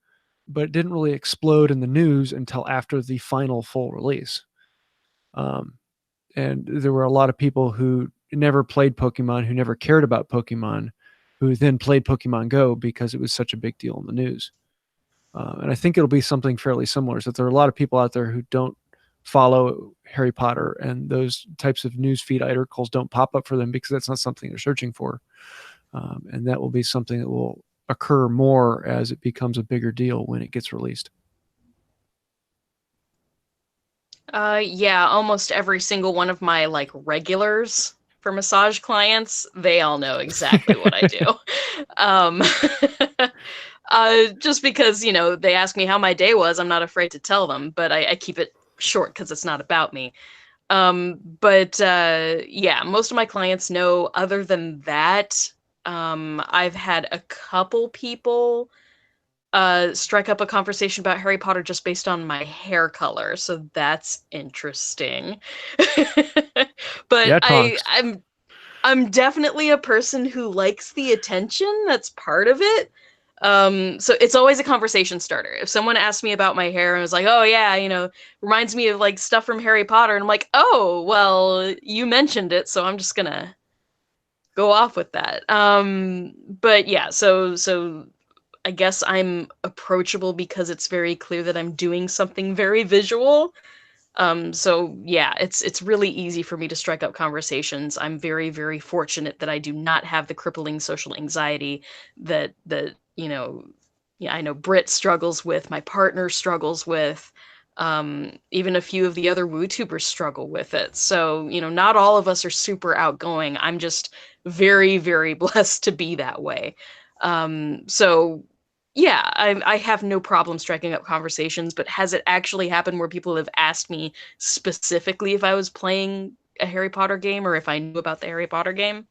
but it didn't really explode in the news until after the final full release. And there were a lot of people who never played Pokemon, who never cared about Pokemon, who then played Pokemon Go because it was such a big deal in the news. And I think it'll be something fairly similar. So there are a lot of people out there who don't follow Harry Potter, and those types of news feed articles don't pop up for them because that's not something they're searching for. And that will be something that will occur more as it becomes a bigger deal when it gets released. Yeah, almost every single one of my regulars for massage clients, they all know exactly what I do. Just because, they ask me how my day was, I'm not afraid to tell them, but I keep it short because it's not about me. Yeah, most of my clients know. Other than that, I've had a couple people strike up a conversation about Harry Potter just based on my hair color, so that's interesting. But Yeah, Tonks. I'm definitely a person who likes the attention. That's part of it. So it's always a conversation starter. If someone asks me about my hair and was like, "Oh yeah, reminds me of stuff from Harry Potter," and I'm like, "Oh, well, you mentioned it, so I'm just gonna go off with that." But yeah, so I guess I'm approachable because it's very clear that I'm doing something very visual. So yeah, it's really easy for me to strike up conversations. I'm very, very fortunate that I do not have the crippling social anxiety that I know Britt struggles with, my partner struggles with, even a few of the other WooTubers struggle with it. So, not all of us are super outgoing. I'm just very, very blessed to be that way. So yeah, I have no problem striking up conversations, but has it actually happened where people have asked me specifically if I was playing a Harry Potter game or if I knew about the Harry Potter game?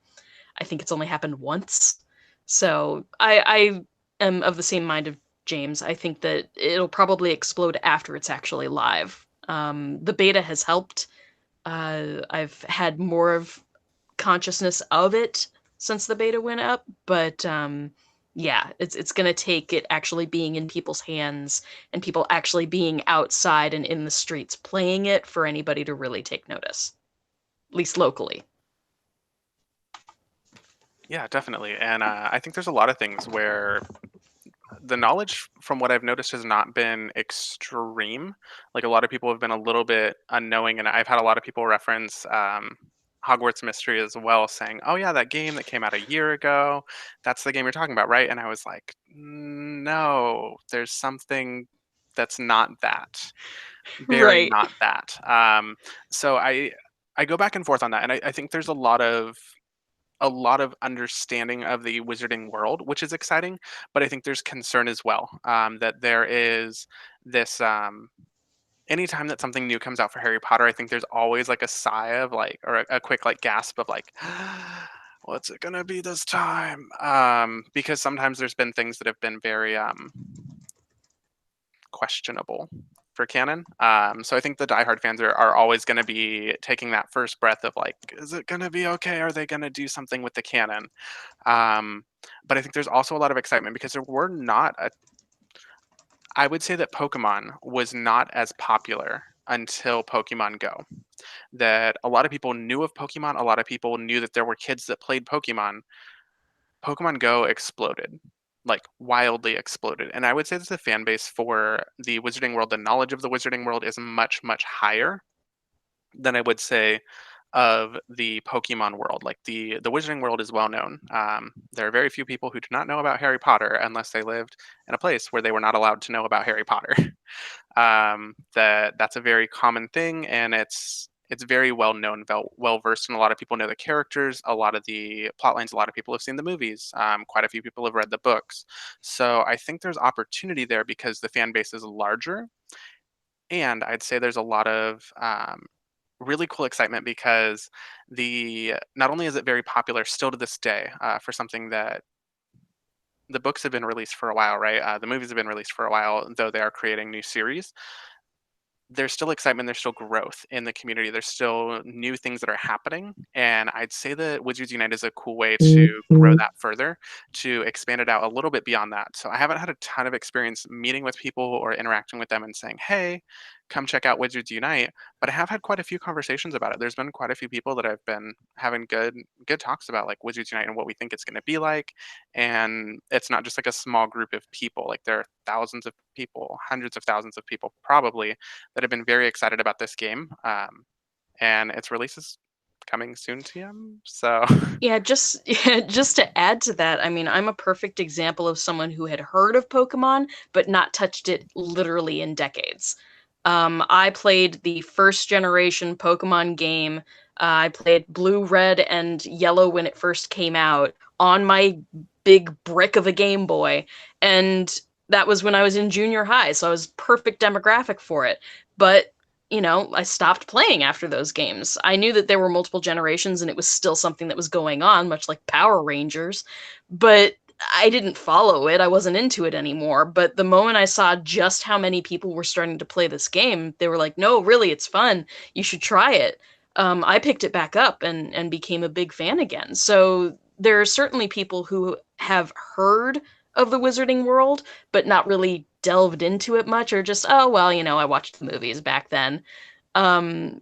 I think it's only happened once. So I am of the same mind of James. I think that it'll probably explode after it's actually live. The beta has helped. I've had more of consciousness of it since the beta went up, but yeah, it's gonna take it actually being in people's hands and people actually being outside and in the streets playing it for anybody to really take notice, at least locally. Yeah, definitely. And I think there's a lot of things where the knowledge, from what I've noticed, has not been extreme. Like, a lot of people have been a little bit unknowing, and I've had a lot of people reference Hogwarts Mystery as well, saying, "Oh yeah, that game that came out a year ago, that's the game you're talking about, right?" And I was like, "No, there's something that's not that, very Right. not that." So I go back and forth on that, and I think there's a lot of understanding of the wizarding world, which is exciting, but I think there's concern as well, that there is this. Anytime that something new comes out for Harry Potter, I think there's always a sigh of or a quick gasp of what's it gonna be this time? Because sometimes there's been things that have been very questionable for canon. So I think the diehard fans are always going to be taking that first breath of is it going to be okay? Are they going to do something with the canon? But I think there's also a lot of excitement because there were not I would say that Pokemon was not as popular until Pokemon Go. That a lot of people knew of Pokemon, a lot of people knew that there were kids that played Pokemon. Pokemon Go exploded, wildly exploded. And I would say that the fan base for the Wizarding World, the knowledge of the Wizarding World is much, much higher than I would say of the Pokemon world. The Wizarding World is well known. There are very few people who do not know about Harry Potter unless they lived in a place where they were not allowed to know about Harry Potter. That's a very common thing, and it's very well known, well versed, and a lot of people know the characters, a lot of the plot lines. A lot of people have seen the movies. Quite a few people have read the books. So I think there's opportunity there because the fan base is larger, and I'd say there's a lot of really cool excitement because not only is it very popular still to this day for something that the books have been released for a while, right? The movies have been released for a while, though they are creating new series. There's still excitement, there's still growth in the community, there's still new things that are happening, and I'd say that Wizards Unite is a cool way to grow that further, to expand it out a little bit beyond that. So I haven't had a ton of experience meeting with people or interacting with them and saying, hey, come check out Wizards Unite, but I have had quite a few conversations about it. There's been quite a few people that I've been having good talks about like Wizards Unite and what we think it's going to be like, and it's not just like a small group of people. Like there are thousands of people, hundreds of thousands of people probably, that have been very excited about this game, and its release is coming soon, TM. So Yeah, just to add to that, I mean, I'm a perfect example of someone who had heard of Pokemon but not touched it literally in decades. I played the first generation Pokemon game. I played Blue, Red, and Yellow when it first came out on my big brick of a Game Boy, and that was when I was in junior high, so I was perfect demographic for it. But I stopped playing after those games. I knew that there were multiple generations and it was still something that was going on, much like Power Rangers, but I didn't follow it. I wasn't into it anymore. But the moment I saw just how many people were starting to play this game, they were like, no, really, it's fun. You should try it. I picked it back up and became a big fan again. So there are certainly people who have heard of the Wizarding World, but not really delved into it much, or just, oh, well, I watched the movies back then.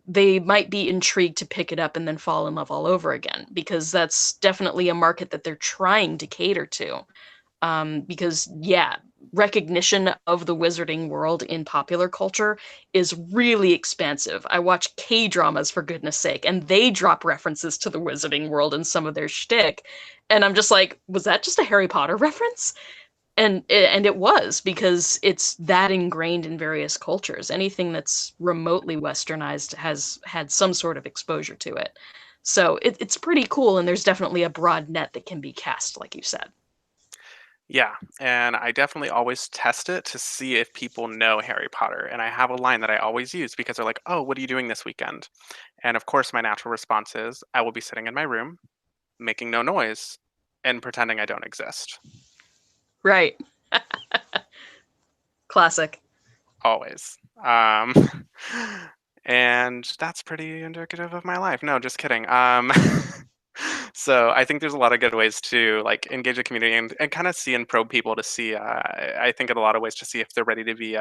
They might be intrigued to pick it up and then fall in love all over again, because that's definitely a market that they're trying to cater to. Because, yeah, recognition of the Wizarding World in popular culture is really expansive. I watch K-dramas, for goodness sake, and they drop references to the Wizarding World in some of their shtick. And I'm just like, was that just a Harry Potter reference? And it was, because it's that ingrained in various cultures. Anything that's remotely westernized has had some sort of exposure to it. So it's pretty cool, and there's definitely a broad net that can be cast, like you said. yeah, and I definitely always test it to see if people know Harry Potter. And I have a line that I always use because they're like, oh, what are you doing this weekend? And of course, my natural response is, I will be sitting in my room, making no noise, and pretending I don't exist. Right. Classic. Always. And that's pretty indicative of my life. No, just kidding. So I think there's a lot of good ways to like engage the community and kind of see and probe people to see. I think in a lot of ways to see if they're ready to be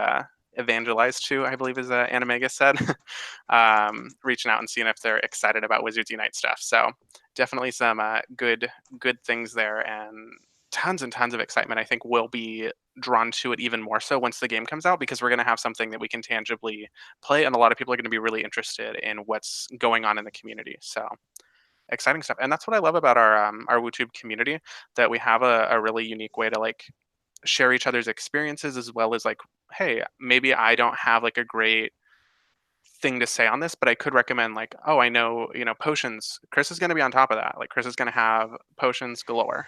evangelized to, I believe is Animagus said. Reaching out and seeing if they're excited about Wizards Unite stuff. So definitely some good things there, and tons and tons of excitement. I think we'll be drawn to it even more so once the game comes out, because we're going to have something that we can tangibly play, and a lot of people are going to be really interested in what's going on in the community. So exciting stuff. And that's what I love about our WooTube community, that we have a really unique way to like share each other's experiences, as well as like, hey, maybe I don't have like a great thing to say on this, but I could recommend like, oh, I know, potions. Chris is going to be on top of that. Like Chris is going to have potions galore.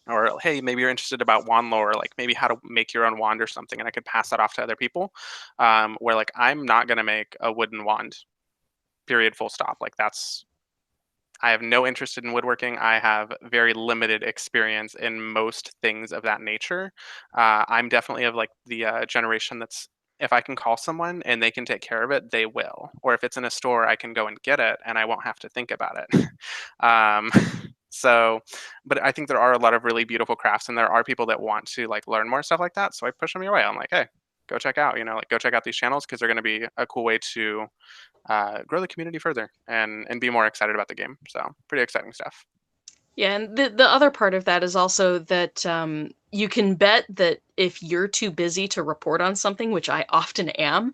Or hey, maybe you're interested about wand lore, like maybe how to make your own wand or something, and I could pass that off to other people. Where like I'm not going to make a wooden wand. Period. Full stop. Like I have no interest in woodworking. I have very limited experience in most things of that nature. I'm definitely of like the generation that's, if I can call someone and they can take care of it, they will. Or if it's in a store, I can go and get it and I won't have to think about it. So, but I think there are a lot of really beautiful crafts, and there are people that want to like learn more stuff like that. So I push them your way. I'm like, hey, go check out, go check out these channels, because they're going to be a cool way to grow the community further and be more excited about the game. So pretty exciting stuff. Yeah, and the other part of that is also that you can bet that if you're too busy to report on something, which I often am,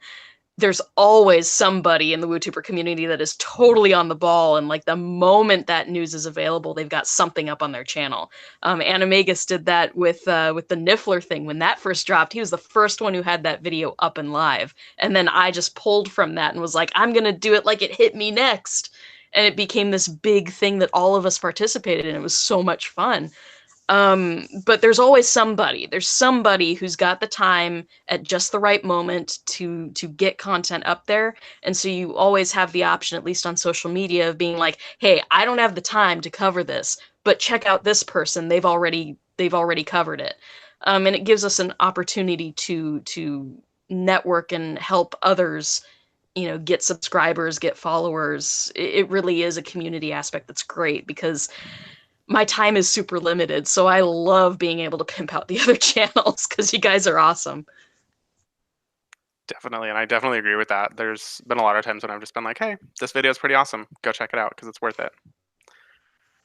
there's always somebody in the WooTuber community that is totally on the ball, and like the moment that news is available, they've got something up on their channel. Animagus did that with the Niffler thing. When that first dropped, he was the first one who had that video up and live. And then I just pulled from that and was like, I'm gonna do it like it hit me next. And it became this big thing that all of us participated in. It was so much fun. But there's always somebody. There's somebody who's got the time at just the right moment to get content up there. And so you always have the option, at least on social media, of being like, hey, I don't have the time to cover this, but check out this person. They've already covered it. And it gives us an opportunity to network and help others, you know, get subscribers, get followers. It really is a community aspect that's great, because my time is super limited, so I love being able to pimp out the other channels because you guys are awesome. Definitely, and I definitely agree with that. There's been a lot of times when I've just been like, hey, this video is pretty awesome. Go check it out because it's worth it.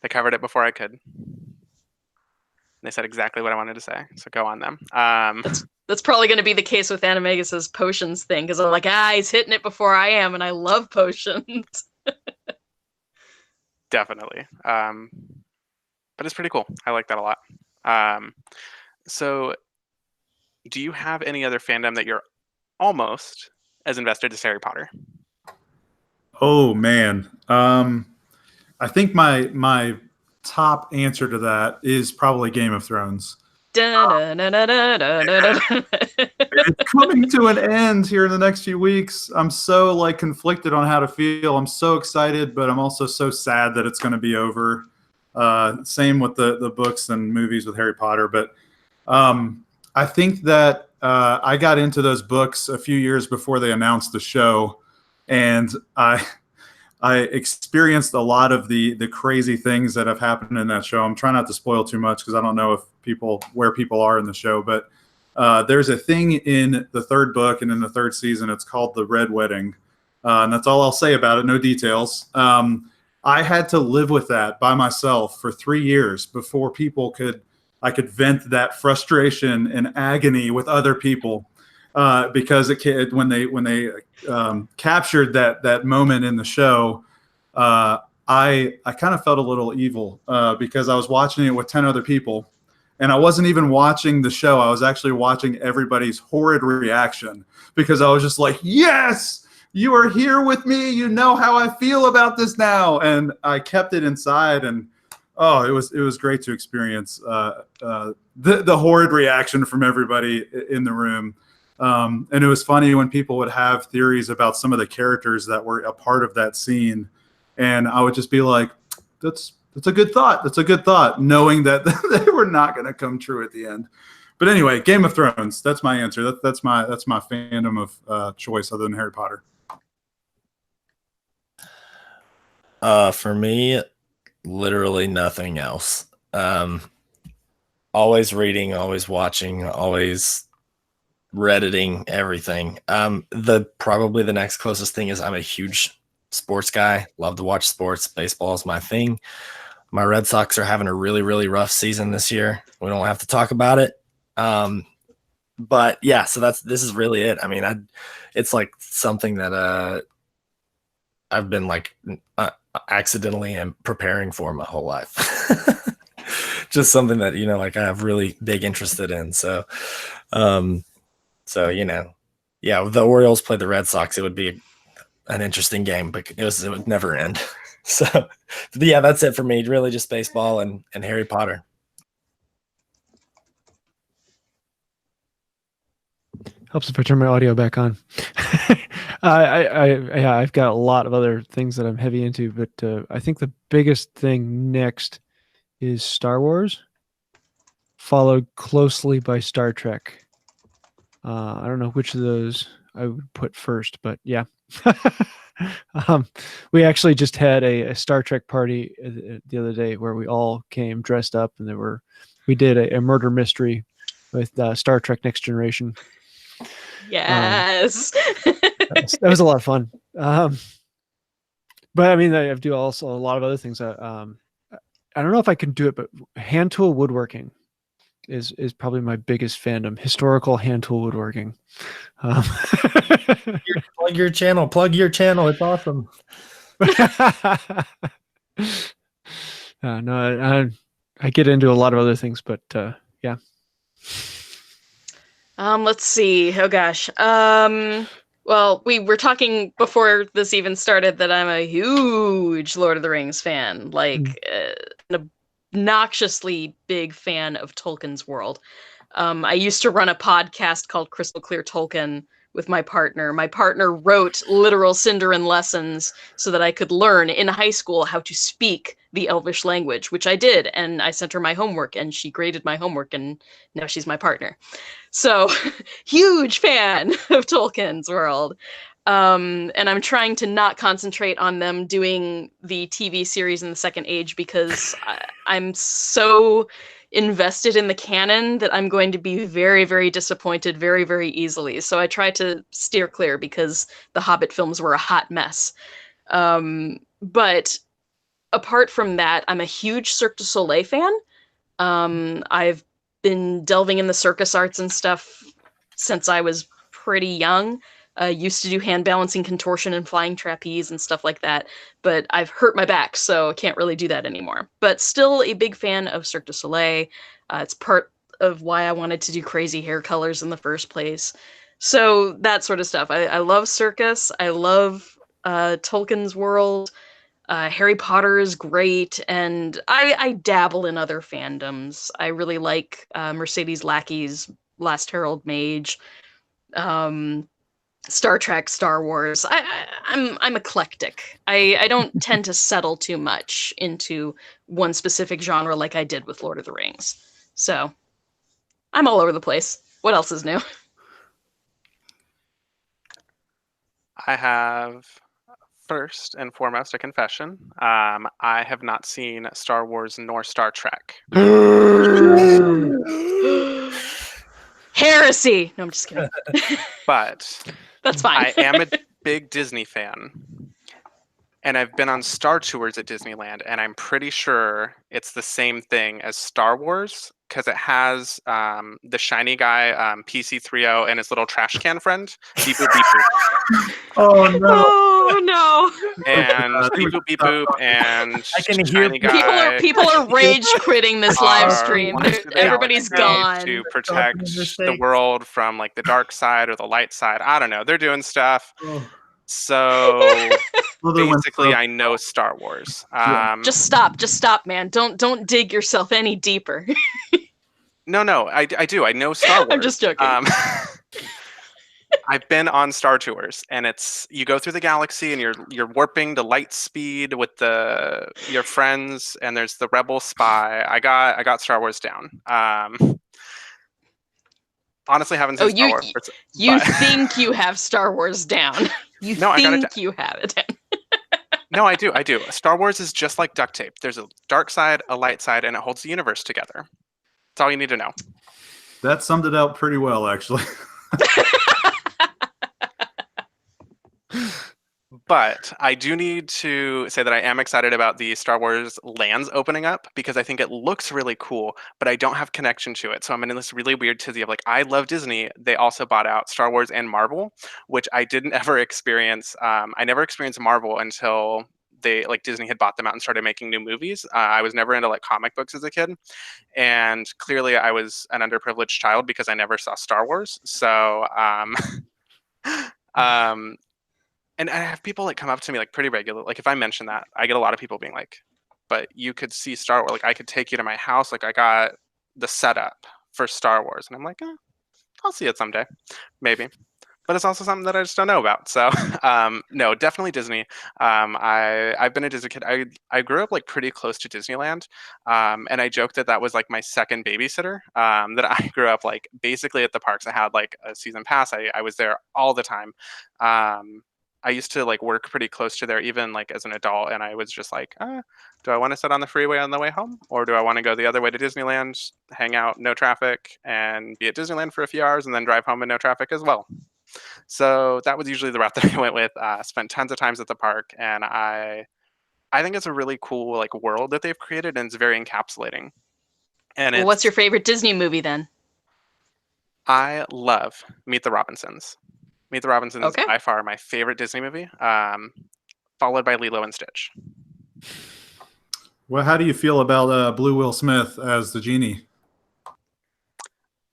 They covered it before I could. They said exactly what I wanted to say, so go on them. That's probably going to be the case with Animagus's potions thing, because I'm like, he's hitting it before I am, and I love potions. Definitely. But it's pretty cool. I like that a lot. So do you have any other fandom that you're almost as invested as Harry Potter? Oh man. I think my top answer to that is probably Game of Thrones. It's coming to an end here in the next few weeks. I'm so like conflicted on how to feel. I'm so excited, but I'm also so sad that it's going to be over. Same with the books and movies with Harry Potter. But I think that I got into those books a few years before they announced the show, and I experienced a lot of the crazy things that have happened in that show. I'm trying not to spoil too much because I don't know where people are in the show, but there's a thing in the third book and in the third season. It's called the Red Wedding, and that's all I'll say about it. No details. I had to live with that by myself for 3 years before I could vent that frustration and agony with other people, because when they captured that moment in the show, I kind of felt a little evil because I was watching it with 10 other people, and I wasn't even watching the show. I was actually watching everybody's horrid reaction because I was just like, yes, you are here with me. You know how I feel about this now. And I kept it inside, and oh, it was great to experience the horrid reaction from everybody in the room. And it was funny when people would have theories about some of the characters that were a part of that scene. And I would just be like, that's a good thought. That's a good thought, knowing that they were not going to come true at the end. But anyway, Game of Thrones, that's my answer. That's my fandom of choice other than Harry Potter. For me, literally nothing else. Always reading, always watching, always Redditing, everything. Probably the next closest thing is I'm a huge sports guy. Love to watch sports. Baseball is my thing. My Red Sox are having a really, really rough season this year. We don't have to talk about it. But yeah, so this is really it. I mean, it's like something that I've been like accidentally and preparing for my whole life. Just something that, you know, like I have really big interested in. So, you know, yeah, if the Orioles played the Red Sox, it would be an interesting game, but it would never end. So, yeah, that's it for me. Really just baseball and Harry Potter. Helps if I turn my audio back on. I've got a lot of other things that I'm heavy into, but I think the biggest thing next is Star Wars, followed closely by Star Trek. I don't know which of those I would put first, but yeah. We actually just had a Star Trek party the other day where we all came dressed up, and we did a murder mystery with Star Trek Next Generation. Yes. That was a lot of fun. But I mean, I do also a lot of other things. I don't know if I can do it, but hand tool woodworking is probably my biggest fandom. Historical hand tool woodworking. Plug your channel. It's awesome. No, I get into a lot of other things, but yeah. Let's see. Oh gosh. Well, we were talking before this even started that I'm a huge Lord of the Rings fan. Like, obnoxiously big fan of Tolkien's world. I used to run a podcast called Crystal Clear Tolkien with my partner. My partner wrote literal Sindarin lessons so that I could learn in high school how to speak the Elvish language, which I did. And I sent her my homework and she graded my homework and now she's my partner. So huge fan of Tolkien's world. And I'm trying to not concentrate on them doing the TV series in the Second Age because I'm so invested in the canon that I'm going to be very, very disappointed very, very easily. So I try to steer clear because the Hobbit films were a hot mess. But apart from that, I'm a huge Cirque du Soleil fan. I've been delving in the circus arts and stuff since I was pretty young. Used to do hand balancing, contortion, and flying trapeze and stuff like that, but I've hurt my back, so can't really do that anymore. But still a big fan of Cirque du Soleil. It's part of why I wanted to do crazy hair colors in the first place. So that sort of stuff. I love circus. I love Tolkien's world. Harry Potter is great, and I dabble in other fandoms. I really like Mercedes Lackey's Last Herald Mage. Star Trek, Star Wars. I'm eclectic. I don't tend to settle too much into one specific genre like I did with Lord of the Rings. So I'm all over the place. What else is new? I have first and foremost a confession. I have not seen Star Wars nor Star Trek. Heresy! No, I'm just kidding. But that's fine. I am a big Disney fan. And I've been on Star Tours at Disneyland, and I'm pretty sure it's the same thing as Star Wars, because it has the shiny guy, PC30, and his little trash can friend, Beep Boop Beep Boop. Oh no! Oh no! And Beep Boop Beep Boop, and I can hear shiny guy. People are rage quitting this live are stream. wanting to Everybody's galaxy gone. to protect the world from like the dark side or the light side. I don't know. They're doing stuff. So basically, I know Star Wars. Just stop, man. Don't dig yourself any deeper. No, I do. I know Star Wars. I'm just joking. I've been on Star Tours, and it's you go through the galaxy, and you're warping to light speed with your friends, and there's the rebel spy. I got Star Wars down. Honestly, haven't seen Star Wars. You think you have Star Wars down? You think you have it down? No, I do. Star Wars is just like duct tape. There's a dark side, a light side, and it holds the universe together. That's all you need to know. That summed it out pretty well, actually. But I do need to say that I am excited about the Star Wars lands opening up because I think it looks really cool, but I don't have connection to it. So I'm in this really weird tizzy of like, I love Disney. They also bought out Star Wars and Marvel, which I didn't ever experience. I never experienced Marvel until Disney had bought them out and started making new movies. I was never into like comic books as a kid. And clearly I was an underprivileged child because I never saw Star Wars. So, and I have people like come up to me like pretty regular. Like if I mention that, I get a lot of people being like, "But you could see Star Wars. Like I could take you to my house. Like I got the setup for Star Wars." And I'm like, "I'll see it someday, maybe." But it's also something that I just don't know about. So no, definitely Disney. I've been a Disney kid. I grew up like pretty close to Disneyland, and I joked that was like my second babysitter. That I grew up like basically at the parks. I had like a season pass. I was there all the time. I used to like work pretty close to there even like as an adult, and I was just like, do I want to sit on the freeway on the way home, or do I want to go the other way to Disneyland, hang out, no traffic, and be at Disneyland for a few hours and then drive home in no traffic as well? So that was usually the route that I went with. Spent tons of times at the park, and I think it's a really cool like world that they've created, and it's very encapsulating. And what's your favorite Disney movie then? I love Meet the Robinsons. Meet the Robinsons is by far my favorite Disney movie, followed by Lilo and Stitch. Well, how do you feel about Blue Will Smith as the genie?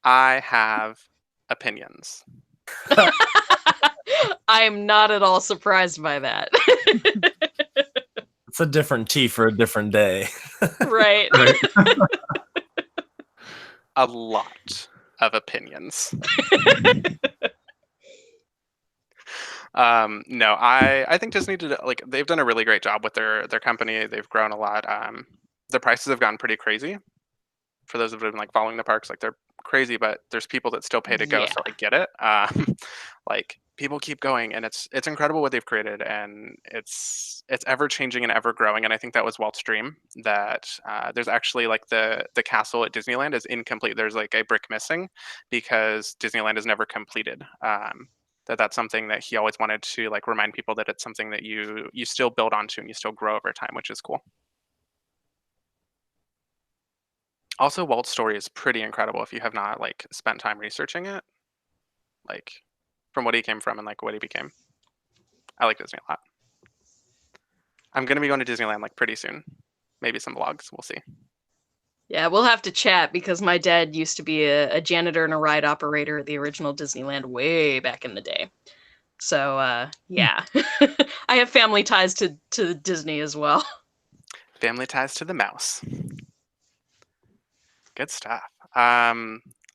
I have opinions. I'm not at all surprised by that. It's a different tea for a different day. Right. A lot of opinions. No, I think Disney did, like, they've done a really great job with their company. They've grown a lot. The prices have gone pretty crazy. For those of been like following the parks, like they're crazy, but there's people that still pay to go, so I get it. Like people keep going, and it's incredible what they've created, and it's ever changing and ever growing. And I think that was Walt's dream, that there's actually like the castle at Disneyland is incomplete. There's like a brick missing because Disneyland is never completed. That's something that he always wanted to like remind people that it's something that you still build onto and you still grow over time, which is cool. Also, Walt's story is pretty incredible if you have not like spent time researching it, like from what he came from and like what he became. I like Disney a lot. I'm gonna be going to Disneyland like pretty soon. Maybe some vlogs. We'll see. Yeah, we'll have to chat because my dad used to be a janitor and a ride operator at the original Disneyland way back in the day. So yeah, I have family ties to Disney as well. Family ties to the mouse. Good stuff.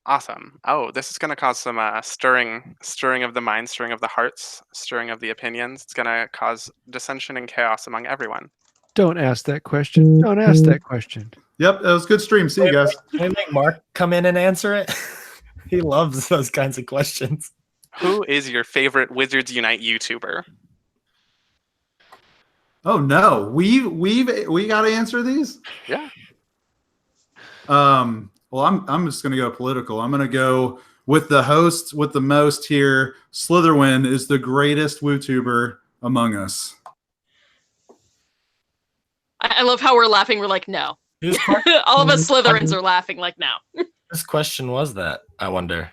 Awesome. Oh, this is going to cause some stirring of the mind, stirring of the hearts, stirring of the opinions. It's going to cause dissension and chaos among everyone. Don't ask that question. Don't ask that question. Yep, that was a good stream. See you guys. Can we make Mark come in and answer it? He loves those kinds of questions. Who is your favorite Wizards Unite YouTuber? Oh no, we got to answer these. Yeah. Well, I'm just gonna go political. I'm gonna go with the host with the most here. Slitherwin is the greatest WooTuber among us. I love how we're laughing. We're like, no. All of us Slytherins are laughing like, no. Whose question was that? I wonder.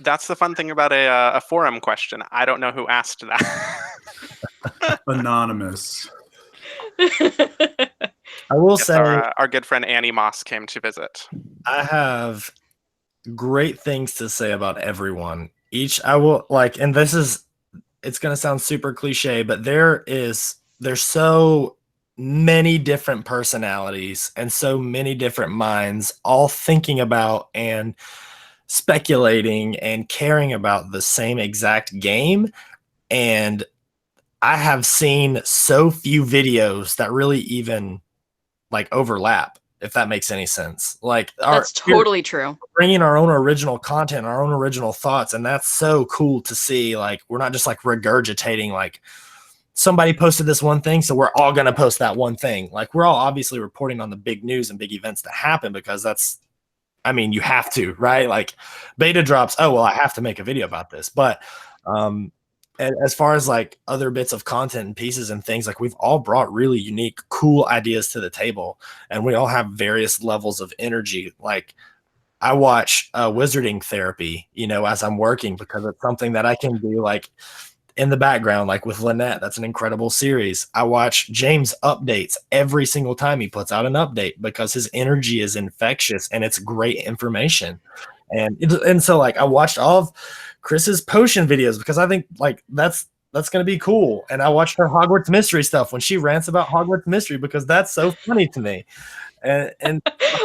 That's the fun thing about a forum question. I don't know who asked that. Anonymous. I will Yes, say our good friend Annie Moss came to visit. I have great things to say about everyone. I will like, and it's going to sound super cliche, but there's so many different personalities and so many different minds all thinking about and speculating and caring about the same exact game. And I have seen so few videos that really even like overlap, if that makes any sense. Like that's totally true. Bringing our own original content, our own original thoughts, and that's so cool to see. Like we're not just like regurgitating like somebody posted this one thing, so we're all gonna post that one thing. Like we're all obviously reporting on the big news and big events that happen because you have to, right? Like beta drops, oh well, I have to make a video about this. But and as far as like other bits of content and pieces and things, like we've all brought really unique, cool ideas to the table, and we all have various levels of energy. Like I watch Wizarding Therapy, as I'm working because it's something that I can do like in the background, like with Lynette. That's an incredible series. I watch James updates every single time he puts out an update because his energy is infectious and it's great information. And so like I watched all of Chris's potion videos because I think like that's going to be cool. And I watched her Hogwarts Mystery stuff when she rants about Hogwarts Mystery because that's so funny to me. And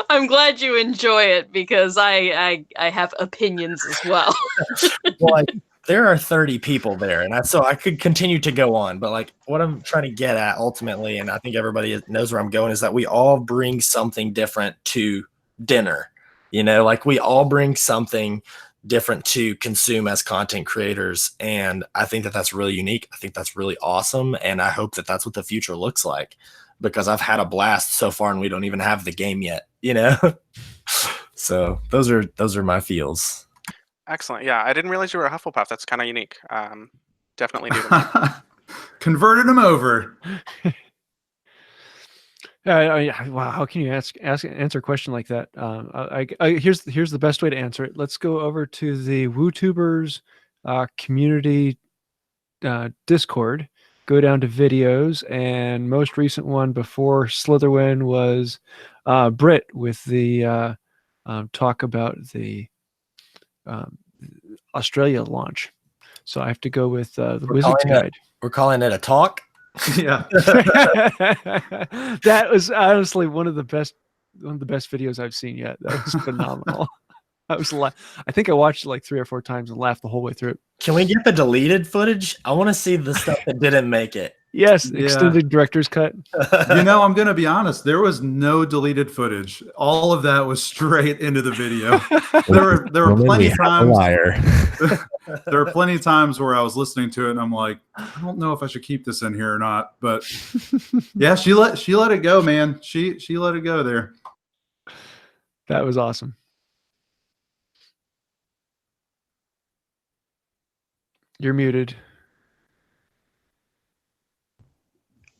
I'm glad you enjoy it because I have opinions as well. Well, like there are 30 people there, and so I could continue to go on, but like what I'm trying to get at ultimately, and I think everybody knows where I'm going, is that we all bring something different to dinner. Like we all bring something different to consume as content creators. And I think that that's really unique. I think that's really awesome. And I hope that that's what the future looks like because I've had a blast so far and we don't even have the game yet, So those are my feels. Excellent. Yeah, I didn't realize you were a Hufflepuff. That's kind of unique. Definitely do. Converted him over. Wow, how can you answer a question like that? Here's the best way to answer it. Let's go over to the WooTubers community Discord. Go down to videos, and most recent one before Slitherwin was Brit with the talk about the Australia launch. So I have to go with the Wizard's Guide. We're calling it a talk. Yeah. That was honestly one of the best videos I've seen yet. That was phenomenal. I think I watched it like 3 or 4 times and laughed the whole way through it. Can we get the deleted footage? I want to see the stuff that didn't make it. Yes, Yeah. extended director's cut. You know, I'm going to be honest. There was no deleted footage. All of that was straight into the video. There were plenty of times. Lyre. There were plenty of times where I was listening to it and I'm like, I don't know if I should keep this in here or not. But yeah, she let it go, man. She let it go there. That was awesome. You're muted.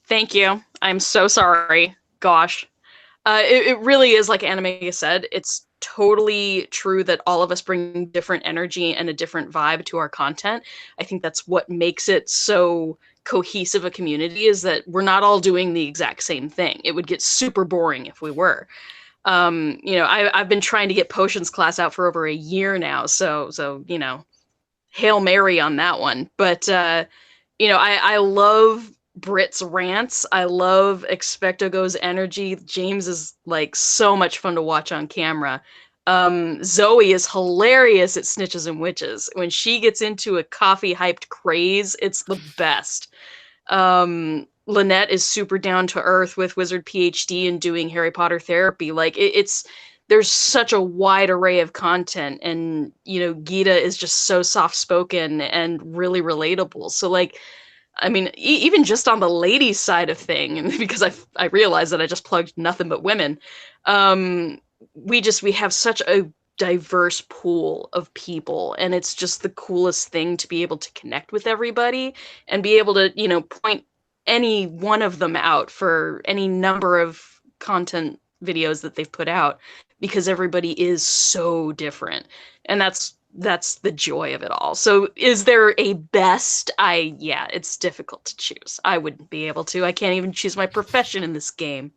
Thank you. I'm so sorry. Gosh. It really is like Animagus said. It's totally true that all of us bring different energy and a different vibe to our content. I think that's what makes it so cohesive a community, is that we're not all doing the exact same thing. It would get super boring if we were. You know, I've been trying to get potions class out for over a year now. So, you know, Hail Mary on that one. But, you know, I love Brit's rants. I love Expectogo's energy. James is like so much fun to watch on camera. Zoe is hilarious at Snitches and Witches. When she gets into a coffee hyped craze, it's the best. Lynette is super down to earth with Wizard PhD and doing Harry Potter therapy. Like there's such a wide array of content, and you know, Gita is just so soft spoken and really relatable. So like, I mean, even just on the ladies' side of thing, and because I realized that I just plugged nothing but women, we have such a diverse pool of people, and it's just the coolest thing to be able to connect with everybody and be able to, you know, point any one of them out for any number of content videos that they've put out, because everybody is so different, and that's the joy of it all. So is there a best? Yeah, it's difficult to choose. I wouldn't be able to. I can't even choose my profession in this game.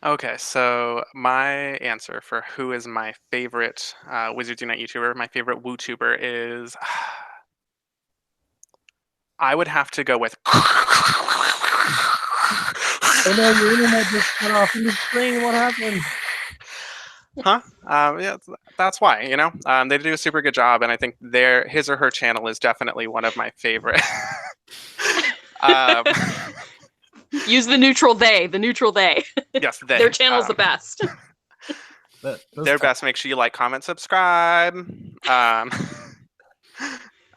Okay, so my answer for who is my favorite Wizards Unite YouTuber, my favorite WooTuber is, I would have to go with. Oh no, your internet just cut off in the screen. What happened? Huh? Yeah, that's why, you know, they do a super good job, and I think his or her channel is definitely one of my favorite. Use the neutral they. Yes, they. Their channel's the best. They're best. Make sure you like, comment, subscribe. No,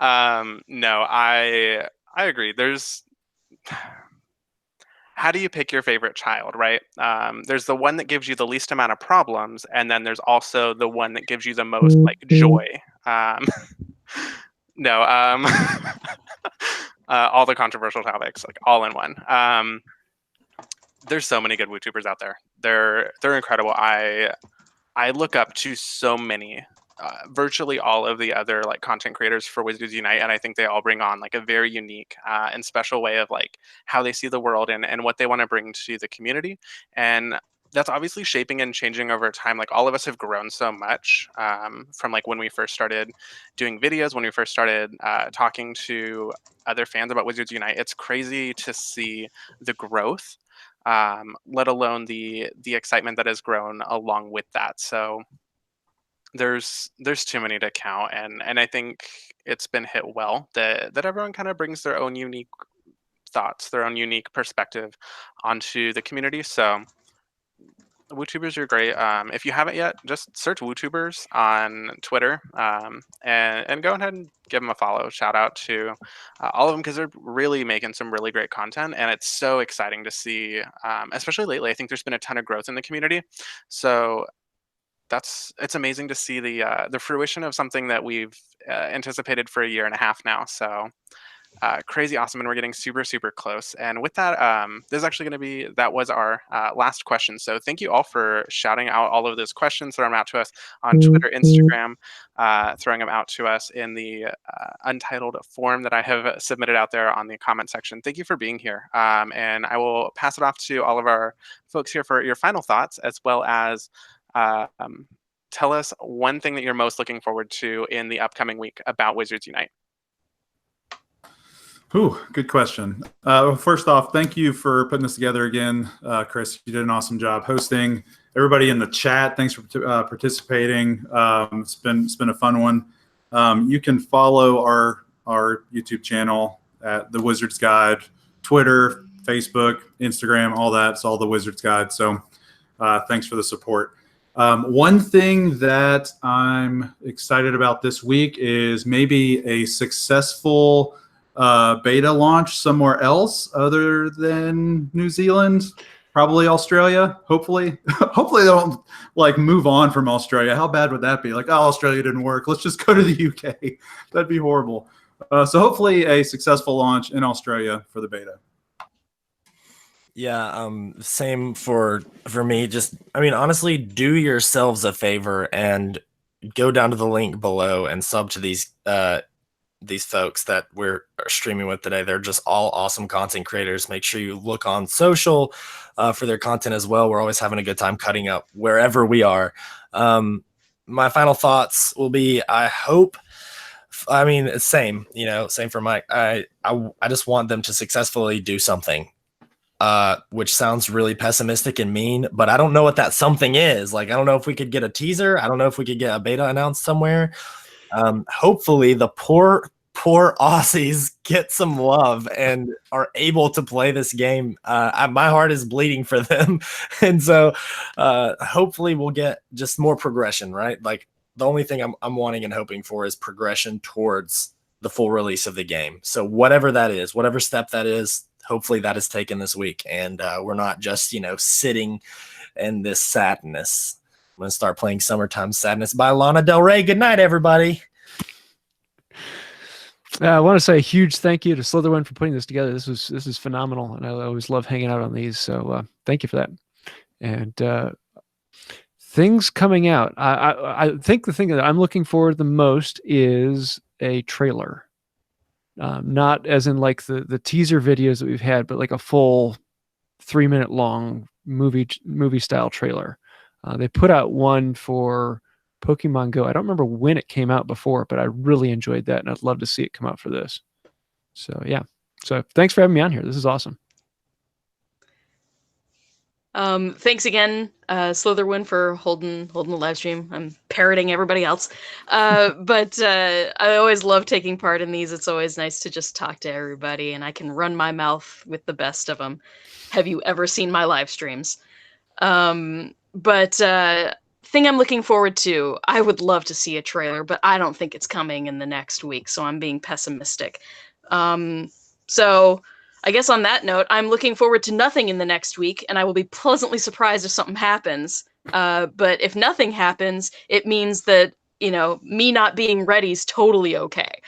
I agree. How do you pick your favorite child, right? There's the one that gives you the least amount of problems, and then there's also the one that gives you the most like joy. All the controversial topics, like all in one. There's so many good YouTubers out there. They're incredible. I look up to so many. Virtually all of the other like content creators for Wizards Unite, and I think they all bring on like a very unique and special way of like how they see the world and what they want to bring to the community. And that's obviously shaping and changing over time. Like all of us have grown so much from like when we first started doing videos, when we first started talking to other fans about Wizards Unite. It's crazy to see the growth, let alone the excitement that has grown along with that. So there's too many to count, and I think it's been hit well that everyone kind of brings their own unique thoughts, their own unique perspective onto the community. So WooTubers are great. If you haven't yet, just search WooTubers on Twitter and go ahead and give them a follow. Shout out to all of them, because they're really making some really great content, and it's so exciting to see, especially lately. I think there's been a ton of growth in the community. So it's amazing to see the fruition of something that we've anticipated for a year and a half now. So crazy awesome, and we're getting super close. And with that, this is actually going to be, that was our last question. So thank you all for shouting out all of those questions, throwing them out to us on Twitter, Instagram, throwing them out to us in the untitled form that I have submitted out there on the comment section. Thank you for being here, and I will pass it off to all of our folks here for your final thoughts, as well as tell us one thing that you're most looking forward to in the upcoming week about Wizards Unite. Whew, good question. First off, thank you for putting this together again, Chris. You did an awesome job hosting. Everybody in the chat, thanks for participating. It's been a fun one. You can follow our YouTube channel at The Wizard's Guide, Twitter, Facebook, Instagram, all that. It's all The Wizard's Guide. So thanks for the support. One thing that I'm excited about this week is maybe a successful beta launch somewhere else other than New Zealand, probably Australia. Hopefully they don't like move on from Australia. How bad would that be? Like, oh, Australia didn't work, let's just go to the UK. That'd be horrible. So hopefully a successful launch in Australia for the beta. Yeah, same for me. Just, I mean, honestly, do yourselves a favor and go down to the link below and sub to these folks that we're streaming with today. They're just all awesome content creators. Make sure you look on social for their content as well. We're always having a good time cutting up wherever we are. My final thoughts will be, I mean, it's same for Mike. I just want them to successfully do something, which sounds really pessimistic and mean, but I don't know what that something is. Like, I don't know if we could get a teaser. I don't know if we could get a beta announced somewhere. Hopefully the poor Aussies get some love and are able to play this game. My heart is bleeding for them. And so hopefully we'll get just more progression, right? Like, the only thing I'm wanting and hoping for is progression towards the full release of the game. So whatever that is, whatever step that is, hopefully that is taken this week. And we're not just, sitting in this sadness. I'm going to start playing Summertime Sadness by Lana Del Rey. Good night, everybody. I want to say a huge thank you to Slitherwind for putting this together. This is phenomenal, and I always love hanging out on these. So thank you for that. And things coming out. I think the thing that I'm looking forward the most is a trailer. Not as in like the teaser videos that we've had, but like a full 3-minute long movie style trailer. They put out one for Pokemon Go. I don't remember when it came out before, but I really enjoyed that, and I'd love to see it come out for this. So yeah. So thanks for having me on here. This is awesome. Thanks again, Slitherwind, for holding the live stream. I'm parroting everybody else. But I always love taking part in these. It's always nice to just talk to everybody, and I can run my mouth with the best of them. Have you ever seen my live streams? But thing I'm looking forward to, I would love to see a trailer, but I don't think it's coming in the next week, so I'm being pessimistic. So I guess on that note, I'm looking forward to nothing in the next week, and I will be pleasantly surprised if something happens. But if nothing happens, it means that, me not being ready is totally okay.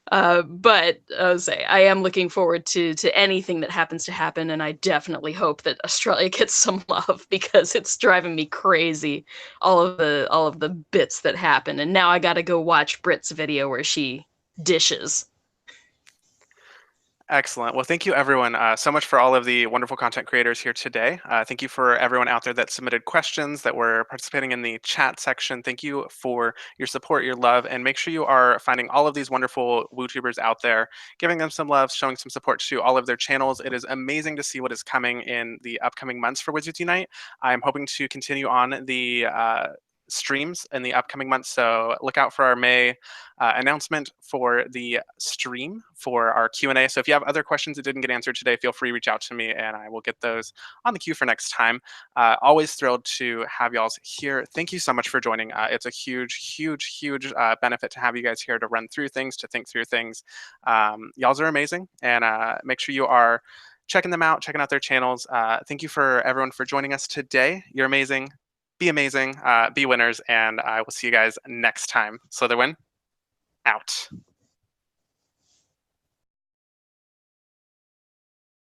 But I'll say I am looking forward to anything that happens to happen, and I definitely hope that Australia gets some love, because it's driving me crazy, all of the bits that happen. And now I got to go watch Brit's video where she dishes. Excellent. Well, thank you, everyone, so much for all of the wonderful content creators here today. Thank you for everyone out there that submitted questions, that were participating in the chat section. Thank you for your support, your love, and make sure you are finding all of these wonderful YouTubers out there, giving them some love, showing some support to all of their channels. It is amazing to see what is coming in the upcoming months for Wizards Unite. I'm hoping to continue on the streams in the upcoming months, so look out for our May announcement for the stream for our Q&A. So if you have other questions that didn't get answered today, feel free to reach out to me, and I will get those on the queue for next time. Always thrilled to have y'all here. Thank you so much for joining. It's a huge benefit to have you guys here to run through things, to think through things. Y'all are amazing, and make sure you are checking them out, checking out their channels. Thank you for everyone for joining us today. You're amazing. Be amazing, be winners, and I will see you guys next time. Slitherwin, out.